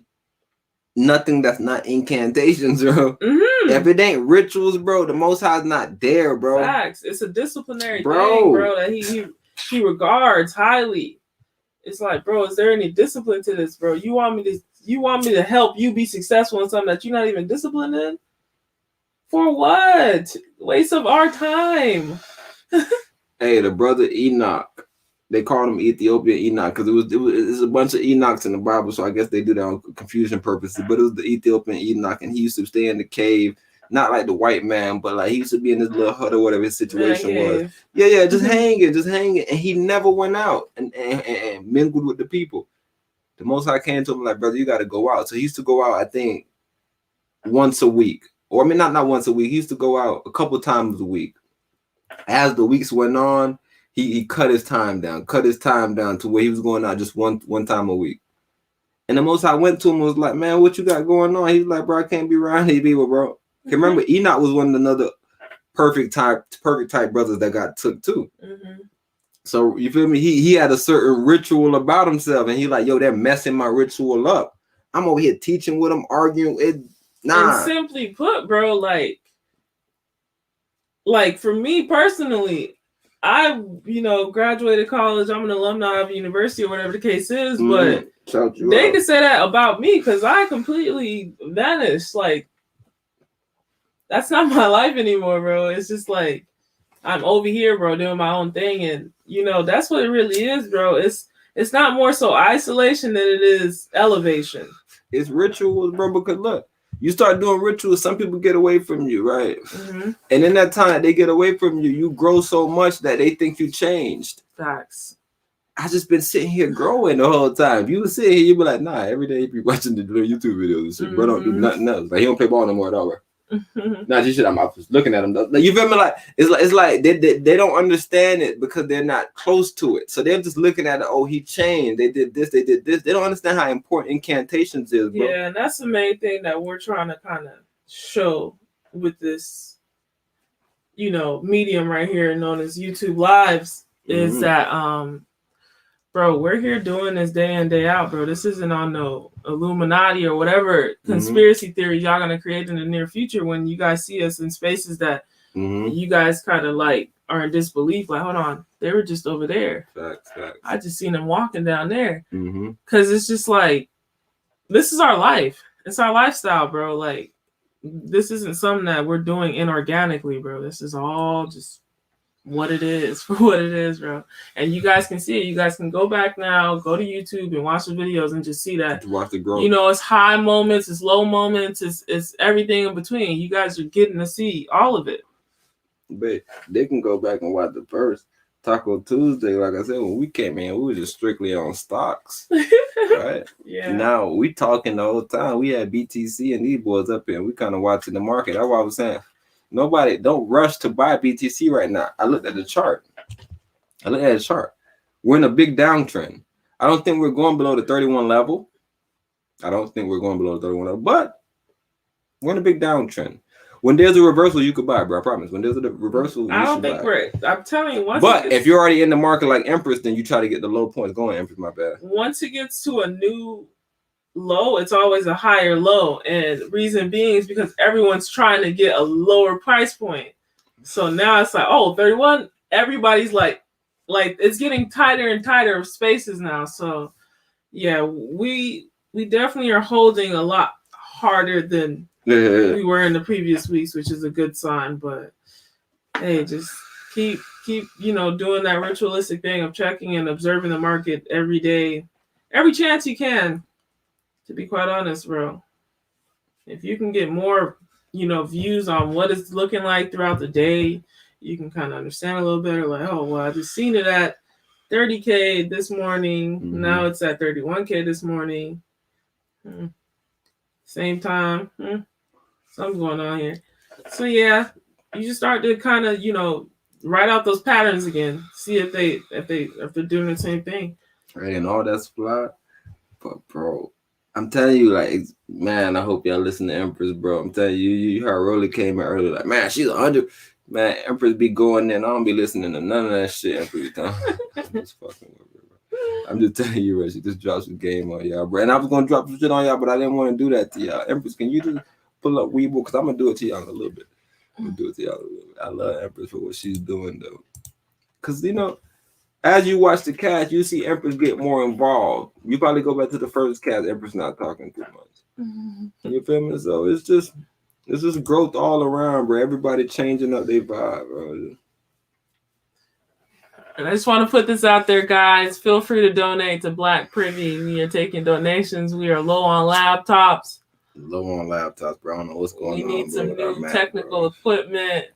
nothing that's not incantations, bro. If it ain't rituals, bro, the Most High is not there, bro. Facts. It's a disciplinary thing, bro, that he regards highly. It's like, bro, is there any discipline to this, bro? You want me to help you be successful in something that you're not even disciplined in? For what? Waste of our time. Hey, the brother Enoch, they called him Ethiopian Enoch because it was a bunch of Enochs in the Bible, so I guess they do that on confusion purposes. But it was the Ethiopian Enoch, and he used to stay in the cave. Not like the white man, but like he used to be in this little hut or whatever his situation was. Yeah, just hanging. And he never went out and mingled with the people. The Most High came to him like, brother, you got to go out. So he used to go out, I think, once a week. Or I mean, not once a week. He used to go out a couple times a week. As the weeks went on, he cut his time down to where he was going out just one time a week. And the Most High went to him and was like, man, what you got going on? He was like, bro, I can't be around these people, bro. Remember, Enoch was one of another perfect type brothers that got took too. So you feel me? He had a certain ritual about himself, and he like, yo, they're messing my ritual up. I'm over here teaching with them, arguing with. Nah. And simply put, bro, like for me personally, I graduated college. I'm an alumni of university or whatever the case is, but they could say that about me because I completely vanished. Like, that's not my life anymore, bro. It's just like I'm over here, bro, doing my own thing, and that's what it really is, bro. It's not more so isolation than it is elevation. It's rituals, bro. Because look, you start doing rituals, some people get away from you, right? And in that time that they get away from you, you grow so much that they think you changed. Facts. I just been sitting here growing the whole time. If you would sit here, you'd be like, nah, every day you be watching the YouTube videos and shit. Bro, don't do nothing else. Like, he don't play ball no more at all, bro. Nah, just shit. I'm just looking at them. Like, you feel me? Like it's like they don't understand it because they're not close to it. So they're just looking at it. Oh, he changed. They did this. They did this. They don't understand how important incantations is, bro. Yeah, and that's the main thing that we're trying to kind of show with this, medium right here known as YouTube Lives is that bro, we're here doing this day in, day out, bro. This isn't on no Illuminati or whatever conspiracy theory y'all gonna create in the near future when you guys see us in spaces that You guys kind of like are in disbelief, like, hold on, they were just over there. Facts. I just seen them walking down there. Because it's just like, this is our life. It's our lifestyle, bro. Like, this isn't something that we're doing inorganically, bro. This is all just what it is, for what it is, bro. And you guys can see it. You guys can go back now, go to YouTube and watch the videos and just see that. Watch the growth. You know, it's high moments, it's low moments, it's everything in between. You guys are getting to see all of it. But they can go back and watch the first Taco Tuesday. Like I said, when we came in, we were just strictly on stocks, right? Yeah. Now we talking the whole time. We had BTC and these boys up here. And we kind of watching the market. That's why I was saying, nobody don't rush to buy BTC right now. I looked at the chart. We're in a big downtrend. I don't think we're going below the 31 level. But we're in a big downtrend. When there's a reversal, you could buy, bro. I promise. When there's a reversal, I don't think I'm telling you. But if you're already in the market like Empras, then you try to get the low points going. Empras, my bad. Once it gets to a new low, it's always a higher low. And reason being is because everyone's trying to get a lower price point. So now it's like, oh, 31. Everybody's like it's getting tighter and tighter of spaces now. So yeah, we definitely are holding a lot harder than we were in the previous weeks, which is a good sign. But hey, just keep doing that ritualistic thing of checking and observing the market every day, every chance you can. To be quite honest, bro, if you can get more views on what it's looking like throughout the day, you can kind of understand a little better. Like, oh well, I just seen it at 30K this morning. Now it's at 31K this morning. Same time. Something's going on here. So yeah, you just start to kind of write out those patterns again. See if they're doing the same thing. Right, and all that's fly. But bro, I'm telling you, like, man, I hope y'all listen to Empress, bro. I'm telling you, you heard Rollie came in early, like, man, she's 100. Man, Empress be going in. I don't be listening to none of that shit every time. I'm just fucking with her, bro. I'm just telling you, bro. She just dropped some game on y'all, bro. And I was gonna drop some shit on y'all, but I didn't want to do that to y'all. Empress, can you just pull up Weeble? Because I'm gonna do it to y'all in a little bit. I love Empress for what she's doing, though. Because as you watch the cast, you see Empress get more involved. You probably go back to the first cast, Empress not talking too much. You feel me? So it's just growth all around, bro. Everybody changing up their vibe, bro. And I just want to put this out there, guys. Feel free to donate to Black Privy. We are taking donations. We are low on laptops. Bro. I don't know what's going on. We need some new technical equipment.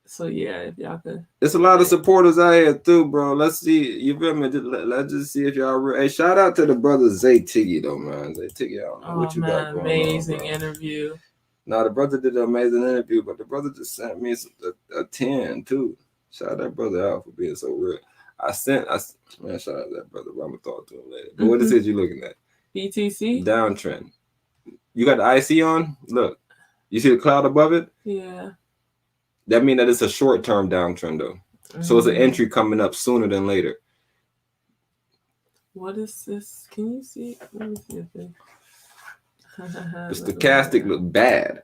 So yeah, if y'all could. There's a lot of supporters out here too, bro. Let's see. You feel me? Let's just see if y'all. Hey, shout out to the brother Zay Tiggy though, man. Zay Tiggy, I don't know what you got going amazing on, interview. No, the brother did an amazing interview, but the brother just sent me a 10 too. Shout that brother out for being so real. Shout out that brother. I'm gonna talk to him later. But what is it you looking at? BTC downtrend. You got the IC on? Look, you see the cloud above it? Yeah. That means that it's a short-term downtrend, though. So it's an entry coming up sooner than later. What is this? Can you see? Let me see if the stochastic look bad.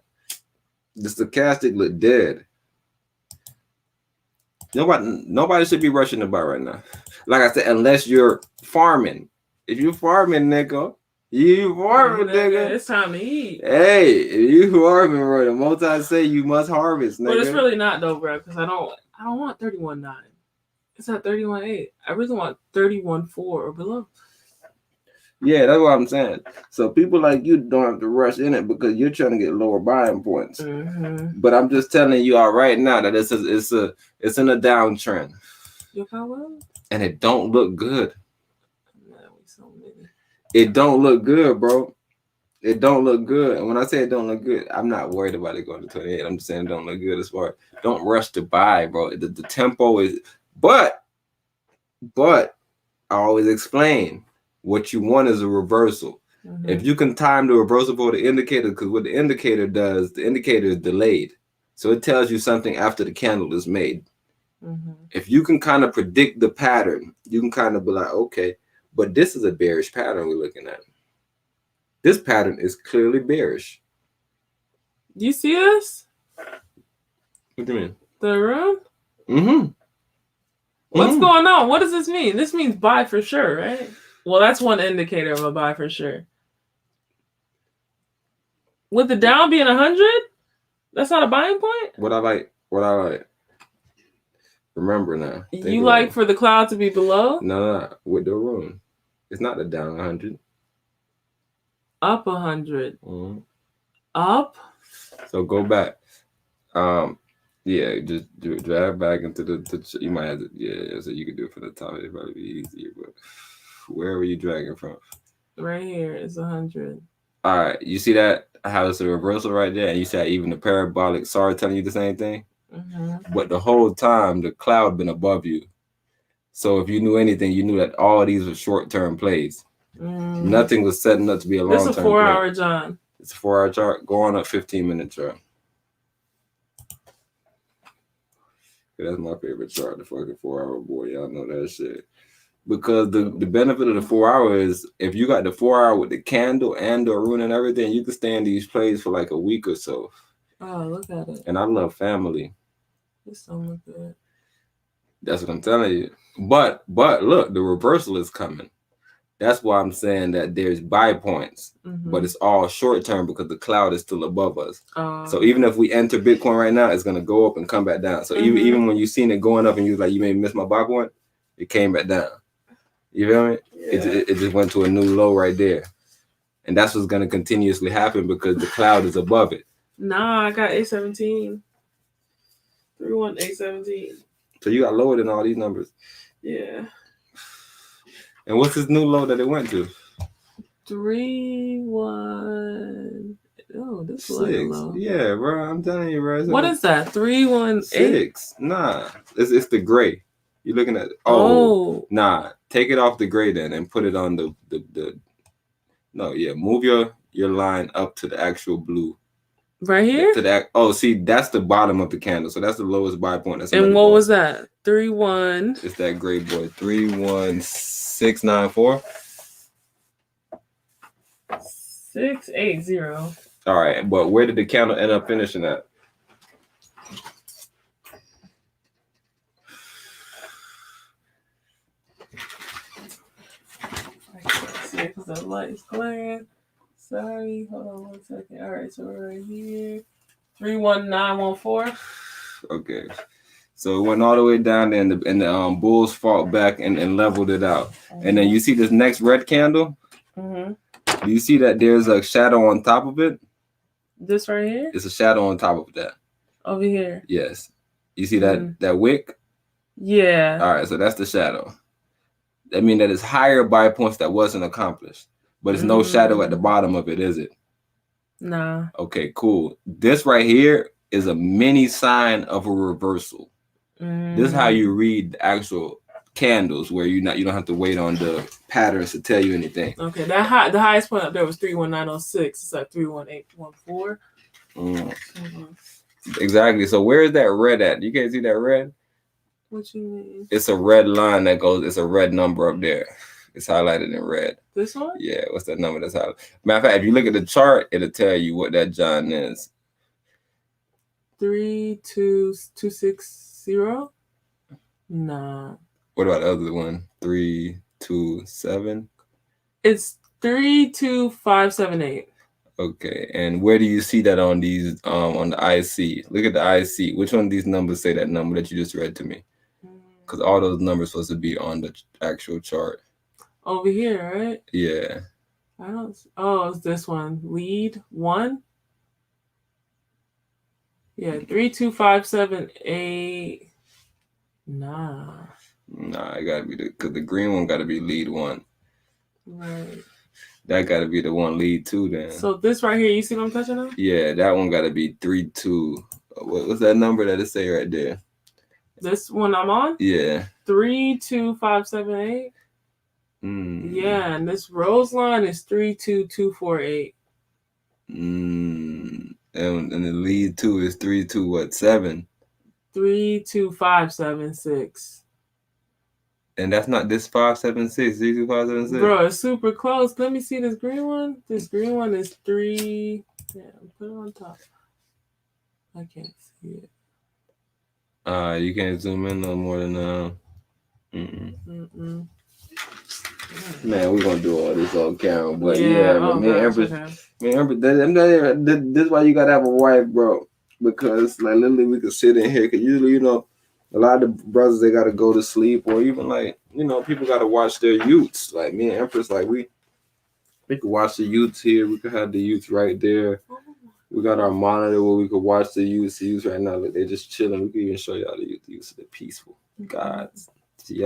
The stochastic look dead. Nobody should be rushing to buy right now. Like I said, unless you're farming. If you're farming, nigga, it's time to eat. Hey, if you farming, bro, the multi say you must harvest, nigga. But it's really not though, bro, because I don't want 31.9. It's at 31.8. I really want 31.4 or below. Yeah, that's what I'm saying. So people like you don't have to rush in it because you're trying to get lower buying points. But I'm just telling you all right now that it's in a downtrend. And it don't look good. It don't look good, bro. It don't look good. And when I say it don't look good, I'm not worried about it going to 28. I'm just saying it don't look good as far. Don't rush to buy, bro. The tempo is, but I always explain what you want is a reversal. If you can time the reversal for the indicator, because what the indicator does, the indicator is delayed. So it tells you something after the candle is made. If you can kind of predict the pattern, you can kind of be like, okay, but this is a bearish pattern we're looking at. This pattern is clearly bearish. You see this? What do you mean? The room? Mm-hmm. What's going on? What does this mean? This means buy for sure, right? Well, that's one indicator of a buy for sure. With the down being 100, that's not a buying point? What I like. Remember now. You like for the cloud to be below? No, with the room. It's not the down 100. Up 100. Mm-hmm. Up? So go back. Yeah, just drag back into the you might have to, yeah, so you can do it from the top. It'd probably be easier, but where were you dragging from? Right here is 100. All right, you see that? How it's a reversal right there, and you said even the parabolic SAR telling you the same thing. Mm-hmm. But the whole time the cloud been above you. So if you knew anything, you knew that all these were short-term plays. Nothing was setting up to be a long-term play. This is a 4-hour John. It's a 4-hour chart. Go on up 15-minute chart. That's my favorite chart, the fucking 4-hour boy. Y'all know that shit. Because the benefit of the 4 hour is if you got the 4 hour with the candle and the rune and everything, you can stay in these plays for like a week or so. Oh, look at it. And I love family. This don't look good. That's what I'm telling you. But look, the reversal is coming. That's why I'm saying that there's buy points, but it's all short term because the cloud is still above us. So even if we enter Bitcoin right now, it's gonna go up and come back down. So even when you seen it going up and you was like, you may miss my buy point, it came back down. You feel me? Yeah. It just went to a new low right there, and that's what's gonna continuously happen because the cloud is above it. Nah, I got 817. 31817. So you got lower than all these numbers. Yeah. And what's this new low that it went to? 3-1. Oh, this is like a low. Yeah, bro. I'm telling you, bro. What is that? 3-1-8? 6. Nah, it's the gray. You're looking at. Nah. Take it off the gray then and put it on the. No, yeah. Move your line up to the actual blue. Right here. To that. Oh, see, that's the bottom of the candle. So that's the lowest buy point. That's and what was that? 3-1. It's that gray boy. 31694. 680. All right, but where did the candle end up finishing at? I can't see it because the light is glaring. Sorry, hold on 1 second. All right, so we're right here. 31914. Okay. So it went all the way down there, and the bulls fought back and leveled it out. And then you see this next red candle? Do you see that there's a shadow on top of it? This right here? It's a shadow on top of that. Over here? Yes. You see that wick? Yeah. All right, so that's the shadow. That means that it's higher buy points that wasn't accomplished. But there's no shadow at the bottom of it, is it? Nah. Okay, cool. This right here is a mini sign of a reversal. This is how you read the actual candles, where you don't have to wait on the patterns to tell you anything. Okay, the highest point up there was 31906. It's like 31814. Exactly. So where is that red at? You can't see that red? What you mean? It's a red line that goes. It's a red number up there. It's highlighted in red. This one? Yeah. What's that number that's highlighted? Matter of fact, if you look at the chart, it'll tell you what that John is. 32260. Nah. What about the other one? 327. It's 32578. Okay, and where do you see that on these on the IC? Look at the IC. Which one of these numbers say that number that you just read to me? Because all those numbers are supposed to be on the actual chart. Over here, right? Yeah. I don't. Oh, it's this one. Lead 1. Yeah, 32578. Nah, it gotta be because the green one gotta be lead 1. Right. That gotta be the one lead 2 then. So this right here, you see what I'm touching on? Yeah, that one gotta be 32. What's that number that it say right there? This one I'm on? Yeah. 32578. Yeah, and this rose line is 32248. And the lead 2 is 327. 32576. And that's not this 576, 32576. Bro, it's super close. Let me see this green one. This green one is 3. Yeah, put it on top. I can't see it. You can't zoom in no more than Man, we're gonna do all this on camera, but yeah, man, me and Empress, this is why you gotta have a wife, bro. Because like literally, we could sit in here. Cause usually, a lot of the brothers they gotta go to sleep, or even like people gotta watch their youths. Like me and Empress, like we could watch the youths here. We could have the youths right there. We got our monitor where we could watch the youths. The youths right now, look, they're just chilling. We could even show y'all the youths. The youths are peaceful. Gods, this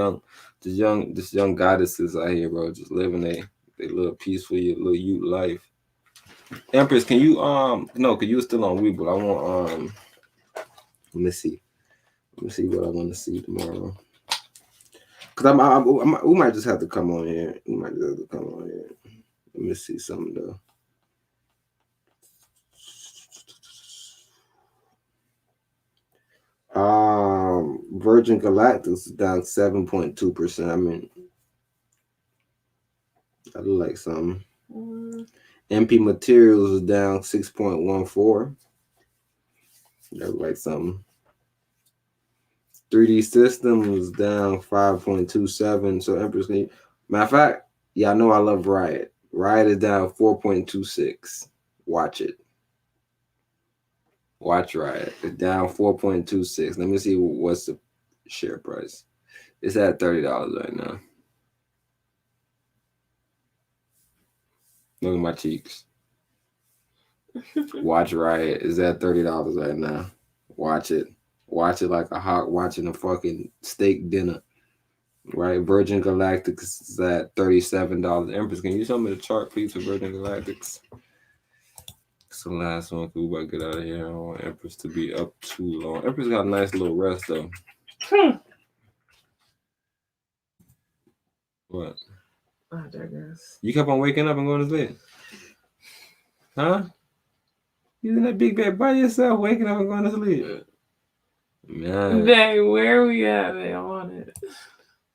young goddesses out here, bro, just living they little peaceful, little youth life. Empress, can you no, cause you were still on Weeble. I want let me see what I want to see tomorrow. Cause we might just have to come on here. Let me see something though. Virgin Galactic is down 7.2%. I mean, I look like something. MP Materials is down 6.14. That look like something. 3D Systems is down 5.27. So Empress, matter of fact, yeah, I know I love Riot. Riot is down 4.26. Watch it. Watch Riot. It's down 4.26. Let me see what's the share price. It's at $30 right now. Look at my cheeks. Watch Riot. It's at $30 right now. Watch it. Watch it like a hawk watching a fucking steak dinner. Right? Virgin Galactics is at $37. Empress, can you show me the chart, please, for Virgin Galactics? It's the last one. We better get out of here. I don't want Empress to be up too long. Empress got a nice little rest, though. What? I digress. You kept on waking up and going to sleep? Huh? You in that big bed by yourself, waking up and going to sleep? Man. Dang, where are we at? They on it.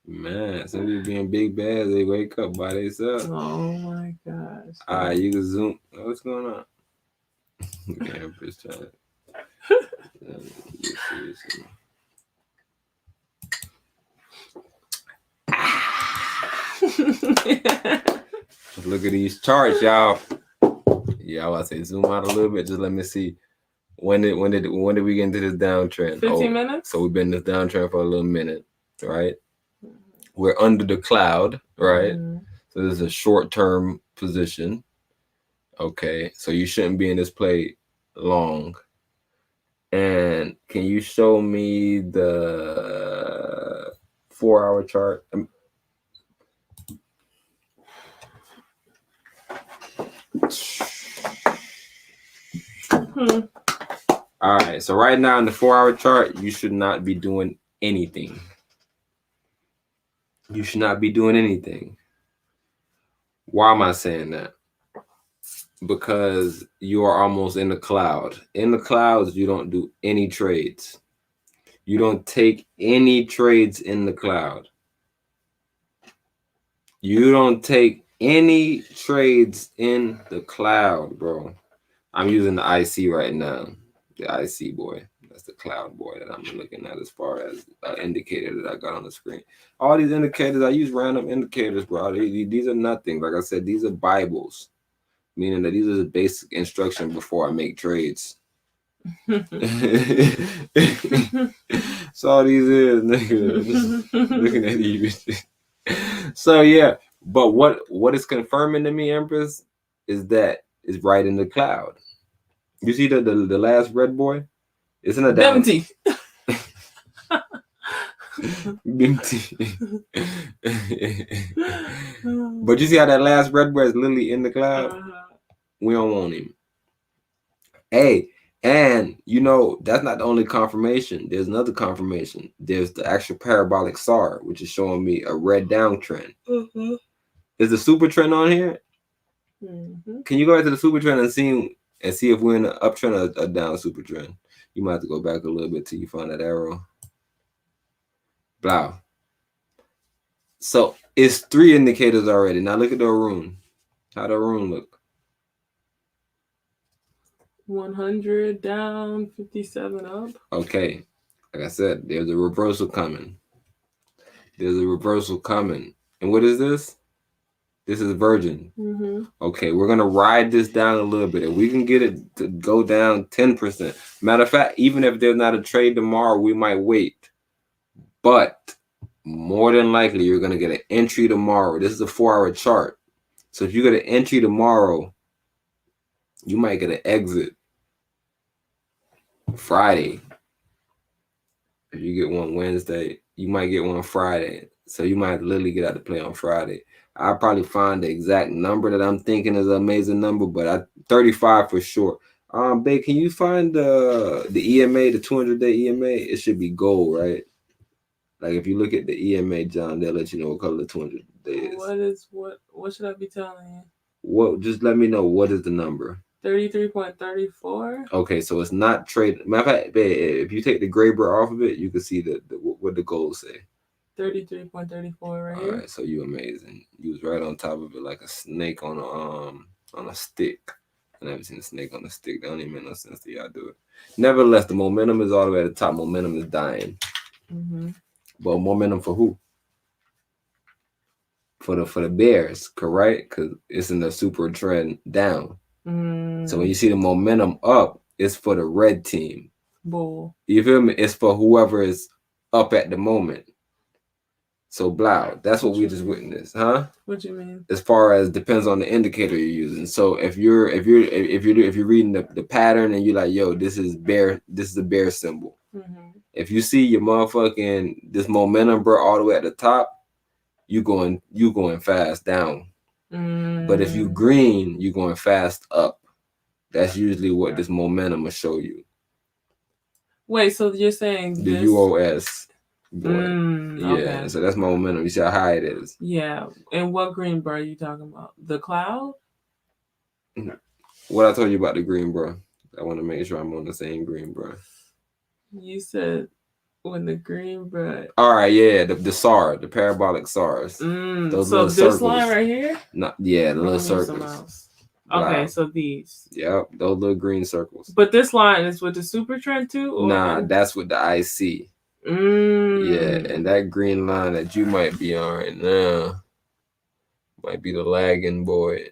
Man, some people being big bads, they wake up by themselves. Oh my gosh. All right, you can zoom. What's going on? Okay, I'm just trying to. Look at these charts, y'all. Yeah, I was say zoom out a little bit. Just let me see. When did we get into this downtrend? 15 minutes. So we've been in this downtrend for a little minute, right? We're under the cloud, right? So this is a short-term position. Okay, so you shouldn't be in this play long. And can you show me the 4-hour chart? All right, so right now in the 4-hour chart, you should not be doing anything. You should not be doing anything. Why am I saying that? Because you are almost in the cloud. In the clouds, you don't do any trades. You don't take any trades in the cloud. You don't take any trades in the cloud, bro. I'm using the IC right now. The IC boy. That's the cloud boy that I'm looking at as far as an indicator that I got on the screen. All these indicators, I use random indicators, bro. These are nothing. Like I said, these are Bibles. Meaning that these are the basic instruction before I make trades. So all these is, nigga, looking at these. So yeah, but what is confirming to me, Empress, is that it's right in the cloud. You see the last red boy? Isn't it down? Empty. But you see how that last red boy is literally in the cloud? We don't want him. Hey, and that's not the only confirmation. There's another confirmation. There's the actual parabolic SAR, which is showing me a red downtrend. Is the super trend on here? Can you go back to the super trend and see if we're in an uptrend or a down super trend? You might have to go back a little bit till you find that arrow. Blah. So it's 3 indicators already. Now look at the rune. How the rune look? 100 down, 57 up. Okay. Like I said, there's a reversal coming. There's a reversal coming. And what is this? This is Virgin. Mm-hmm. Okay, we're gonna ride this down a little bit. If we can get it to go down 10%. Matter of fact, even if there's not a trade tomorrow, we might wait. But more than likely, you're gonna get an entry tomorrow. This is a 4-hour chart. So if you get an entry tomorrow, you might get an exit Friday. If you get one Wednesday, you might get one Friday. So you might literally get out to play on Friday. I'll probably find the exact number that I'm thinking is an amazing number, but 35 for sure. Babe, can you find the EMA, the 200-day EMA? It should be gold, right? Like if you look at the EMA, John, they'll let you know what color the 200 day is. What should I be telling you? What? Just let me know what is the number. 33.34. Okay, so it's not trade. Matter of fact, babe, if you take the gray bar off of it, you can see what the gold say. 33.34 right here. All right, so you amazing. You was right on top of it like a snake on a stick. I never seen a snake on a stick. That don't even make no sense to y'all do it. Nevertheless, the momentum is all the way at the top. Momentum is dying. Mm-hmm. But momentum for who? For the Bears, correct? Because it's in the super trend down. Mm. So when you see the momentum up, it's for the red team. Bull. You feel me? It's for whoever is up at the moment. So blah, that's what we just witnessed, huh? What you mean? As far as depends on the indicator you're using. So if you're reading the pattern and you're like, yo, this is a bear symbol. Mm-hmm. If you see your motherfucking this momentum, bro, all the way at the top, you going fast down. Mm. But if you green, you're going fast up. That's usually what this momentum will show you. Wait, so you're saying the this... UOS. Yeah, okay. So that's my momentum. You see how high it is. Yeah. And what green bar are you talking about? The cloud? What I told you about the green, bro. I want to make sure I'm on the same green, bro. You said when the green bar. All right, yeah, the SAR, the parabolic SARs. Those so this circles. Line right here? Not, yeah, the little circles. Okay, so these. Yep, those little green circles. But this line is with the super trend too? Or? Nah, that's with the IC. Yeah, and that green line that you might be on right now might be the lagging boy.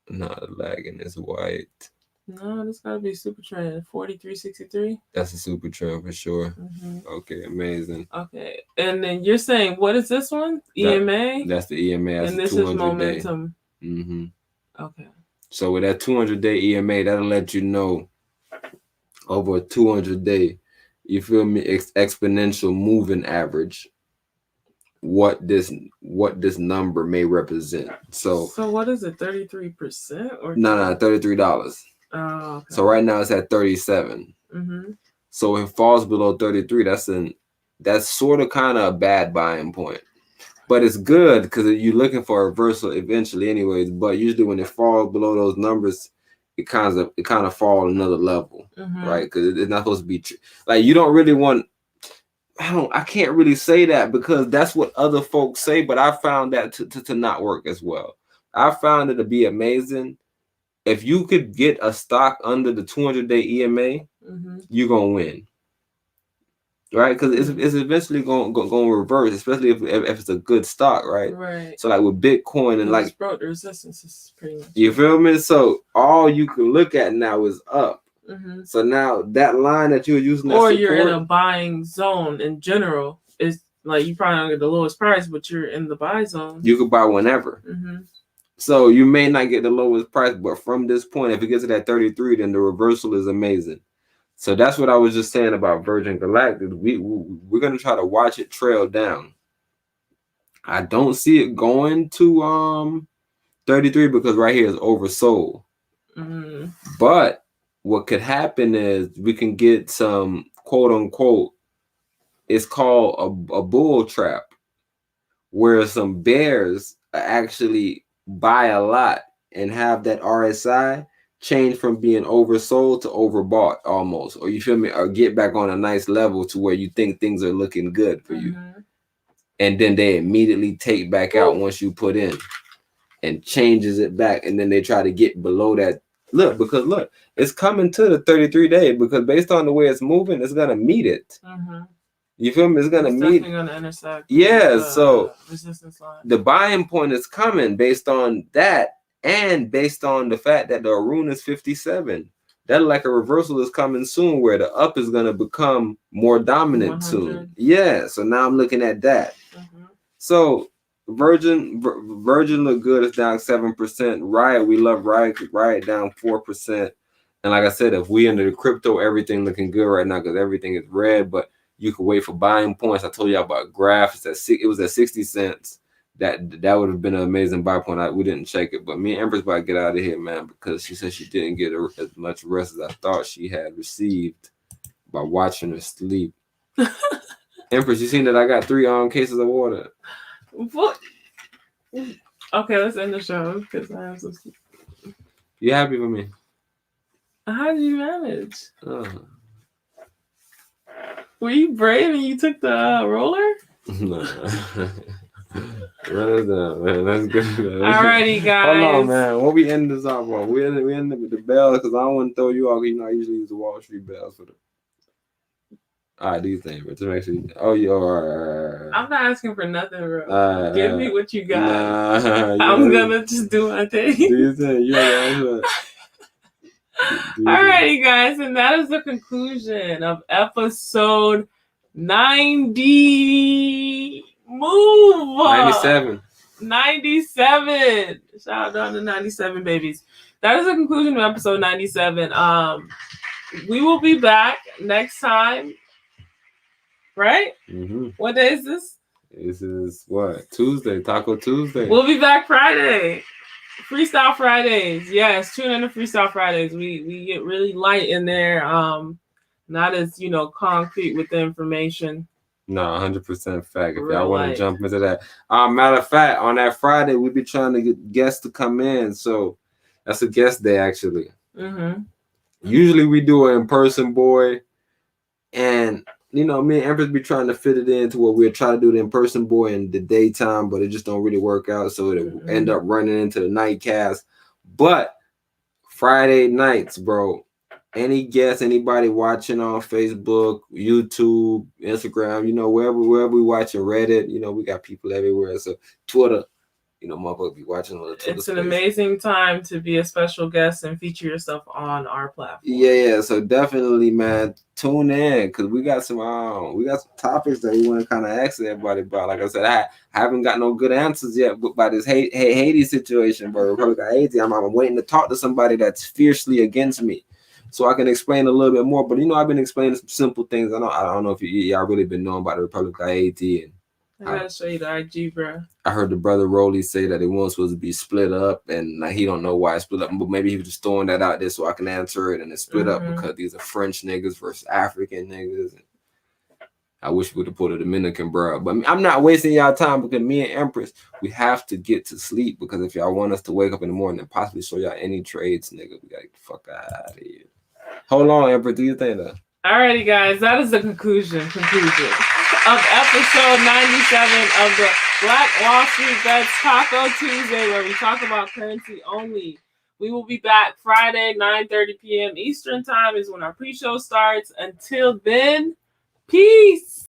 Nah, the lagging is white. No, this gotta be super trend 43.63. That's a super trend for sure. Mm-hmm. Okay, amazing. Okay, and then you're saying what is this one? EMA. That's the EMA. That's and this is momentum. Mm-hmm. Okay. So with that 200-day EMA, that'll let you know over a 200-day. You feel me? Exponential moving average. What this number may represent. So what is it? 33% or no, $33. Oh, okay. So right now it's at 37. Mm-hmm. So if it falls below 33, that's sort of kind of a bad buying point. But it's good because you're looking for a reversal eventually, anyways. But usually when it falls below those numbers, it kind of fall another level, right? Because it's not supposed to be like you don't really want. I can't really say that because that's what other folks say, but I found that to not work as well. I found it to be amazing. If you could get a stock under the 200-day EMA, you're gonna win, right? Because it's eventually going to reverse, especially if it's a good stock, right? Right. So like with Bitcoin and like broke the resistance is pretty much. You feel me? So all you can look at now is up. So now that line that you're using, or you're in a buying zone in general, is like you probably don't get the lowest price, but you're in the buy zone. You could buy whenever. So you may not get the lowest price, but from this point, if it gets to that 33, then the reversal is amazing. So that's what I was just saying about Virgin Galactic. We're gonna try to watch it trail down. I don't see it going to 33 because right here is oversold. But what could happen is we can get some quote unquote, it's called a bull trap, where some bears actually buy a lot and have that RSI change from being oversold to overbought almost, or you feel me, or get back on a nice level to where you think things are looking good for you. And then they immediately take back out once you put in and changes it back. And then they try to get below that. Look, it's coming to the 33 day because based on the way it's moving, it's going to meet it. You feel me? It's gonna meet. Definitely gonna intersect. Yeah, so resistance line. the buying point is coming based on that, and based on the fact that the Arun is 57. That like a reversal is coming soon, where the up is gonna become more dominant 100. soon. Yeah, so now I'm looking at that. So Virgin look good. It's down 7%. Riot, we love Riot. Riot down 4%. And like I said, if we into the crypto, everything looking good right now because everything is red. But you can wait for buying points. I told you about Graph. It was at 60 cents. That would have been an amazing buy point. We didn't check it, but me and Empress about to get out of here, man, because she said she didn't get as much rest as I thought she had received by watching her sleep. Empress, you seen that I got 3 cases of water? What? Okay, let's end the show because I have some. You happy with me? How did you manage? Were you brave and you took the roller? No. Run it down, man. That's good. Alrighty, guys. Hold on, man. What we end this off on? We end it with the bell because I don't want to throw you off. You know, I usually use the Wall Street bells for the. All right, these things, but to make sure. I'm not asking for nothing, bro. Give me what you got. Nah, I'm gonna just do my thing. Do you think? You Alrighty, guys, and that is the conclusion of episode 90. Move 97. Shout out to 97 babies. That is the conclusion of episode 97. We will be back next time. Right? Mm-hmm. What day is this? This is what? Tuesday, Taco Tuesday. We'll be back Friday. Freestyle Fridays. Yes, tune in to Freestyle Fridays. We get really light in there. Not as concrete with the information. No, 100% fact. If Real y'all want to light. jump into that. Matter of fact, on that Friday, we be trying to get guests to come in. So that's a guest day, actually. Mm-hmm. Usually we do an in-person, boy. And, me and Empress be trying to fit it into what we'll try to do the in-person, boy, in the daytime, but it just don't really work out. So it'll end up running into the night cast. But Friday nights, bro. Any guest, anybody watching on Facebook, YouTube, Instagram, wherever we watching, Reddit, we got people everywhere. So Twitter, motherfucker be watching on the Twitter. It's an amazing time to be a special guest and feature yourself on our platform. Yeah. So definitely, man, tune in because we got some topics that we want to kind of ask everybody about. Like I said, I haven't got no good answers yet, but by this Haiti situation, bro, Republic of Haiti, I'm waiting to talk to somebody that's fiercely against me. So I can explain a little bit more, but I've been explaining some simple things. I don't know if y'all really been knowing about the Republic of Haiti. And I gotta show you the IG, bro. I heard the brother ROLLIE say that it was supposed to be split up, and he don't know why it's split up. But maybe he was just throwing that out there so I can answer it. And it's split up because these are French niggas versus African niggas. And I wish we would have put a Dominican, bro. But I'm not wasting y'all time because me and Empress, we have to get to sleep because if y'all want us to wake up in the morning and possibly show y'all any trades, nigga, we gotta get the fuck out of here. Hold on, Empress. Do you think that? Alrighty, guys. That is the conclusion of episode 97 of the Black Wall Street Bets Taco Tuesday, where we talk about currency only. We will be back Friday, 9:30 p.m. Eastern time is when our pre-show starts. Until then, peace.